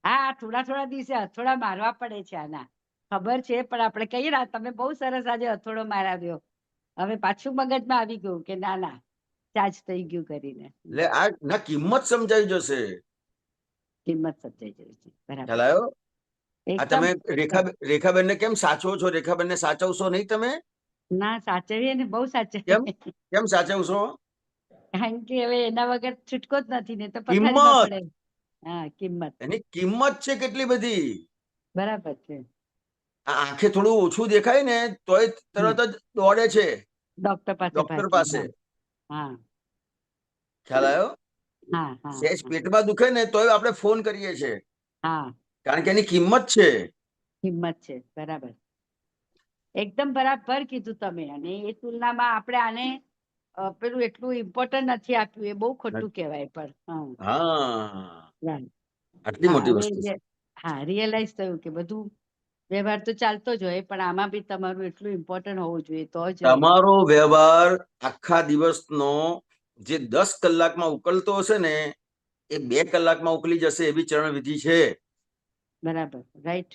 [SPEAKER 7] હા થોડા દિવસે હથોડા મારવા પડે છે આના. ખબર છે પણ આપણે કહીએ ને તમે બહુ સરસ આજે હથોડો મારાવ્યો. હવે પાછું મગજમાં આવી ગયું કે ના ચાર્જ થઈ ગયું કરીને.
[SPEAKER 3] એટલે આ ના કિંમત સમજાઈ જશે.
[SPEAKER 7] કિંમત સમજાઈ જાય છે. બરાબર
[SPEAKER 3] ખ્યાલ
[SPEAKER 7] છે.
[SPEAKER 3] આવ્યો? આ
[SPEAKER 7] એકદમ
[SPEAKER 3] તમે રેખાબેન ને કેમ સાચવો છો? રેખાબેન ને સાચવશો નહીં તમે?
[SPEAKER 7] ના સાચવીએ ને બહુ
[SPEAKER 3] કેમ
[SPEAKER 7] સાચવીએ.
[SPEAKER 3] કેમ સાચવશો?
[SPEAKER 7] કારણ કે હવે એના વગર છૂટકો જ નથી ને તો પથારીમાં
[SPEAKER 3] કિંમત,
[SPEAKER 7] પડે. હા કિંમત.
[SPEAKER 3] એની કિંમત છે કેટલી બધી.
[SPEAKER 7] બરાબર છે.
[SPEAKER 3] આ આંખે થોડું ઓછું દેખાય ને તોય તરત જ દોડે છે
[SPEAKER 7] ડોક્ટર પાસે
[SPEAKER 3] ડોક્ટર પાસે.
[SPEAKER 7] હા
[SPEAKER 3] ખ્યાલ આવ્યો?
[SPEAKER 7] હા હા
[SPEAKER 3] સહેજ
[SPEAKER 7] હા
[SPEAKER 3] પેટમાં દુખે ને તોય આપણે ફોન કરીએ છીએ
[SPEAKER 7] હા
[SPEAKER 3] કારણ કે એની કિંમત છે.
[SPEAKER 7] કિંમત છે. બરાબર. એકદમ બરાબર કીધું તમે. અને એ તુલનામાં આપણે આને પેલું એટલું ઇમ્પોર્ટન્ટ નથી આપ્યું એ બહુ ખોટું કહેવાય. પણ
[SPEAKER 3] હા,
[SPEAKER 7] right.
[SPEAKER 3] આટલી
[SPEAKER 7] હા
[SPEAKER 3] મોટી
[SPEAKER 7] હવે
[SPEAKER 3] વસ્તુ છે.
[SPEAKER 7] હા રિયલાઇઝ થયું કે બધું વ્યવહાર તો ચાલતો જ હોય પણ આમાં બી તમારું એટલું ઇમ્પોર્ટન્ટ હોવું જોઈએ તો જ
[SPEAKER 3] તમારો વ્યવહાર આખા દિવસનો જે 10 કલાકમાં ઉકલતો હશે ને એ 2 કલાકમાં ઉકલી જશે એવી ચરણવિધિ છે.
[SPEAKER 7] બરાબર, રાઈટ.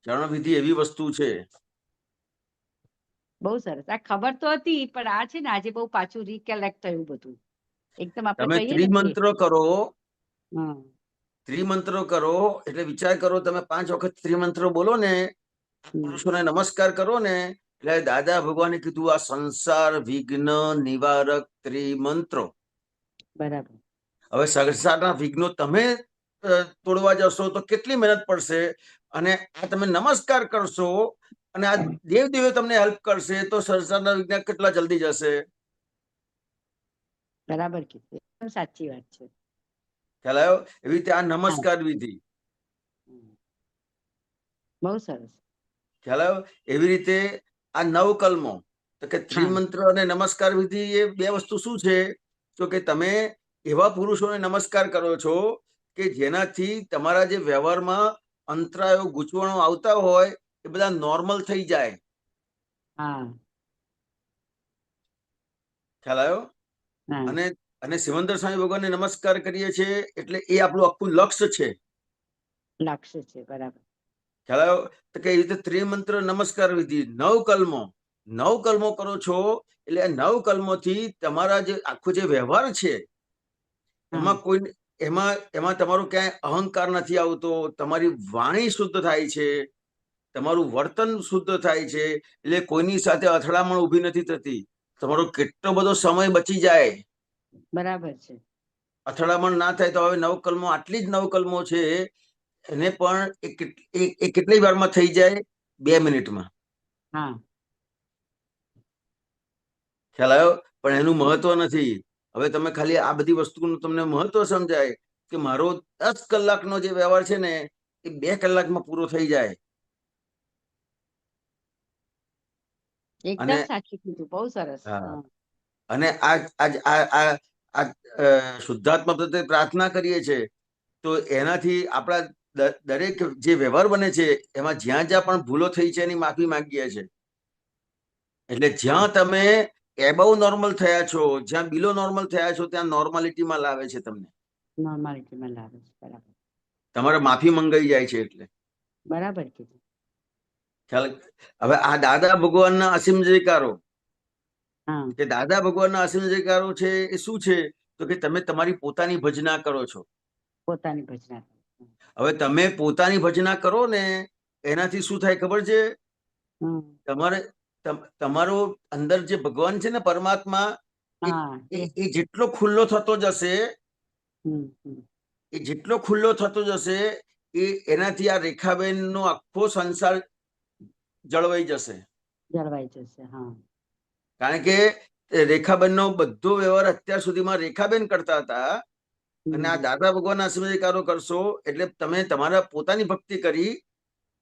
[SPEAKER 3] ચરણવિધિ એવી વસ્તુ છે.
[SPEAKER 7] બહુ સરસ. આ ખબર તો હતી પણ આ છે ને આજે બહુ પાછું રિકલેક્ટ થયું બધું. એકદમ આપણે
[SPEAKER 3] તમે
[SPEAKER 7] કહીએ ને કે
[SPEAKER 3] ત્રિમંત્ર કરો,
[SPEAKER 7] હા,
[SPEAKER 3] ત્રિમંત્ર કરો એટલે વિચાર કરો તમે 5 વખત ત્રિમંત્ર બોલો ને, પુરુષોને નમસ્કાર કરો ને એટલે દાદા ભગવાને કીધું આ સંસાર વિઘ્ન નિવારક ત્રિમંત્રો.
[SPEAKER 7] બરાબર.
[SPEAKER 3] હવે સંસારના વિઘ્નો તમે તોડવા જશો તો કેટલી મહેનત પડશે, અને આ તમે નમસ્કાર કરશો અને આ દેવ દેવે તમને હેલ્પ કરશે તો સંસારના વિઘ્ન કેટલા જલ્દી જશે.
[SPEAKER 7] બરાબર કીધું, એકદમ સાચી વાત છે.
[SPEAKER 3] ખ્યાલ આવ્યો? એવી રીતે આ નમસ્કાર વિધિ.
[SPEAKER 7] બહુ સરસ.
[SPEAKER 3] ખ્યાલ આવ્યો? એવી રીતે આ નવકલ્મો, તો કે ત્રિમંત્ર અને નમસ્કાર વિધિ એ બે વસ્તુ શું છે, તો કે તમે એવા પુરુષોને નમસ્કાર કરો છો કે જેનાથી તમારા જે વ્યવહારમાં અંતરાયો ગૂંચવણો આવતા હોય એ બધા નોર્મલ થઈ જાય.
[SPEAKER 7] હા,
[SPEAKER 3] ખ્યાલ આવ્યો?
[SPEAKER 7] હા,
[SPEAKER 3] અને અને સિમંદર સ્વામી ભગવાનને નમસ્કાર કરીએ છીએ એટલે એ આપણું આખું લક્ષ્ય છે.
[SPEAKER 7] લક્ષ્ય છે. બરાબર.
[SPEAKER 3] ખ્યાલ આવ્યો? તો કે એ રીતે ત્રિમંત્ર નમસ્કાર વિધિ, નવકલ્મો કરો છો એટલે 9 કલ્મોથી તમારા જે આખો જે વ્યવહાર છે એમાં કોઈ એમાં તમારો ક્યાંય અહંકાર નથી આવતો, તમારી વાણી શુદ્ધ થાય છે, તમારું વર્તન શુદ્ધ થાય છે, એટલે કોઈની સાથે અથડામણ ઊભી નથી થતી, તમારો કેટલો બધો સમય બચી જાય.
[SPEAKER 7] બરાબર છે.
[SPEAKER 3] અથડામણ ના થાય. તો હવે 9 કલ્મો, આટલી જ 9 કલ્મો છે એને પણ એ કેટલી વારમાં થઈ જાય? 2 મિનિટમાં.
[SPEAKER 7] હા,
[SPEAKER 3] ખ્યાલ આવ્યો? પણ એનું મહત્વ નથી. હવે તમે ખાલી આ બધી વસ્તુનું તમને મહત્વ સમજાય કે મારો 10 કલાકનો જે વ્યવહાર છે ને એ 2 કલાકમાં પૂરો થઈ જાય.
[SPEAKER 7] એકદમ
[SPEAKER 3] અને
[SPEAKER 7] સાચું કીધું. બહુ સરસ.
[SPEAKER 3] હા, અને આ શુદ્ધાત્મા પ્રત્યે પ્રાર્થના કરીએ છીએ તો એનાથી આપણા દરેક જે વ્યવહાર બને છે એમાં જ્યાં જ્યાં પણ ભૂલો થઈ છે એની માફી માંગીએ છીએ. એટલે જ્યાં તમે એબવ નોર્મલ થયા છો, જ્યાં બિલો નોર્મલ થયા છો ત્યાં નોર્માલિટીમાં લાવે છે તમને.
[SPEAKER 7] નોર્માલિટીમાં લાવે છે. બરાબર.
[SPEAKER 3] તમારે માફી મંગાઈ જાય છે. એટલે
[SPEAKER 7] બરાબર કીધું.
[SPEAKER 3] ખ્યાલ? હવે આ દાદા ભગવાનના અસીમ જયકારો,
[SPEAKER 7] હા,
[SPEAKER 3] કે દાદા ભગવાનના અસીમ જયકારો છે એ શું છે, તો કે તમે તમારી પોતાની ભજના કરો છો.
[SPEAKER 7] પોતાની ભજના.
[SPEAKER 3] હવે તમે પોતાની ભજના કરો ને એનાથી શું થાય ખબર છે? તમારે તમારો અંદર જે ભગવાન છે ને પરમાત્મા,
[SPEAKER 7] હા,
[SPEAKER 3] એ જેટલો ખુલ્લો થતો જશે,
[SPEAKER 7] હમ,
[SPEAKER 3] એ જેટલો ખુલ્લો થતો જશે એનાથી આ રેખાબેનનો આખો સંસાર જળવાઈ જશે.
[SPEAKER 7] જળવાઈ જશે. હા,
[SPEAKER 3] કારણ કે રેખાબેનનો બધો વ્યવહાર અત્યાર સુધીમાં રેખાબેન કરતા હતા, અને આ દાદા ભગવાનના આશીર્વાદકારો કરશો એટલે તમે તમારા પોતાની ભક્તિ કરી.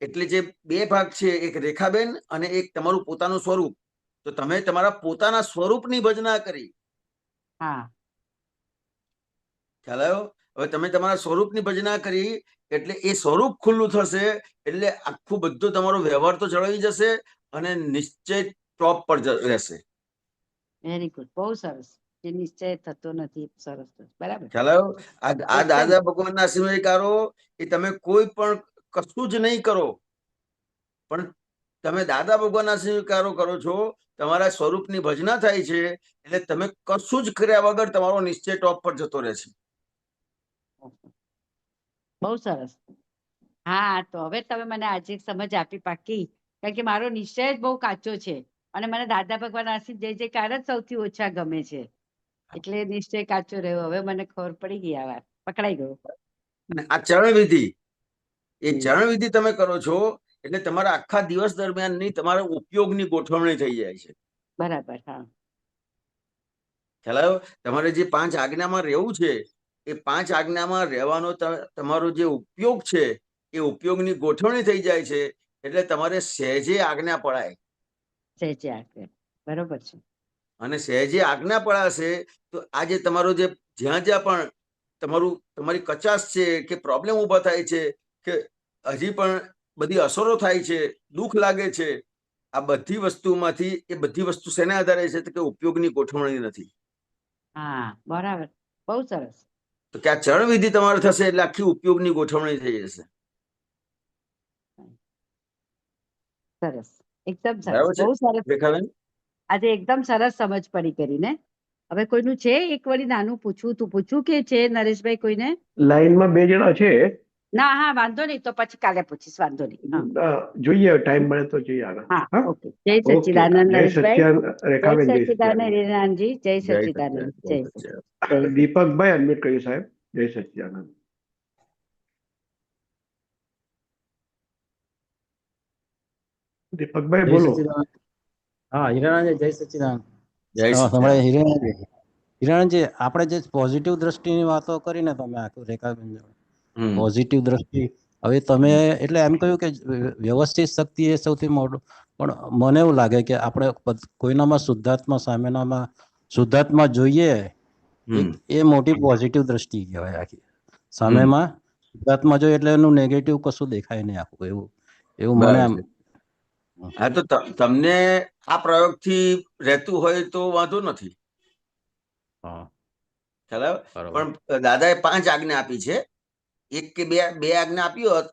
[SPEAKER 3] એટલે જે 2 ભાગ છે, એક રેખાબેન અને એક તમારું પોતાનું સ્વરૂપ, તો તમે તમારા પોતાના સ્વરૂપની ભજના કરી.
[SPEAKER 7] હા,
[SPEAKER 3] ખ્યાલ આવ્યો? હવે તમે તમારા સ્વરૂપની ભજના કરી એટલે એ સ્વરૂપ ખુલ્લું થશે એટલે આખું બધું તમારો વ્યવહાર તો જળવાઈ જશે અને નિશ્ચય ટોપ પર રહેશે.
[SPEAKER 7] Very good. બહુ સરસ. જે નિશ્ચય થતો નથી. સરસ. બરાબર.
[SPEAKER 3] ખ્યાલ આવ્યો? આ
[SPEAKER 7] એકદમ.
[SPEAKER 3] દાદા ભગવાનના આશીર્વાદકારો એ તમે કોઈ પણ કશું જ નહીં કરો, પણ તમે દાદા ભગવાનના આશીર્વાદકારો કરો છો, તમારા સ્વરૂપની ભજના થાય છે એટલે તમે કશું જ કર્યા વગર તમારો નિશ્ચય ટોપ પર જતો રહેશે.
[SPEAKER 7] બહુ સરસ. હા, તો હવે તમે મને આજે સમજ આપી પાકી, કારણ કે મારો નિશ્ચય જ બહુ કાચો છે અને મને દાદા ભગવાન આશીષ જય જયકાર જ સૌથી ઓછા ગમે છે, એટલે નિશ્ચય કાચો રહ્યો. હવે મને ખબર પડી ગઈ, આ વાત પકડાઈ ગયો.
[SPEAKER 3] અને આ ચરણવિધિ, એ
[SPEAKER 7] હમ.
[SPEAKER 3] ચરણવિધિ તમે કરો છો એટલે તમારા આખા દિવસ દરમિયાનની તમારા ઉપયોગની ગોઠવણી થઈ જાય છે.
[SPEAKER 7] બરાબર. હા,
[SPEAKER 3] ખ્યાલ આવ્યો? તમારે જે 5 આજ્ઞામાં રહેવું છે એ 5 આજ્ઞામાં રહેવાનો તમારો જે ઉપયોગ છે એ ઉપયોગની ગોઠવણી થઈ જાય છે એટલે તમારે સહેજે આજ્ઞા પડાય.
[SPEAKER 7] સહેજે આગળ. બરોબર છે.
[SPEAKER 3] અને સહેજે આજ્ઞા પડાશે તો આજે તમારો જે જ્યાં જ્યાં પણ તમારી કચાશ છે કે પ્રોબ્લેમ ઊભા થાય છે કે હજી પણ બધી અસરો થાય છે, દુઃખ લાગે છે, આ બધી વસ્તુમાંથી એ બધી વસ્તુ શેના આધારે છે? તો કે ઉપયોગની ગોઠવણી નથી.
[SPEAKER 7] હા, બરાબર, બહુ સરસ.
[SPEAKER 3] તો કે આ ચરણ વિધિ તમારે થશે એટલે આખી ઉપયોગની ગોઠવણી થઈ જશે.
[SPEAKER 7] સરસ, એકદમ સરસ,
[SPEAKER 3] બરાબર છે
[SPEAKER 7] બહુ સરસ.
[SPEAKER 3] રેખાબેન?
[SPEAKER 7] આજે એકદમ સરસ સમજ પડી કરીને. હવે કોઈનું છે એક વળી નાનું પૂછવું તું પૂછું કે છે નરેશભાઈ કોઈને?
[SPEAKER 2] લાઈનમાં 2 જણા છે.
[SPEAKER 7] ના, હા, વાંધો નહીં, તો પછી કાલે પૂછીશ, વાંધો નહીં. હા,
[SPEAKER 2] જોઈએ ટાઈમ મળે તો જઈએ આગળ.
[SPEAKER 7] હા,
[SPEAKER 2] હા,
[SPEAKER 7] ઓકે. જય
[SPEAKER 2] ઓકે.
[SPEAKER 7] સચ્ચિદાનંદ
[SPEAKER 2] જય
[SPEAKER 7] નરેશભાઈ.
[SPEAKER 2] સચ્ચિદાનંદ
[SPEAKER 7] જય
[SPEAKER 2] રેખાબેન, જય
[SPEAKER 7] સચ્ચિદાનંદ
[SPEAKER 2] સચ્ચિદાનંદ.
[SPEAKER 7] હિરેનાનજી, જય
[SPEAKER 3] જય
[SPEAKER 7] સચ્ચિદાનંદ,
[SPEAKER 3] સચ્ચિદાનંદ,
[SPEAKER 7] જય
[SPEAKER 3] જય
[SPEAKER 7] સચ્ચિદાનંદ.
[SPEAKER 3] સચ્ચિદાનંદ.
[SPEAKER 2] દીપકભાઈ અનમ્યુટ કર્યું સાહેબ. જય સચ્ચિદાનંદ. દીપકભાઈ
[SPEAKER 8] જય
[SPEAKER 2] બોલો.
[SPEAKER 8] સચ્ચિદાનંદ. હા, હિરાણાજી, જય સચ્ચિદાનંદ.
[SPEAKER 3] જય
[SPEAKER 8] તમારે
[SPEAKER 3] સચ્ચિદાનંદ.
[SPEAKER 8] હિરાણાજી, આપણે જે પોઝિટિવ દ્રષ્ટિની વાતો કરીને તમે આખું રેખાબેન પોઝિટિવ દ્રષ્ટિ, હવે તમે એટલે એમ કહ્યું કે વ્યવસ્થિત શક્તિ એ સૌથી મોટું, પણ મને એવું લાગે કે આપણે કોઈનામાં શુદ્ધાત્મા, સામેનામાં શુદ્ધાત્મા જોઈએ, એ મોટી પોઝિટિવ દ્રષ્ટિ કહેવાય. આખી સામેમાં શુદ્ધાત્મા જોઈએ એટલે એનું નેગેટિવ કશું દેખાય નહીં આખું, એવું મને આમ.
[SPEAKER 3] હા, તો તમને આ પ્રયોગથી રહેતું હોય તો વાંધો નથી. ખ્યાલ આવે? પણ દાદાએ 5 આજ્ઞા આપી છે. 1 કે 2 આજ્ઞા આપી હોત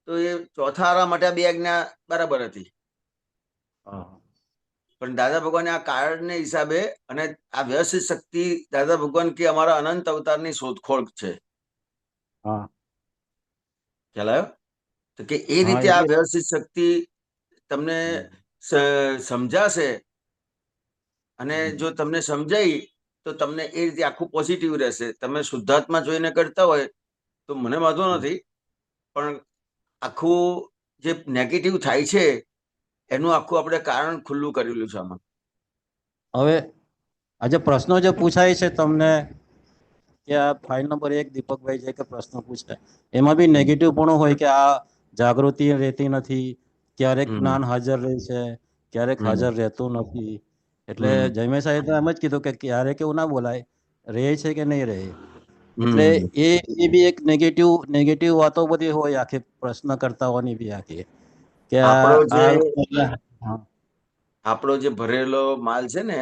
[SPEAKER 3] તો એ ચોથા આરા માટે 2 આજ્ઞા બરાબર હતી. પણ દાદા ભગવાને આ કાળને હિસાબે અને આ વ્યવસ્થિત શક્તિ દાદા ભગવાન કે અમારા અનંત અવતારની શોધખોળ છે. ખ્યાલ આવ્યો? તો કે એ રીતે આ વ્યવસ્થિત શક્તિ તમને સમજાશે, અને જો તમને સમજાય તો તમને એ રીતે આખું પોઝિટિવ રહેશે. તમે શુદ્ધાત્મા જોઈને કરતા હોય તો મને વાંધો નથી, પણ આખું જે નેગેટિવ થાય છે એનું આખું આપણે કારણ ખુલ્લું કરેલું છે આમાં.
[SPEAKER 8] હવે આજે પ્રશ્નો જે પૂછાય છે તમને, કે આ ફાઇલ નંબર 1 દીપકભાઈ જે કે પ્રશ્ન પૂછે, એમાં બી નેગેટિવ પણ હોય કે આ જાગૃતિ રહેતી નથી, ક્યારેક જ્ઞાન હાજર રહે છે, ક્યારેક હાજર રહેતું નથી. એટલે જયમે સાહેબ એમ જ કીધું કે ક્યારેક એવું ના બોલાય, રહે છે કે નહીં રહે. એટલે એ બી એક નેગેટિવ વાતો બધી હોય આખી પ્રશ્ન કરતાઓની બી આખી, કે
[SPEAKER 3] આપણો જે ભરેલો માલ છે ને,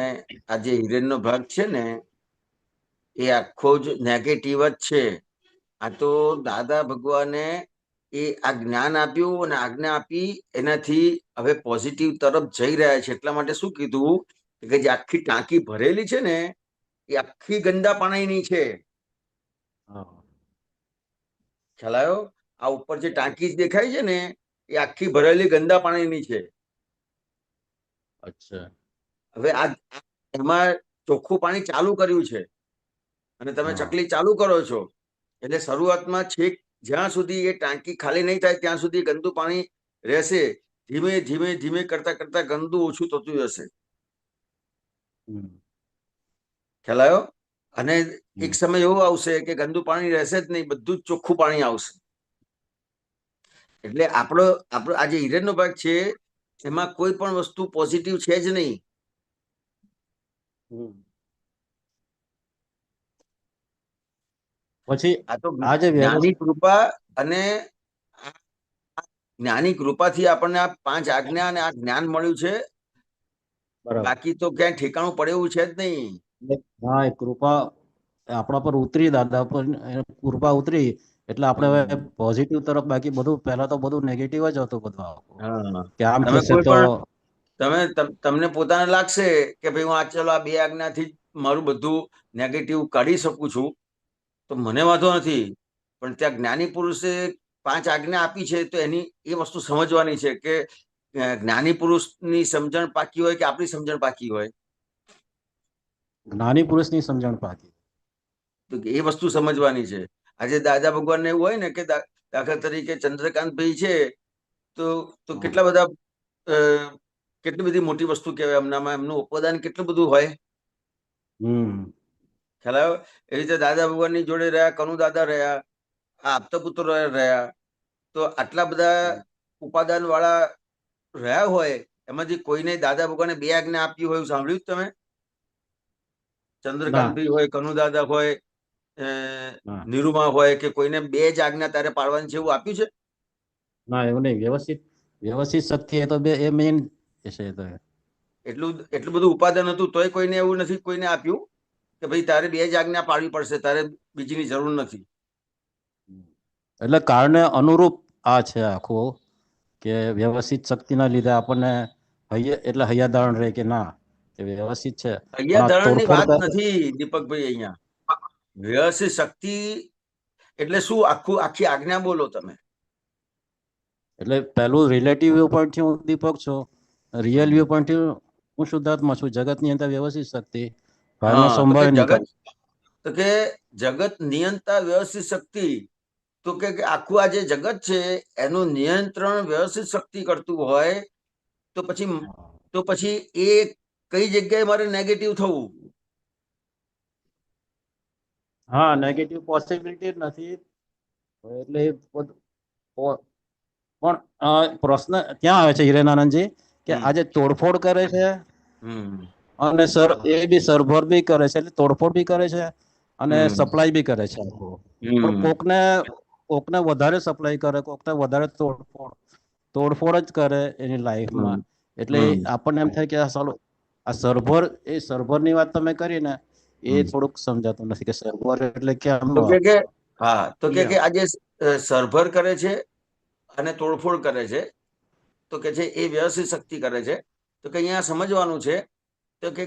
[SPEAKER 3] આ જે હિરેનનો ભાગ છે ને, એ આખો જ નેગેટિવ જ છે. આ તો દાદા ભગવાને એ આ જ્ઞાન આપ્યું અને આજ્ઞા આપી, એનાથી હવે પોઝિટિવ તરફ જઈ રહ્યા છે. એટલા માટે શું કીધું કે જે આખી ટાંકી ભરેલી છે ને, એ આખી ગંદા પાણીની છે. ખ્યાલ આવ્યો? આ ઉપર જે ટાંકી દેખાય છે ને, એ આખી ભરેલી ગંદા પાણીની છે.
[SPEAKER 8] અચ્છા.
[SPEAKER 3] હવે આ એમાં ચોખ્ખું પાણી ચાલુ કર્યું છે, અને તમે ચકલી ચાલુ કરો છો એટલે શરૂઆતમાં છેક જ્યાં સુધી એ ટાંકી ખાલી નહીં થાય ત્યાં સુધી ગંદુ પાણી રહેશે. ધીમે ધીમે ધીમે કરતા કરતા ગંદુ ઓછું થતું જશે. ખ્યાલ આવ્યો? અને એક સમય એવો આવશે કે ગંદુ પાણી રહેશે જ નહીં, બધું જ ચોખ્ખું પાણી આવશે. એટલે આપણો આ જે હિરેનનો ભાગ છે એમાં કોઈ પણ વસ્તુ પોઝિટિવ છે જ નહીં.
[SPEAKER 8] પછી
[SPEAKER 3] આ તો જ્ઞાની કૃપા, અને જ્ઞાની કૃપાથી આપણને આ 5 આજ્ઞા અને આ જ્ઞાન મળ્યું છે. બાકી તો ક્યાંય ઠેકાણું પડે એવું છે જ નહીં.
[SPEAKER 8] હા, એ કૃપા આપણા પર ઉતરી, દાદા પર કૃપા ઉતરી એટલે આપણે હવે પોઝિટિવ તરફ, બાકી બધું પહેલા તો બધું નેગેટિવ જ હતું બધું. કે આમ થશે તો
[SPEAKER 3] તમને પોતાને લાગશે કે ભાઈ હું આ ચલો આ 2 આજ્ઞાથી મારું બધું નેગેટિવ કાઢી શકું છું, તો મને વાંધો નથી. પણ ત્યાં જ્ઞાની પુરુષે 5 આજ્ઞા આપી છે, તો એની એ વસ્તુ સમજવાની છે કે જ્ઞાની પુરુષની સમજણ પાકી હોય કે આપણી સમજણ પાકી હોય.
[SPEAKER 8] જ્ઞાની પુરુષની સમજણ પાકી,
[SPEAKER 3] તો એ વસ્તુ સમજવાની છે. આજે દાદા ભગવાનને એવું હોય ને કે દાખલા તરીકે ચંદ્રકાંતભાઈ છે, તો કેટલા બધા કેટલી બધી મોટી વસ્તુ કહેવાય એમનામાં, એમનું ઉપદાન કેટલું બધું હોય. ખ્યાલ આવ્યો? એ રીતે દાદા ભગવાનની જોડે રહ્યા, કનુ દાદા રહ્યા, આ આપતા પુત્ર રહ્યા, તો આટલા બધા ઉપાદાન વાળા રહ્યા હોય, એમાંથી કોઈને દાદા ભગવાને 2 આજ્ઞા આપી હોય એવું સાંભળ્યું તમે? ચંદ્રકાંતભાઈ હોય, કનુ દાદા હોય, નિરૂમા હોય, કે કોઈને 2 જ આજ્ઞા તારે પાડવાની છે એવું આપ્યું છે?
[SPEAKER 8] ના એવું નહીં, વ્યવસ્થિત શક્તિ એ તો એ મેઇન છે. તો
[SPEAKER 3] એટલું બધું ઉપાદાન હતું તોય કોઈને એવું નથી કોઈને આપ્યું કે ભાઈ તારે 2 જ આજ્ઞા પાળવી પડશે, તારે બીજીની જરૂર નથી.
[SPEAKER 8] એટલે કારણે અનુરૂપ આ છે આખું, કે વ્યવસ્થિત શક્તિના લીધે આપણને એટલે હૈયાધારણ રહે કે ના એ વ્યવસ્થિત છે.
[SPEAKER 3] હૈયાધારણની વાત નથી દીપકભાઈ. અહીંયા વ્યવસ્થિત શક્તિ એટલે શું? આખી આજ્ઞા બોલો તમે.
[SPEAKER 8] એટલે પહેલું રિલેટિવ વ્યૂ પોઈન્ટથી હું દીપક છું, રિયલ વ્યૂ પોઈન્ટથી હું શુદ્ધાત્મા છું. જગતની અંદર વ્યવસ્થિત શક્તિ, ભાવના સંભાળે નહીં.
[SPEAKER 3] તો કે જગત નિયંતા વ્યવસ્થિત શક્તિ, તો કે આખું આ જે જગત છે એનું નિયંત્રણ વ્યવસ્થિત શક્તિ કરતું હોય તો પછી એ કઈ જગ્યાએ મારે નેગેટિવ થવું?
[SPEAKER 8] હા, નેગેટિવ પોસિબિલિટી જ નથી. એટલે પણ પ્રશ્ન ક્યાં આવે છે હિરેનાનંદજી, કે આજે તોડફોડ કરે છે અને એ બી સરભર બી કરે છે, એટલે તોડફોડ બી કરે છે અને સપ્લાય બી કરે છે. પણ કોકને વધારે સપ્લાય કરે, કોકને વધારે તોડફોડ જ કરે એની લાઈફમાં. એટલે આપણને એમ થાય કે આ સર્વરની વાત તમે કરી ને, એ થોડુંક સમજાતું નથી કે સર્વર એટલે કેમ.
[SPEAKER 3] હા, તો કે આજે સર્વર કરે છે અને તોડફોડ કરે છે, તો કે છે એ વ્યવસ્થિત શક્તિ કરે છે. તો કે અહીંયા સમજવાનું છે તો કે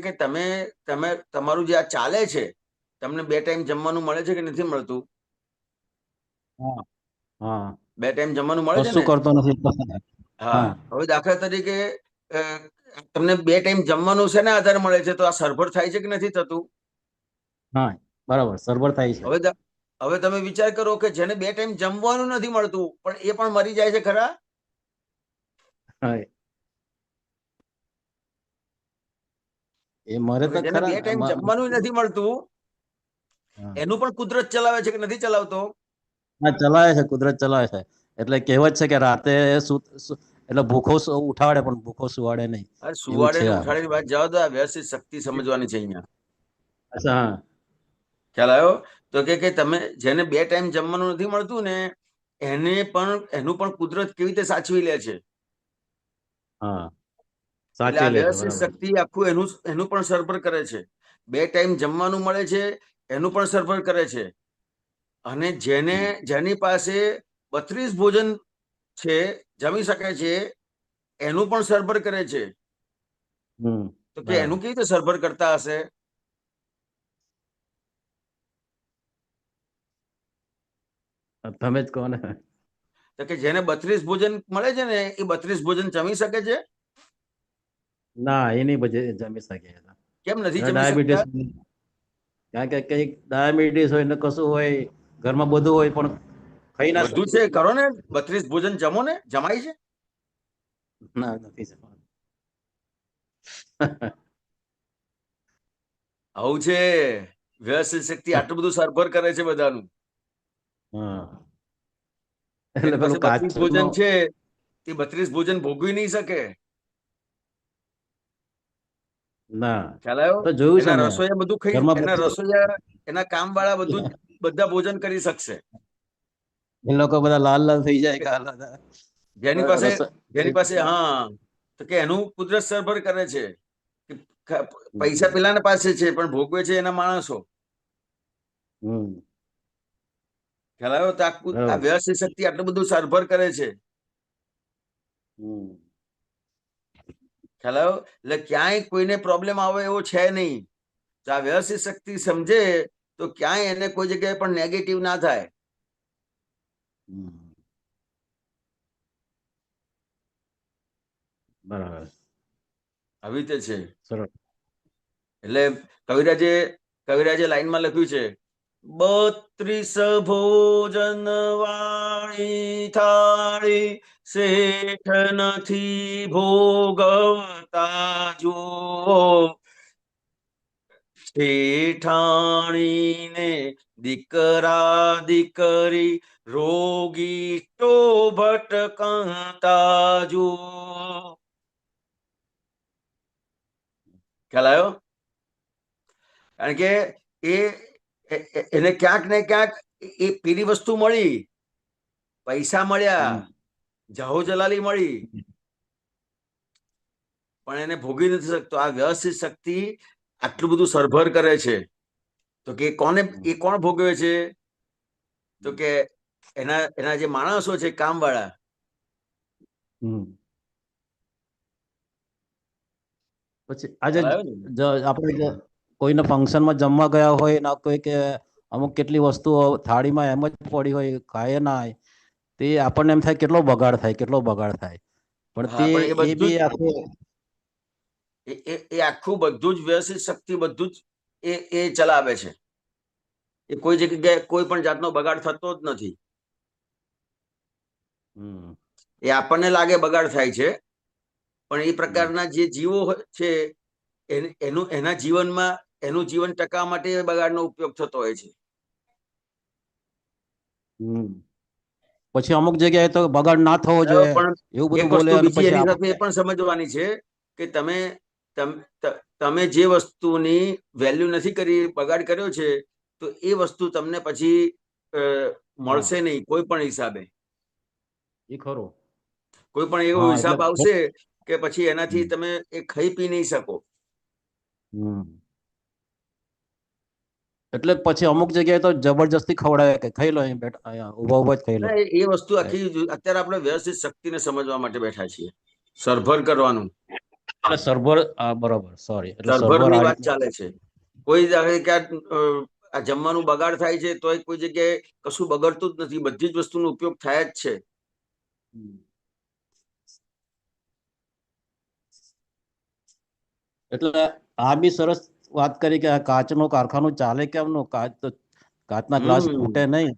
[SPEAKER 3] તમારું જે આ ચાલે છે, તમને 2 ટાઈમ જમવાનું મળે છે કે નથી મળતું? 2 ટાઈમ જમવાનું મળે છે ને?
[SPEAKER 8] કરતો નથી.
[SPEAKER 3] હા, હવે દાખલા તરીકે તમને 2 ટાઈમ જમવાનું છે ને આધાર મળે છે, તો આ સર્વર થાય છે કે નથી થતું?
[SPEAKER 8] હા, બરાબર, સર્વર થાય છે.
[SPEAKER 3] હવે તમે વિચાર કરો કે જેને 2 ટાઈમ જમવાનું નથી મળતું પણ એ પણ મરી જાય છે ખરા?
[SPEAKER 8] એ મરે તો ખરા.
[SPEAKER 3] 2 ટાઈમ જમવાનું નથી મળતું એનું પણ કુદરત ચલાવે છે કે નથી ચલાવતો?
[SPEAKER 8] હા, ચલાવે છે, કુદરત ચલાવે છે. એટલે કહેવત છે કે રાતે એટલે ભૂખો ઉઠાડે પણ ભૂખો સુવાડે નહીં.
[SPEAKER 3] સુવાડે ને ઉઠાડેની વાત જવા દો, વ્યવસ્થિત શક્તિ સમજવાની છે અહીંયા.
[SPEAKER 8] અચ્છા,
[SPEAKER 3] ખ્યાલ આવ્યો? તો કે તમે જેને 2 ટાઈમ જમવાનું નથી મળતું ને એનું પણ કુદરત કેવી રીતે સાચવી લે છે. એટલે આ વ્યવસ્થિત શક્તિ આખું એનું પણ સરભર કરે છે. 2 ટાઈમ જમવાનું મળે છે એનું પણ સરભર કરે છે. અને જેની પાસે 32 ભોજન છે, જમી શકે છે, એનું પણ સરભર કરે છે. તો કે એનું કેવી રીતે સરભર કરતા હશે?
[SPEAKER 8] તમે જ કહો ને.
[SPEAKER 3] તો કે જેને 32 ભોજન મળે છે ને એ 32 ભોજન જમી શકે છે?
[SPEAKER 8] ના, એ નહીં જમી શકે.
[SPEAKER 3] કેમ નથી જમી શકતા?
[SPEAKER 8] કારણ કે કઈક ડાયાબિટીસ હોય ને કશું હોય, ઘરમાં બધું હોય પણ ખાઈ ના
[SPEAKER 3] બધું છે, કરો ને 32 ભોજન જમો ને, જમાય છે?
[SPEAKER 8] ના, નથી જમવાનું.
[SPEAKER 3] આવું છે વ્યવસ્થિત શક્તિ, આટલું બધું સરભર કરે છે બધાનું. એની પાસે 32 ભોજન છે, તે 32 ભોજન ભોગવી નહીં શકે.
[SPEAKER 8] ના,
[SPEAKER 3] ખ્યાલ આવ્યો?
[SPEAKER 8] તો જોયું છે
[SPEAKER 3] એના રસોઈયા બધું ખાઈ, એના રસોઈયા એના કામ વાળા બધા ભોજન કરી શકશે.
[SPEAKER 8] એ લોકો બધા લાલ લાલ થઈ જાય.
[SPEAKER 3] જેની પાસે હા, તો કે એનું કુદરત સરભર કરે છે. પૈસા પેલાના પાસે છે પણ ભોગવે છે એના માણસો. ખ્યાલ આવ્યો? તો આ વ્યવસ્થિત શક્તિ આટલું બધું સરભર કરે છે. ખ્યાલ આવ્યો? એટલે ક્યાંય કોઈને પ્રોબ્લેમ આવે એવો છે નહીં. જો આ વ્યવસ્થિત શક્તિ સમજે તો ક્યાંય એને કોઈ જગ્યાએ પણ નેગેટિવ ના થાય.
[SPEAKER 8] બરાબર,
[SPEAKER 3] આવી રીતે છે.
[SPEAKER 8] સરસ.
[SPEAKER 3] એટલે કવિરાજે લાઈનમાં લખ્યું છે, 32 ભોજન વાળી થાળી શેઠ નથી ભોગવતા જો, શેઠાણીને દીકરા દીકરી રોગી તો ભટકતા જો. ખ્યાલ આવ્યો? કારણ કે એને ક્યાંક ને ક્યાંક એ પેલી વસ્તુ મળી, પૈસા મળ્યા, જાહો જલાલી મળી પણ એને ભોગવી નથી શકતો. આ વ્યવસ્થિત શક્તિ આટલું બધું સરભર કરે છે તો કે એ કોણ ભોગવે છે? તો કે એના જે માણસો છે કામ વાળા.
[SPEAKER 8] પછી આજે આપણે કોઈને ફંક્શનમાં જમવા ગયા હોય ના કોઈ કે અમુક કેટલી વસ્તુઓ થાળીમાં એમ જ પડી હોય ખાય ના હોય તે આપણને એમ થાય કેટલો બગાડ થાય પણ તે એ બી આખું
[SPEAKER 3] એ આખું બધું જ વ્યવસ્થિત શક્તિ બધું જ એ ચલાવે છે. એ કોઈ જગ્યાએ કોઈ પણ જાતનો બગાડ થતો જ નથી. એ આપણને લાગે બગાડ થાય છે પણ એ પ્રકારના જે જીવો છે એના જીવનમાં એનું જીવન ટકાવવા માટે બગાડનો ઉપયોગ થતો હોય છે.
[SPEAKER 8] પછી અમુક જગ્યાએ તો બગાડ ના થવો જોઈએ
[SPEAKER 3] પણ
[SPEAKER 8] એવું બધું
[SPEAKER 3] એક
[SPEAKER 8] બોલે
[SPEAKER 3] વસ્તુ
[SPEAKER 8] અને
[SPEAKER 3] બીજી
[SPEAKER 8] પછી
[SPEAKER 3] એની સાથે એ પણ સમજવાની છે કે તમે જે વસ્તુની વેલ્યુ નથી કરી, બગાડ કર્યો છે તો એ વસ્તુ તમને પછી મળશે નહીં કોઈ પણ હિસાબે.
[SPEAKER 8] એ ખરું.
[SPEAKER 3] કોઈ પણ એવો હિસાબ આવશે કે પછી એનાથી તમે એ ખાઈ પી નહીં શકો.
[SPEAKER 8] એટલે પછી અમુક જગ્યાએ તો જબરજસ્તી ખવડાવે કે ખાઈ લો અહીં બેઠા ઉભા ઉભા જ ખાઈ લો.
[SPEAKER 3] એ વસ્તુ આખી અત્યારે આપણે વ્યવસ્થિત શક્તિને સમજવા માટે બેઠા છીએ. સરભર કરવાનું.
[SPEAKER 8] એટલે સરભર બરોબર, સોરી. એટલે
[SPEAKER 3] સરભરની વાત ચાલે છે. કોઈ આ જમવાનું બગાડ થાય છે તો કોઈ જગ્યાએ કશું બગડતું જ નથી. બધી જ વસ્તુનો ઉપયોગ થાય જ છે.
[SPEAKER 8] એટલે આ બી સરસ વાત કરી કે આ કાચનું કારખાનું ચાલે કેમનું? કાચના ગ્લાસ ફૂટે નહીં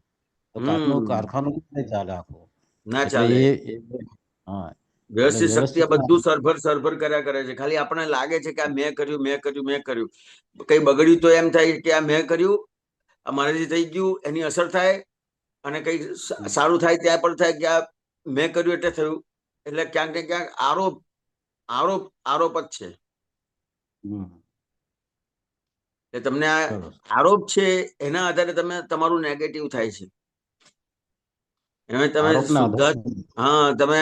[SPEAKER 8] તો કાચનું કારખાનું ચાલે આખું.
[SPEAKER 3] ના
[SPEAKER 8] એટલે
[SPEAKER 3] ચાલે.
[SPEAKER 8] હા,
[SPEAKER 3] વ્યવસ્થિત શક્તિ આ બધું સરભર કર્યા કરે છે. ખાલી આપણને લાગે છે કે આ મેં કર્યું. કઈ બગડ્યું તો એમ થાય કે આ મેં કર્યું, મારાથી થઈ ગયું, એની અસર થાય. અને કઈ સારું થાય ત્યાં પણ થાય કે આ મેં કર્યું એટલે થયું. એટલે ક્યાંક ને ક્યાંક આરોપ જ છે. એટલે તમને આ આરોપ છે એના આધારે તમારું નેગેટિવ થાય છે. તમે તમે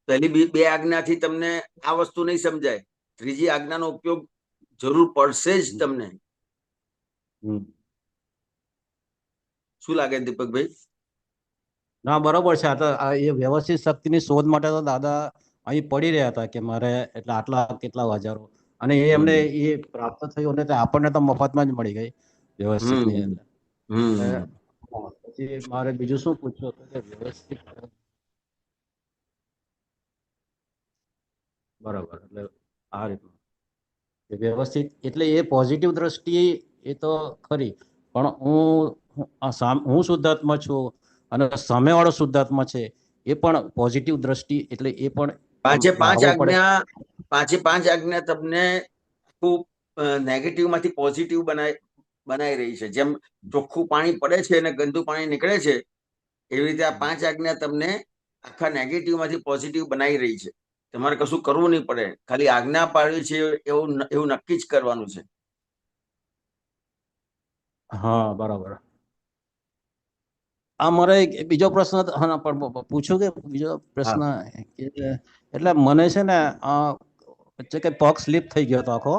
[SPEAKER 3] પહેલી બે આજ્ઞાથી તમને આ વસ્તુ નહીં સમજાય. ત્રીજી આજ્ઞાનો ઉપયોગ જરૂર પડશે જ તમને. શું લાગે દીપકભાઈ?
[SPEAKER 8] ના, બરોબર છે. આ તો એ વ્યવસ્થિત શક્તિની શોધ માટે તો દાદા અહીં પડી રહ્યા હતા કે મારે એટલે કેટલા હજારો અને એ એમને એ પ્રાપ્ત થયું અને આપણને તો મફતમાં જ મળી ગઈ વ્યવસ્થિત ની અંદર. પછી મારે બીજું શું પૂછવું હતું કે વ્યવસ્થિત બરાબર, એટલે આ રીતનું વ્યવસ્થિત એટલે એ પોઝિટિવ દ્રષ્ટિ એ તો ખરી પણ હું શુદ્ધાત્મા છું અને સામેવાળો શુદ્ધાત્મા છે એ પણ પોઝિટિવ દ્રષ્ટિ એટલે એ પણ
[SPEAKER 3] પાંચે પાંચ આજ્ઞા તમને ખૂબ નેગેટિવ માંથી પોઝિટિવ બનાવી રહી છે. જેમ ચોખ્ખું પાણી પડે છે અને ગંદુ પાણી નીકળે છે એવી રીતે આ પાંચ આજ્ઞા તમને આખા નેગેટિવ માંથી પોઝિટિવ બનાવી રહી છે. તમારે કશું કરવું નહીં પડે. ખાલી આજ્ઞા પાડવી છે એવું નક્કી જ કરવાનું છે.
[SPEAKER 8] હા, બરાબર. આ મારે બીજો પ્રશ્ન પૂછું કે બીજો પ્રશ્ન એટલે મને છે ને કે પગ સ્લીપ થઈ ગયો હતો આખો.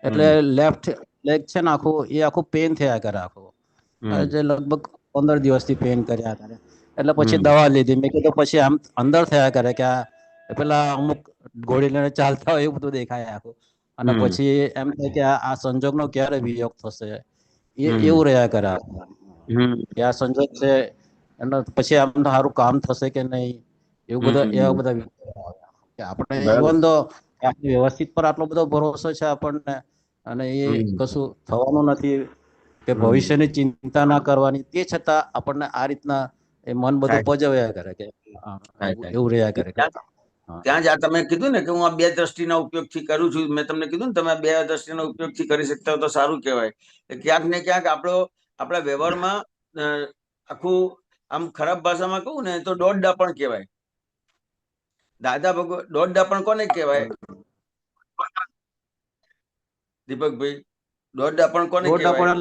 [SPEAKER 8] એટલે લેફ્ટ લેગ છે ને આખું પેન થયા કરે આખું. જે લગભગ 15 દિવસથી પેન કર્યા કરે. એટલે પછી દવા લીધી. મેં કીધું પછી આમ અંદર થયા કરે કે પેલા અમુક ઘોડી લઈને ચાલતા હોય એવું બધું દેખાય આખું. અને પછી એમ થાય કે આ સંજોગનો ક્યારે વિયોગ થશે એવું રહ્યા કરે. કે આ સંજોગ છે એટલે પછી આમ સારું કામ થશે કે નહીં એવા બધા કે આપણે ઇવન તો વ્યવસ્થિત પર આટલો બધો ભરોસો છે આપણને અને એ કશું થવાનું નથી કે ભવિષ્યની ચિંતા ના કરવાની. તે છતાં આપણને આ રીતના એ મન બધું પજવ્યા કરે કે એવું રહ્યા કરે.
[SPEAKER 3] ત્યાં જ તમે કીધું ને કે હું આ બે દ્રષ્ટિના ઉપયોગથી કરું છું. મેં તમને કીધું ને તમે બે દ્રષ્ટિના ઉપયોગથી કરી શકતા હો તો સારું કહેવાય. ક્યાંક ને ક્યાંક આપણા વ્યવહારમાં આખું આમ ખરાબ ભાષામાં કહું ને તો દોડડા પણ કહેવાય. દાદા ભગવાન દોડડા પણ કોને કહેવાય દીપકભાઈ? દોડડા પણ કોને કહેવાય?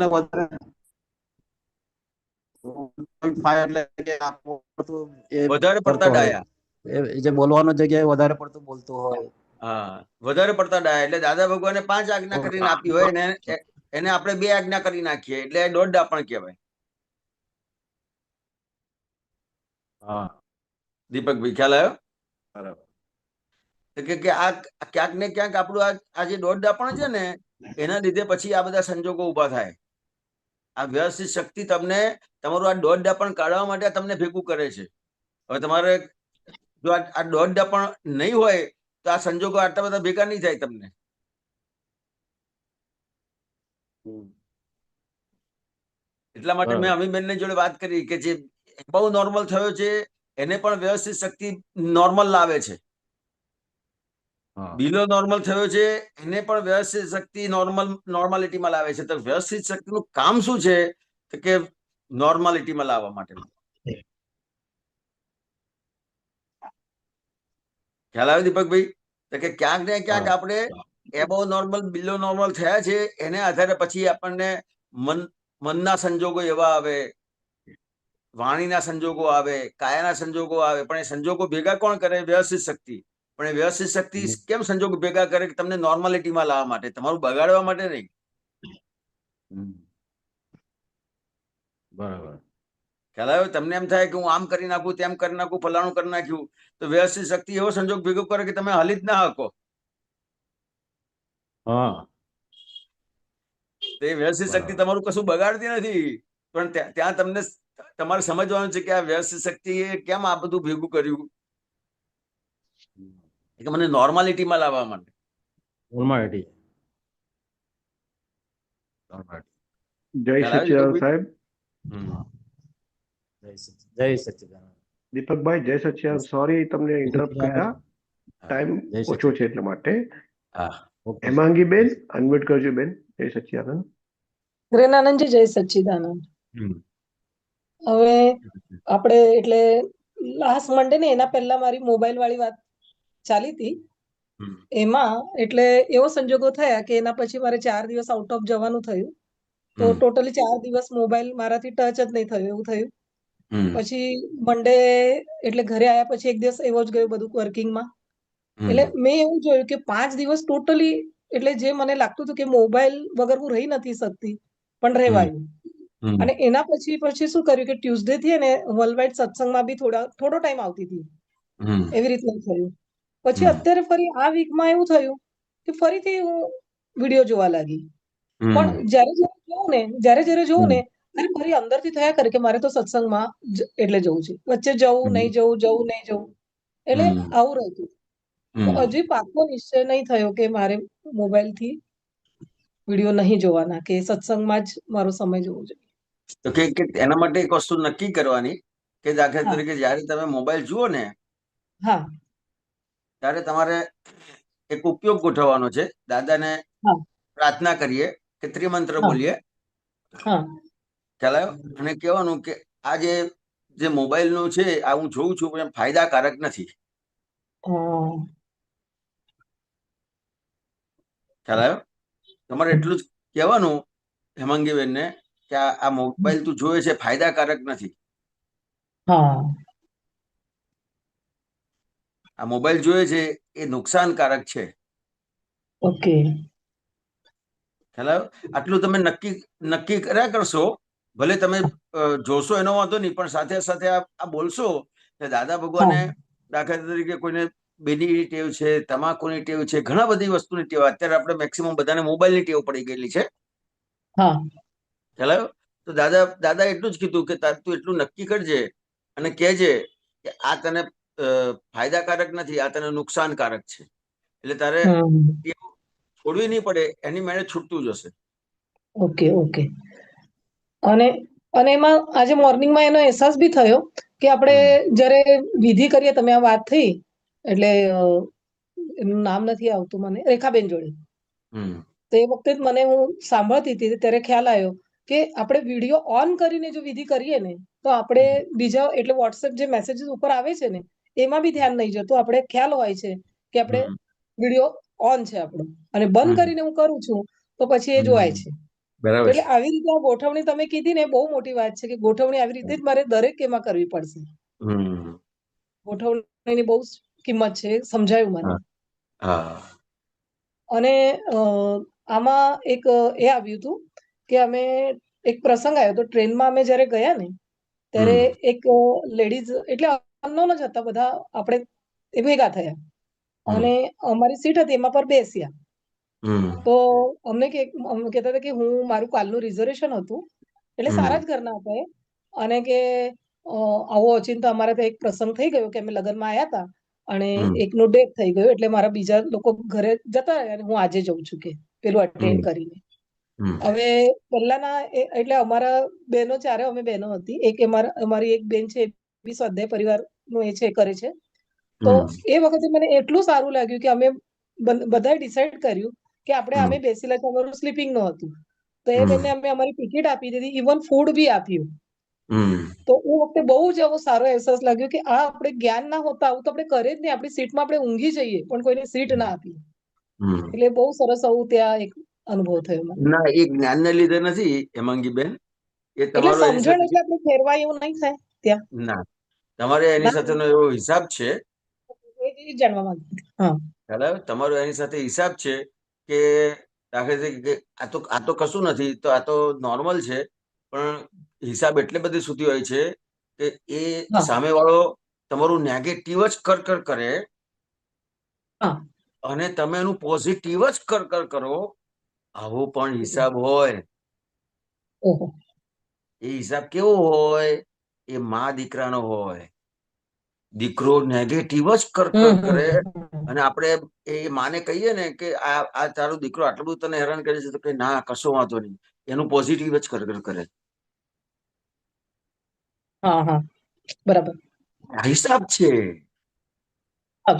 [SPEAKER 3] વધારે પડતા ડાયા.
[SPEAKER 8] એ જે બોલવાનો જગ્યાએ વધારે પડતું બોલતું હોય.
[SPEAKER 3] હા, વધારે પડતા ડાયા. એટલે દાદા ભગવાને 5 આજ્ઞા કરીને આપી હોય ને એને આપણે 2 આજ્ઞા કરી નાખીએ એટલે દોઢ ડાપણ કહેવાય.
[SPEAKER 8] હા,
[SPEAKER 3] દીપકભાઈ ખ્યાલ આવ્યો?
[SPEAKER 8] બરાબર.
[SPEAKER 3] કે આ ક્યાંક ને ક્યાંક આપણું આ જે દોઢ ડાપણ છે ને એના લીધે પછી આ બધા સંજોગો ઉભા થાય. આ વ્યવસ્થિત શક્તિ તમને તમારું આ દોઢ ડાપણ કાઢવા માટે તમને ભેગું કરે છે. હવે તમારે જો આ દોઢ ડાપણ નહીં હોય તો આ સંજોગો આટલા બધા ભેગા નહીં થાય તમને. એટલા માટે મેં અમીબેનની જોડે વાત કરી કે જે બહુ નોર્મલ થયો છે એને પણ વ્યવસ્થિત શક્તિ નોર્મલ લાવે છે. બિલો નોર્મલ થયો છે એને પણ વ્યવસ્થિત શક્તિ નોર્માલિટીમાં લાવે છે. તો વ્યવસ્થિત શક્તિનું કામ શું છે તો કે નોર્માલિટીમાં લાવવા માટે. ખ્યાલ આવે દીપકભાઈ? તો કે ક્યાંક ને ક્યાંક આપણે એબો નોર્મલ બિલો નોર્મલ થયા છે એને આધારે પછી આપણને મનના સંજોગો એવા આવે, વાણીના સંજોગો આવે, કાયાના સંજોગો આવે. પણ એ સંજોગો ભેગા કોણ કરે? વ્યવસ્થિત શક્તિ. પણ એ વ્યવસ્થિત શક્તિ કેમ સંજોગો ભેગા કરે? કે તમને નોર્માલિટીમાં લાવવા માટે, તમારું બગાડવા માટે નહીં.
[SPEAKER 8] બરાબર.
[SPEAKER 3] ખ્યાલ આવ્યો? તમને એમ થાય કે હું આમ કરી નાખું, તેમ કરી નાખું, ફલાણું કરી નાખ્યું, તો વ્યવસ્થિત શક્તિ એવો સંજોગ ભેગો કરે કે તમે હલી જ ના શકો.
[SPEAKER 8] હા,
[SPEAKER 3] તો એ વ્યવસ્થિત શક્તિ તમારું કશું બગાડતી નથી. પણ ત્યાં તમને તમારે સમજવાનું છે કે આ વ્યવસ્થિત શક્તિએ કેમ આ બધું ભેગું કર્યું, કે મને નોર્માલિટીમાં લાવવા માટે.
[SPEAKER 8] નોર્માલિટી.
[SPEAKER 2] જય સચ્ચિદાનંદ સાહેબ.
[SPEAKER 8] જય સચ્ચિદાનંદ.
[SPEAKER 2] દીપકભાઈ જય સચ્ચિદાનંદ. સોરી તમને ઇન્ટરપ્ટ કર્યા, ટાઈમ ઓછો છે એટલા માટે. હેમાંગીબેન અનમ્યુટ કરજો બેન. જય સચ્ચિદાનંદ.
[SPEAKER 4] જ્ઞાનાનંદજી જય સચ્ચિદાનંદ. હવે આપણે એટલે લાસ્ટ મન્ડે ને એના પહેલા મારી મોબાઈલ વાળી વાત ચાલી હતી. એમાં એટલે એવો સંજોગો થયા કે એના પછી મારે 4 દિવસ આઉટ ઓફ જવાનું થયું. તો ટોટલી 4 દિવસ મોબાઈલ મારાથી ટચ જ નહીં થયો એવું થયું. પછી મન્ડે એટલે ઘરે આવ્યા પછી એક દિવસ એવો જ ગયો બધું વર્કિંગમાં. એટલે મેં એવું જોયું કે 5 દિવસ ટોટલી એટલે જે મને લાગતું હતું કે મોબાઈલ વગર હું રહી નથી શકતી પણ રહેવાયું. અને એના પછી શું કર્યું કે ટ્યુઝડે થી ને વર્લ્ડ વાઇડ સત્સંગમાં બી થોડો ટાઈમ આવતી હતી. એવી રીતનું થયું. પછી અત્યારે ફરી આ વીકમાં એવું થયું કે ફરીથી હું વિડીયો જોવા લાગી. પણ જ્યારે જોઉં ને ત્યારે ફરી અંદરથી થયા કરે કે મારે તો સત્સંગમાં એટલે જવું છે. વચ્ચે જવું નહીં જવું. એટલે આવું રહેતું. તો હજી પાકો નિશ્ચય નહીં થયો કે મારે મોબાઈલથી વિડીયો નહીં જોવાના, કે સત્સંગમાં જ મારો સમય જોવો જોઈએ.
[SPEAKER 3] તો કે એના માટે એક વસ્તુ નક્કી કરવાની કે દાખલા તરીકે જયારે તમે મોબાઈલ જુઓ ને ત્યારે તમારે એક ઉપયોગ ગોઠવવાનો છે. દાદાને પ્રાર્થના કરીએ કે ત્રિમંત્ર બોલીએ, ખ્યાલ આવ્યો? અને કહેવાનું કે આ જે મોબાઈલ નું છે આ હું જોઉં છું પણ ફાયદાકારક નથી. ખ્યાલ આવ્યો? તમારે એટલું જ કહેવાનું હેમાંગીબેન ને કે આ મોબાઈલ તું જોવે છે ફાયદાકારક નથી. આ મોબાઈલ જોવે છે એ નુકસાનકારક છે.
[SPEAKER 4] ઓકે.
[SPEAKER 3] ખ્યાલ આવ્યો? આટલું તમે નક્કી કર્યા કરશો. ભલે તમે જોશો એનો વાંધો નહીં, પણ સાથે સાથે આ બોલશો કે દાદા ભગવાને દાખલા તરીકે કોઈને બીડીની ટેવ છે, તમાકુની ટેવ છે, ઘણા બધી વસ્તુની ટેવ. અત્યારે આપણે મેક્સિમમ બધાને મોબાઈલની ટેવ પડી ગયેલી છે. ખ્યાલ આવ્યો? તો દાદા એટલું જ કીધું કે તું એટલું નક્કી કરજે અને કહેજે કે આ તને ફાયદાકારક નથી, આ તને નુકસાનકારક છે. એટલે તારે છોડવી નહીં પડે, એની મેળે છૂટતું જશે.
[SPEAKER 4] ઓકે. અને એમાં આજે મોર્નિંગમાં એનો અહેસાસ બી થયો કે આપણે જ્યારે વિધિ કરીએ, તમે આ વાત થઈ એટલે એનું નામ નથી આવતું મને, રેખાબેન જોડે. તો એ વખતે મને હું સાંભળતી હતી ત્યારે ખ્યાલ આવ્યો કે આપણે વિડીયો ઓન કરીને જો વિધિ કરીએ ને તો આપણે બીજા એટલે વોટ્સએપ જે મેસેજીસ ઉપર આવે છે ને એમાં બી ધ્યાન નહીં જતું. આપણે ખ્યાલ હોય છે કે આપણે વિડીયો ઓન છે આપણો, અને બંધ કરીને હું કરું છું તો પછી એ જોવાય છે. એટલે આવી રીતે આ ગોઠવણી તમે કીધી ને બહુ મોટી વાત છે કે ગોઠવણી આવી રીતે જ મારે દરેક એમાં કરવી પડશે. ગોઠવણીની બહુ કિંમત છે, સમજાયું મને.
[SPEAKER 3] હા
[SPEAKER 4] અને આમાં એક એ આવ્યું હતું કે અમે એક પ્રસંગ આવ્યો તો ટ્રેનમાં અમે જ્યારે ગયા ને ત્યારે એક લેડીઝ એટલે અનનોન જ હતા બધા, આપણે એ ભેગા થયા અને અમારી સીટ હતી એમાં પર બેસ્યા. તો અમને કહેતા હતા કે હું મારું કાલનું રિઝર્વેશન હતું, એટલે સારા જ ઘરના હતા એ, અને કે આવો ઓચિંતા અમારે ત્યાં એક પ્રસંગ થઈ ગયો કે અમે લગ્નમાં આવ્યા હતા અને એકનું ડેથ થઈ ગયું, એટલે મારા બીજા લોકો ઘરે જતા રહ્યા અને હું આજે જઉં છું કે પેલું અટેન્ડ કરીને. હવે પહેલાના એટલે અમારા બહેનો ચારે અમે બહેનો હતી, એક અમારી એક બેન છે એ બી સ્વાધ્યાય પરિવારનું એ છે કરે છે. તો એ વખતે મને એટલું સારું લાગ્યું કે અમે બધાએ ડિસાઈડ કર્યું કે આપણે અમે બેસેલા છે, અમારું સ્લીપિંગ નું હતું, તો એ બેનને અમે અમારી ટિકિટ આપી દીધી, ઇવન ફૂડ બી આપ્યું. તો એ વખતે બહુ જ એવો સારો અહેસાસ લાગ્યો કે આ આપણે જ્ઞાન ના હોતા આવું તો આપણે કરે જ નહીં, આપણી સીટમાં આપણે ઊંઘી જઈએ પણ કોઈને સીટ ના આપી. એટલે બહુ સરસ આવું ત્યાં એક અનુભવ થયો મને.
[SPEAKER 3] ના, એ જ્ઞાનને લીધે નથી હેમાંગીબેન, એ
[SPEAKER 4] એટલે
[SPEAKER 3] તમારો એની
[SPEAKER 4] સમજણ
[SPEAKER 3] સાથે
[SPEAKER 4] એટલે આપણે ફેરવાય એવું નહીં થાય ત્યાં.
[SPEAKER 3] ના, તમારે એની સાથેનો એવો હિસાબ છે,
[SPEAKER 4] એ જાણવા માંગતી હતી. હા,
[SPEAKER 3] બરાબર, તમારો એની સાથે હિસાબ છે કે દાખલા તરીકે આ તો કશું નથી, તો આ તો નોર્મલ છે, પણ હિસાબ એટલે બધી સુધી હોય છે કે એ
[SPEAKER 4] હા,
[SPEAKER 3] સામેવાળો તમારું નેગેટિવ જ કર કરે
[SPEAKER 4] હા.
[SPEAKER 3] અને તમે એનું પોઝિટિવ જ કર કરો, આવો પણ હિસાબ હોય.
[SPEAKER 4] ઓહો.
[SPEAKER 3] એ હિસાબ કેવો હોય? એ મા દીકરાનો હોય. દીકરો નેગેટિવ જ કર કરે અને આપણે એ માને કહીએ ને કે આ તારો દીકરો આટલું બધું તને હેરાન કરે છે, તો કે ના, કશો વાંધો નહીં, એનું પોઝિટિવ જ કર કરે.
[SPEAKER 4] હા, હા, બરાબર.
[SPEAKER 3] આ હિસાબ છે,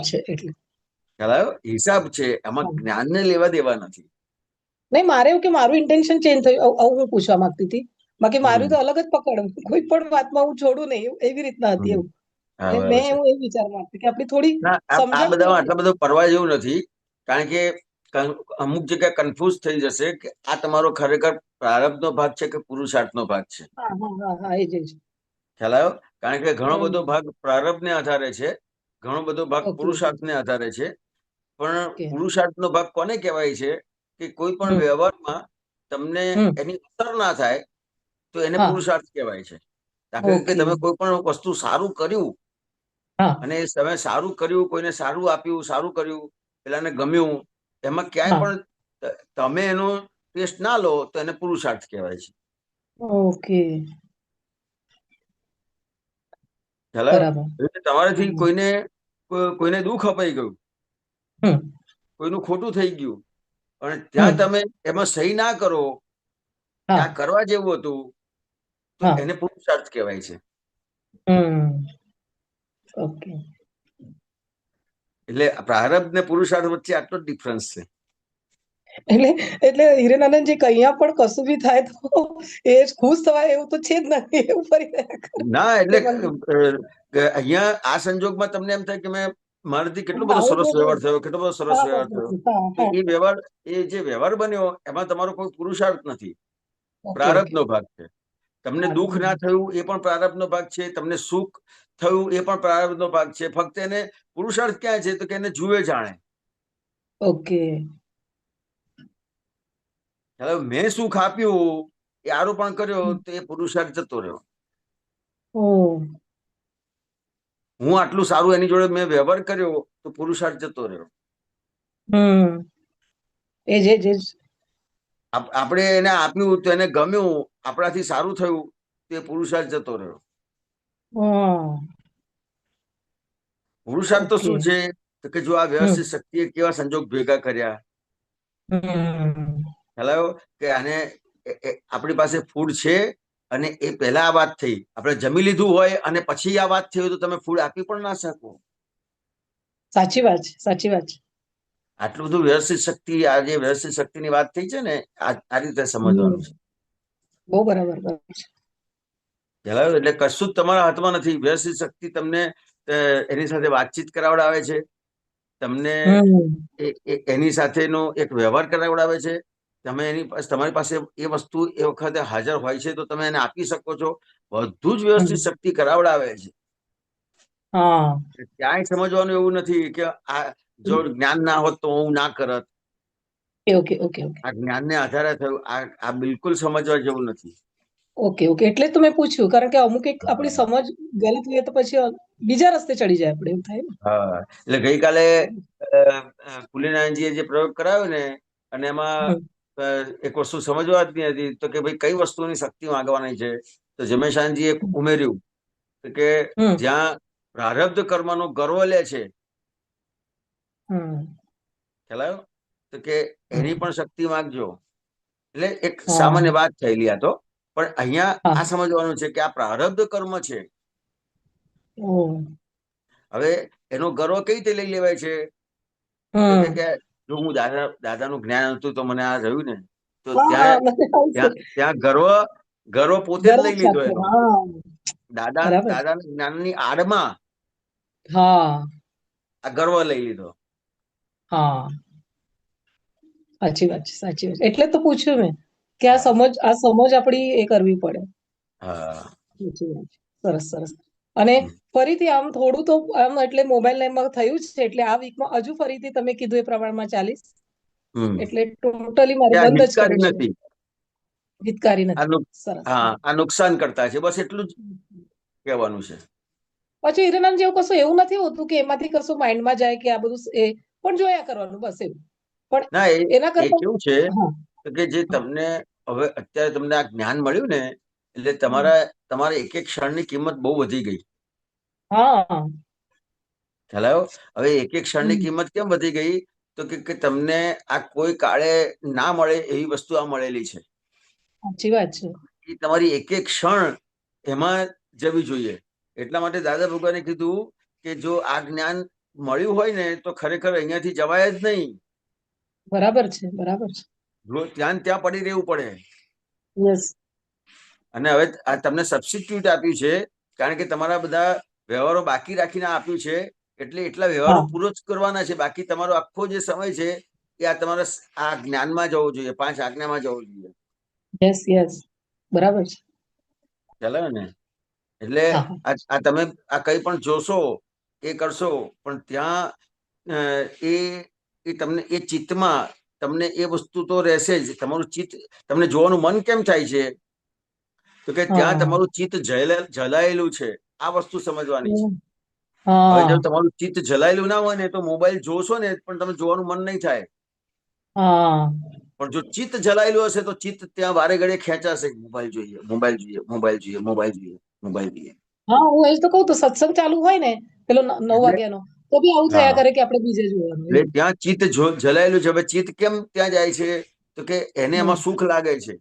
[SPEAKER 4] છે એટલે
[SPEAKER 3] ખ્યાલ આવ્યો? હિસાબ છે, એમાં
[SPEAKER 4] હા.
[SPEAKER 3] જ્ઞાનને લેવા દેવા નથી.
[SPEAKER 4] નહીં, મારે એવું કે મારું ઇન્ટેન્શન ચેન્જ થયું આવું હું પૂછવા માંગતી હતી. બાકી મારું તો અલગ જ પકડ, કોઈ પણ વાતમાં હું છોડું નહીં એવી રીતના હતી એવું.
[SPEAKER 3] હા,
[SPEAKER 4] એટલે
[SPEAKER 3] બરાબર
[SPEAKER 4] મેં
[SPEAKER 3] છે.
[SPEAKER 4] એવું એ વિચાર માંગતી કે આપણી થોડી
[SPEAKER 3] ના, આ
[SPEAKER 4] સમજણ
[SPEAKER 3] બધામાં આટલા બધો પરવા જેવું નથી, કારણ કે અમુક જગ્યાએ કન્ફ્યુઝ થઈ જશે કે આ તમારો ખરેખર પ્રારબ્ધનો ભાગ છે કે પુરુષાર્થનો ભાગ છે.
[SPEAKER 4] હા, હા, હા, હા, એ જ
[SPEAKER 3] ખ્યાલ આવ્યો? કારણ કે ઘણો બધો ભાગ પ્રારબ્ધને આધારે છે, ઘણો બધો ભાગ
[SPEAKER 4] ઓકે,
[SPEAKER 3] પુરુષાર્થને આધારે છે. પણ
[SPEAKER 4] ઓકે.
[SPEAKER 3] પુરુષાર્થનો ભાગ કોને કહેવાય છે કે કોઈ પણ વ્યવહારમાં તમને એની અસર ના થાય તો એને
[SPEAKER 4] હા,
[SPEAKER 3] પુરુષાર્થ કહેવાય છે. દાખલા તરીકે
[SPEAKER 4] ઓકે.
[SPEAKER 3] તમે કોઈ પણ વસ્તુ સારું કર્યું
[SPEAKER 4] હા,
[SPEAKER 3] અને તમે સારું કર્યું, કોઈને સારું આપ્યું, સારું કર્યું, પેલાને ગમ્યું, એમાં ક્યાંય
[SPEAKER 4] હા,
[SPEAKER 3] પણ તમે એનો ટેસ્ટ ના લો તો એને પુરુષાર્થ કહેવાય છે.
[SPEAKER 4] ઓકે,
[SPEAKER 3] ખ્યાલ આવ્યો?
[SPEAKER 4] બરાબર.
[SPEAKER 3] એટલે તમારાથી કોઈને દુઃખ અપાઈ ગયું,
[SPEAKER 4] હમ,
[SPEAKER 3] કોઈનું ખોટું થઈ ગયું, અને ત્યાં
[SPEAKER 4] હમ,
[SPEAKER 3] તમે એમાં સહી ના કરો કે
[SPEAKER 4] હા,
[SPEAKER 3] આ કરવા જેવું હતું, તો
[SPEAKER 4] હા,
[SPEAKER 3] એને પુરુષાર્થ કહેવાય છે.
[SPEAKER 4] ઓકે.
[SPEAKER 3] એટલે પ્રારબ્ધ ને પુરુષાર્થ વચ્ચે આટલો જ ડિફરન્સ છે.
[SPEAKER 4] એટલે એટલે હિરેનાનંદજી કઅહીંયા પણ કશું બી થાય તો એ ખુશ થવાય એવું તો છે જ નહીં, એવું ફરી રહ્યા કરે.
[SPEAKER 3] ના, એટલે
[SPEAKER 4] હેમાંગી.
[SPEAKER 3] અહીંયા આ સંજોગમાં તમને એમ થાય કે મારાથી કેટલો બધો
[SPEAKER 4] હા,
[SPEAKER 3] સરસ
[SPEAKER 4] એટલે
[SPEAKER 3] વ્યવહાર થયો, કેટલો બધો સરસ
[SPEAKER 4] હા,
[SPEAKER 3] વ્યવહાર થયો.
[SPEAKER 4] હા,
[SPEAKER 3] તો
[SPEAKER 4] હા.
[SPEAKER 3] એ વ્યવહાર, એ જે વ્યવહાર બન્યો એમાં તમારો કોઈ પુરુષાર્થ નથી,
[SPEAKER 4] ઓકે, ઓકે.
[SPEAKER 3] પ્રારબ્ધનો ભાગ છે. તમને
[SPEAKER 4] હા,
[SPEAKER 3] દુઃખ ના થયું એ પણ પ્રારબ્ધનો ભાગ છે, તમને સુખ થયું એ પણ પ્રારબ્ધનો ભાગ છે. ફક્ત એને પુરુષાર્થ ક્યાં છે તો કે એને જુએ જાણે.
[SPEAKER 4] ઓકે.
[SPEAKER 3] હવે મેં સુખ આપ્યું, એ આરોપણ કર્યો તો એ પુરુષાર્થ જતો રહ્યો.
[SPEAKER 4] ઓ,
[SPEAKER 3] હું આટલું સારું એની જોડે મેં વ્યવહાર કર્યો તો પુરુષાર્થ જતો રહ્યો.
[SPEAKER 4] એ જ
[SPEAKER 3] આપણે એને આપ્યું તો એને ગમ્યું, આપણાથી સારું થયું તો એ પુરુષાર્થ જતો રહ્યો.
[SPEAKER 4] હા,
[SPEAKER 3] પુરુષાર્થ તો
[SPEAKER 4] ઓકે.
[SPEAKER 3] શું છે તો કે જો આ વ્યવસ્થિત શક્તિએ કેવા સંજોગ ભેગા કર્યા, ખ્યાલ આવ્યો? કે આને આપણી પાસે ફૂડ છે અને એ પહેલા આ વાત થઈ, આપણે જમી લીધું હોય અને પછી આ વાત થઈ હોય તો તમે ફૂડ આપી પણ ના શકો.
[SPEAKER 4] સાચી વાત છે, સાચી વાત છે.
[SPEAKER 3] આટલું બધું વ્યવસ્થિત શક્તિ, આ જે વ્યવસ્થિત શક્તિની વાત થઈ છે ને, આ રીતે સમજવાનું છે.
[SPEAKER 4] બહુ બરાબર છે.
[SPEAKER 3] એટલે કશું જ તમારા હાથમાં નથી. વ્યવસ્થિત શક્તિ તમને એની સાથે વાતચીત કરાવડાવે છે, તમને એની સાથેનો એક વ્યવહાર કરાવડાવે છે. તમે તમારી પાસે એ વસ્તુ એ વખતે હાજર હોય છે તો તમે એને આપી શકો છો. બધું જ વ્યવસ્થિત શક્તિ કરાવડાવે છે.
[SPEAKER 4] હા
[SPEAKER 3] ક્યાંય સમજવાનું એવું નથી કે આ જો જ્ઞાન ના હોત તો હું ના કરત.
[SPEAKER 4] ઓકે ઓકે ઓકે
[SPEAKER 3] આ જ્ઞાનને આધારે થયું. આ બિલકુલ સમજવા જેવું નથી.
[SPEAKER 4] ઓકે ઓકે એટલે જ તો મેં પૂછ્યું, કારણ કે અમુક એક આપણી સમજ ગલત હોય તો પછી બીજા રસ્તે ચડી જાય આપણે, એવું થાય ને.
[SPEAKER 3] હા, એટલે ગઈકાલે કુલીનારાયણજીએ જે પ્રયોગ કરાવ્યો ને, અને એમાં એક વસ્તુ સમજવા જ નહીં હતી, તો કે ભાઈ કઈ વસ્તુની શક્તિ માંગવાની છે. તો જમેશાનજીએ ઉમેર્યું કે જ્યાં પ્રારબ્ધ કર્મનો ગર્વ લે છે, ખ્યાલ આવ્યો? તો કે એની પણ શક્તિ માંગજો. એટલે એક સામાન્ય વાત થયેલી આ તો, પણ અહીંયા આ સમજવાનું છે કે આ પ્રારબ્ધ કર્મ છે. હવે એનો ગર્વ કઈ રીતે લઈ લેવાય છે? તો કે જો હું દાદાનું જ્ઞાન હતું તો મને આ રહ્યું ને, તો ત્યાં ગર્વ પોતે જ લઈ લીધો એનો. દાદાના જ્ઞાનની આડમાં આ ગર્વ લઈ લીધો.
[SPEAKER 4] હા, સાચી વાત છે, સાચી વાત છે. એટલે તો પૂછ્યું મેં કે આ સમજ આપણી એ કરવી પડે. સાચી વાત છે. સરસ સરસ. અને ફરીથી આમ થોડું તો આમ એટલે મોબાઈલ એમાં થયું જ છે, એટલે આ વીકમાં હજુ ફરીથી તમે કીધું એ પ્રમાણમાં ચાલીશ. એટલે ટોટલી મારે બંધ જ કરવું છે. હિતકારી નથી. સરસ.
[SPEAKER 3] આ નુકસાન કરતા છે, બસ એટલું જ કહેવાનું છે.
[SPEAKER 4] પછી હિરેનંદ જેવું કશું એવું નથી હોતું કે એમાંથી કશું માઇન્ડમાં જાય કે આ બધું એ પણ જોયા કરવાનું, બસ એવું. પણ
[SPEAKER 3] ના,
[SPEAKER 4] એના
[SPEAKER 3] એ
[SPEAKER 4] કરતા
[SPEAKER 3] કેવું છે કે જે તમને હવે અત્યારે તમને આ જ્ઞાન મળ્યું ને, એટલે તમારે એક એક ક્ષણની કિંમત બહુ વધી ગઈ. ખ્યાલ આવ્યો? હવે એક એક ક્ષણની કિંમત કેમ વધી ગઈ? તો કે તમને આ કોઈ કાળે ના મળે એવી વસ્તુ આ મળેલી છે.
[SPEAKER 4] સાચી વાત છે.
[SPEAKER 3] એ તમારી એક એક ક્ષણ એમાં જવી જોઈએ. એટલા માટે દાદા ભગવાને કીધું કે જો આ જ્ઞાન મળ્યું હોય ને તો ખરેખર અહીંયાથી જવાય જ નહીં.
[SPEAKER 4] બરાબર છે, બરાબર છે.
[SPEAKER 3] ત્યાં પડી રહેવું પડે.
[SPEAKER 4] યસ.
[SPEAKER 3] અને હવે આ તમને સબસ્ટિટ્યુટ આપ્યું છે, કારણ કે તમારા બધા વ્યવહારો બાકી રાખીને આપ્યું છે, એટલે એટલા વ્યવહારો પૂરો જ કરવાના છે. બાકી તમારો આખો જે સમય છે એ આ તમારે આ જ્ઞાનમાં જવું જોઈએ, 5 આજ્ઞામાં જવું જોઈએ.
[SPEAKER 4] યસ યસ, બરાબર છે.
[SPEAKER 3] ચાલે ને? એટલે આ તમે આ કઈ પણ જોશો એ કરશો, પણ ત્યાં એ તમને એ ચિત્તમાં તમને એ વસ્તુ તો રહેશે જ. તમારું ચિત્ત, તમને જોવાનું મન કેમ થાય છે? તો કે ત્યાં તમારું ચિત્ત જલાયેલું છે. આ વસ્તુ સમજવાની છે. હવે જો તમારું ચિત્ત જલાયેલું ના હોય ને તો મોબાઈલ જોશો ને પણ તમે જોવાનું મન નહીં થાય. પણ જો ચિત્ત જલાયેલું હશે તો ચિત્ત ત્યાં વારે ઘડીએ ખેંચાશે. મોબાઈલ જોઈએ, મોબાઈલ જોઈએ, મોબાઈલ જોઈએ, મોબાઈલ જોઈએ, મોબાઈલ જોઈએ.
[SPEAKER 4] હા, હું એ તો કહું, તો સત્સંગ ચાલુ હોય ને પેલો 9 વાગ્યાનો, તો બી આવું થયા કરે કે આપણે બીજે જોવાનું.
[SPEAKER 3] એટલે ત્યાં ચિત્ત જલાયેલું છે. હવે ચિત્ત કેમ ત્યાં જાય છે? તો કે એને એમાં સુખ લાગે છે.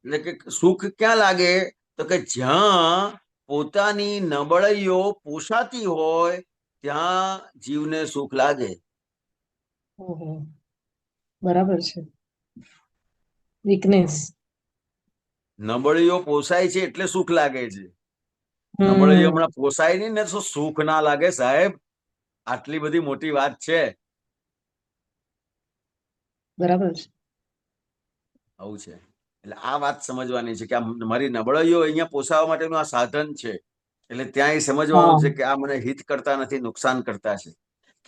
[SPEAKER 3] એટલે કે સુખ ક્યાં લાગે? તો કે જ્યાં પોતાની નબળાઈઓ પોષાતી હોય ત્યાં જીવને સુખ લાગે.
[SPEAKER 4] બરાબર છે. વીકનેસ,
[SPEAKER 3] નબળીઓ પોસાય છે એટલે સુખ લાગે છે. નબળીઓ હમણાં પોસાય નહીં ને તો સુખ ના લાગે સાહેબ. આટલી બધી મોટી વાત છે.
[SPEAKER 4] બરાબર છે.
[SPEAKER 3] આવું છે. એટલે આ વાત સમજવાની છે કે આ મારી નબળાઈઓ અહીંયા પોસાવા માટેનું આ સાધન છે. એટલે ત્યાં એ સમજવાનું છે કે આ મને હિત કરતા નથી, નુકસાન કરતા છે.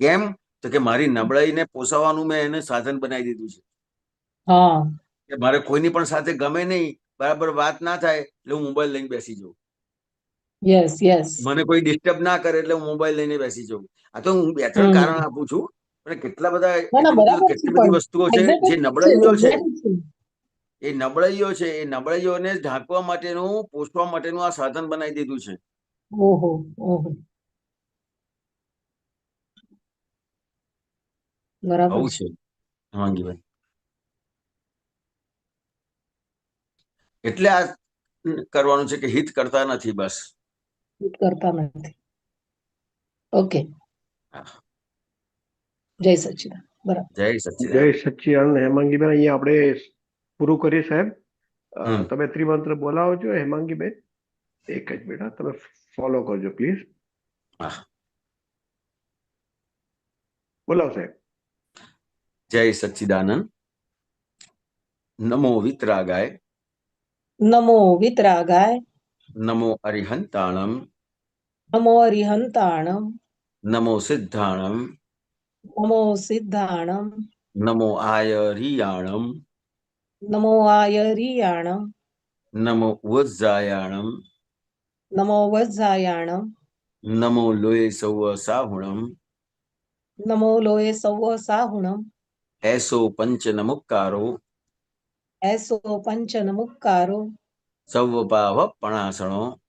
[SPEAKER 3] કેમ? તો કે મારી નબળાઈને પોસાવાનું મેં એને સાધન બનાવી દીધું છે. કે મારે કોઈની પણ સાથે ગમે નહીં, બરાબર વાત ના થાય એટલે હું મોબાઈલ લઈને બેસી જાઉં.
[SPEAKER 4] Yes yes.
[SPEAKER 3] મને કોઈ ડિસ્ટર્બ ના કરે એટલે હું મોબાઈલ લઈને બેસી જાઉં. આ તો હું 2-3 કારણ આપું છું, પણ કેટલા બધા કેટલી બધી વસ્તુઓ છે જે નબળાઈઓ છે. એ નબળાઈઓ છે, એ નબળાઈઓને ઢાંકવા માટેનું, પોષવા માટેનું આ સાધન બનાવી દીધું છે.
[SPEAKER 4] ઓહો ઓહો, બરાબર છે.
[SPEAKER 3] હેમાંગીભાઈ, એટલે આ કરવાનું છે કે હિત કરતા નથી, બસ
[SPEAKER 4] હિત કરતા નથી. ઓકે, જય સચ્ચિદાનંદ. બરાબર,
[SPEAKER 3] જય
[SPEAKER 2] જય
[SPEAKER 3] સચ્ચિદાનંદ.
[SPEAKER 2] સચ્ચિદાનંદ. હેમાંગીબેન, અહીંયા આપણે પૂરું કરીએ સાહેબ. તમે ત્રિમંત્ર બોલાવો છો હેમાંગીબેન. એક જ મિનિટ, તમે ફોલો કરજો પ્લીઝ. બોલાવો સાહેબ.
[SPEAKER 3] જય સચ્ચિદાનંદ. નમો વિતરાગાય.
[SPEAKER 4] નમો વિતરાગાય.
[SPEAKER 3] નમો અરિહંતાણમ.
[SPEAKER 4] નમો અરિહંતાણમ,
[SPEAKER 3] નમો સિદ્ધાણમ,
[SPEAKER 4] નમો સિદ્ધાણમ,
[SPEAKER 3] નમો આયરિયાણમ,
[SPEAKER 4] નમો આયરિયાણમ,
[SPEAKER 3] નમો વજ્જાયાણમ,
[SPEAKER 4] નમો વજ્જાયાણમ,
[SPEAKER 3] નમો લોય સૌ સાહુણમ,
[SPEAKER 4] નમો લોય સૌ સાહુણમ,
[SPEAKER 3] એસો પંચ નમુક્કારો,
[SPEAKER 4] એસો પંચ નમુક્કારો,
[SPEAKER 3] સૌ પાવ પણાસણો,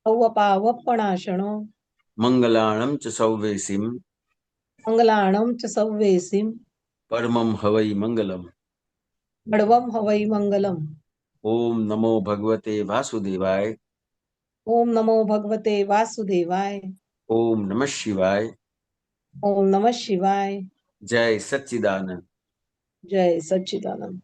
[SPEAKER 4] સૌવપાવપણાશણો,
[SPEAKER 3] મંગલાણમ ચ સૌવેસીમ,
[SPEAKER 4] મંગલાણમ ચ સવ્વેસીમ,
[SPEAKER 3] પરમમ હવૈ મંગલમ.
[SPEAKER 4] બળવમ હવૈ મંગલમ.
[SPEAKER 3] ઓમ નમો ભગવતે વાસુદેવાય.
[SPEAKER 4] ઓમ નમો ભગવતે વાસુદેવાય.
[SPEAKER 3] ઓમ નમઃ શિવાય.
[SPEAKER 4] ઓમ નમઃ શિવાય.
[SPEAKER 3] જય સચ્ચિદાનંદ.
[SPEAKER 4] જય સચ્ચિદાનંદ.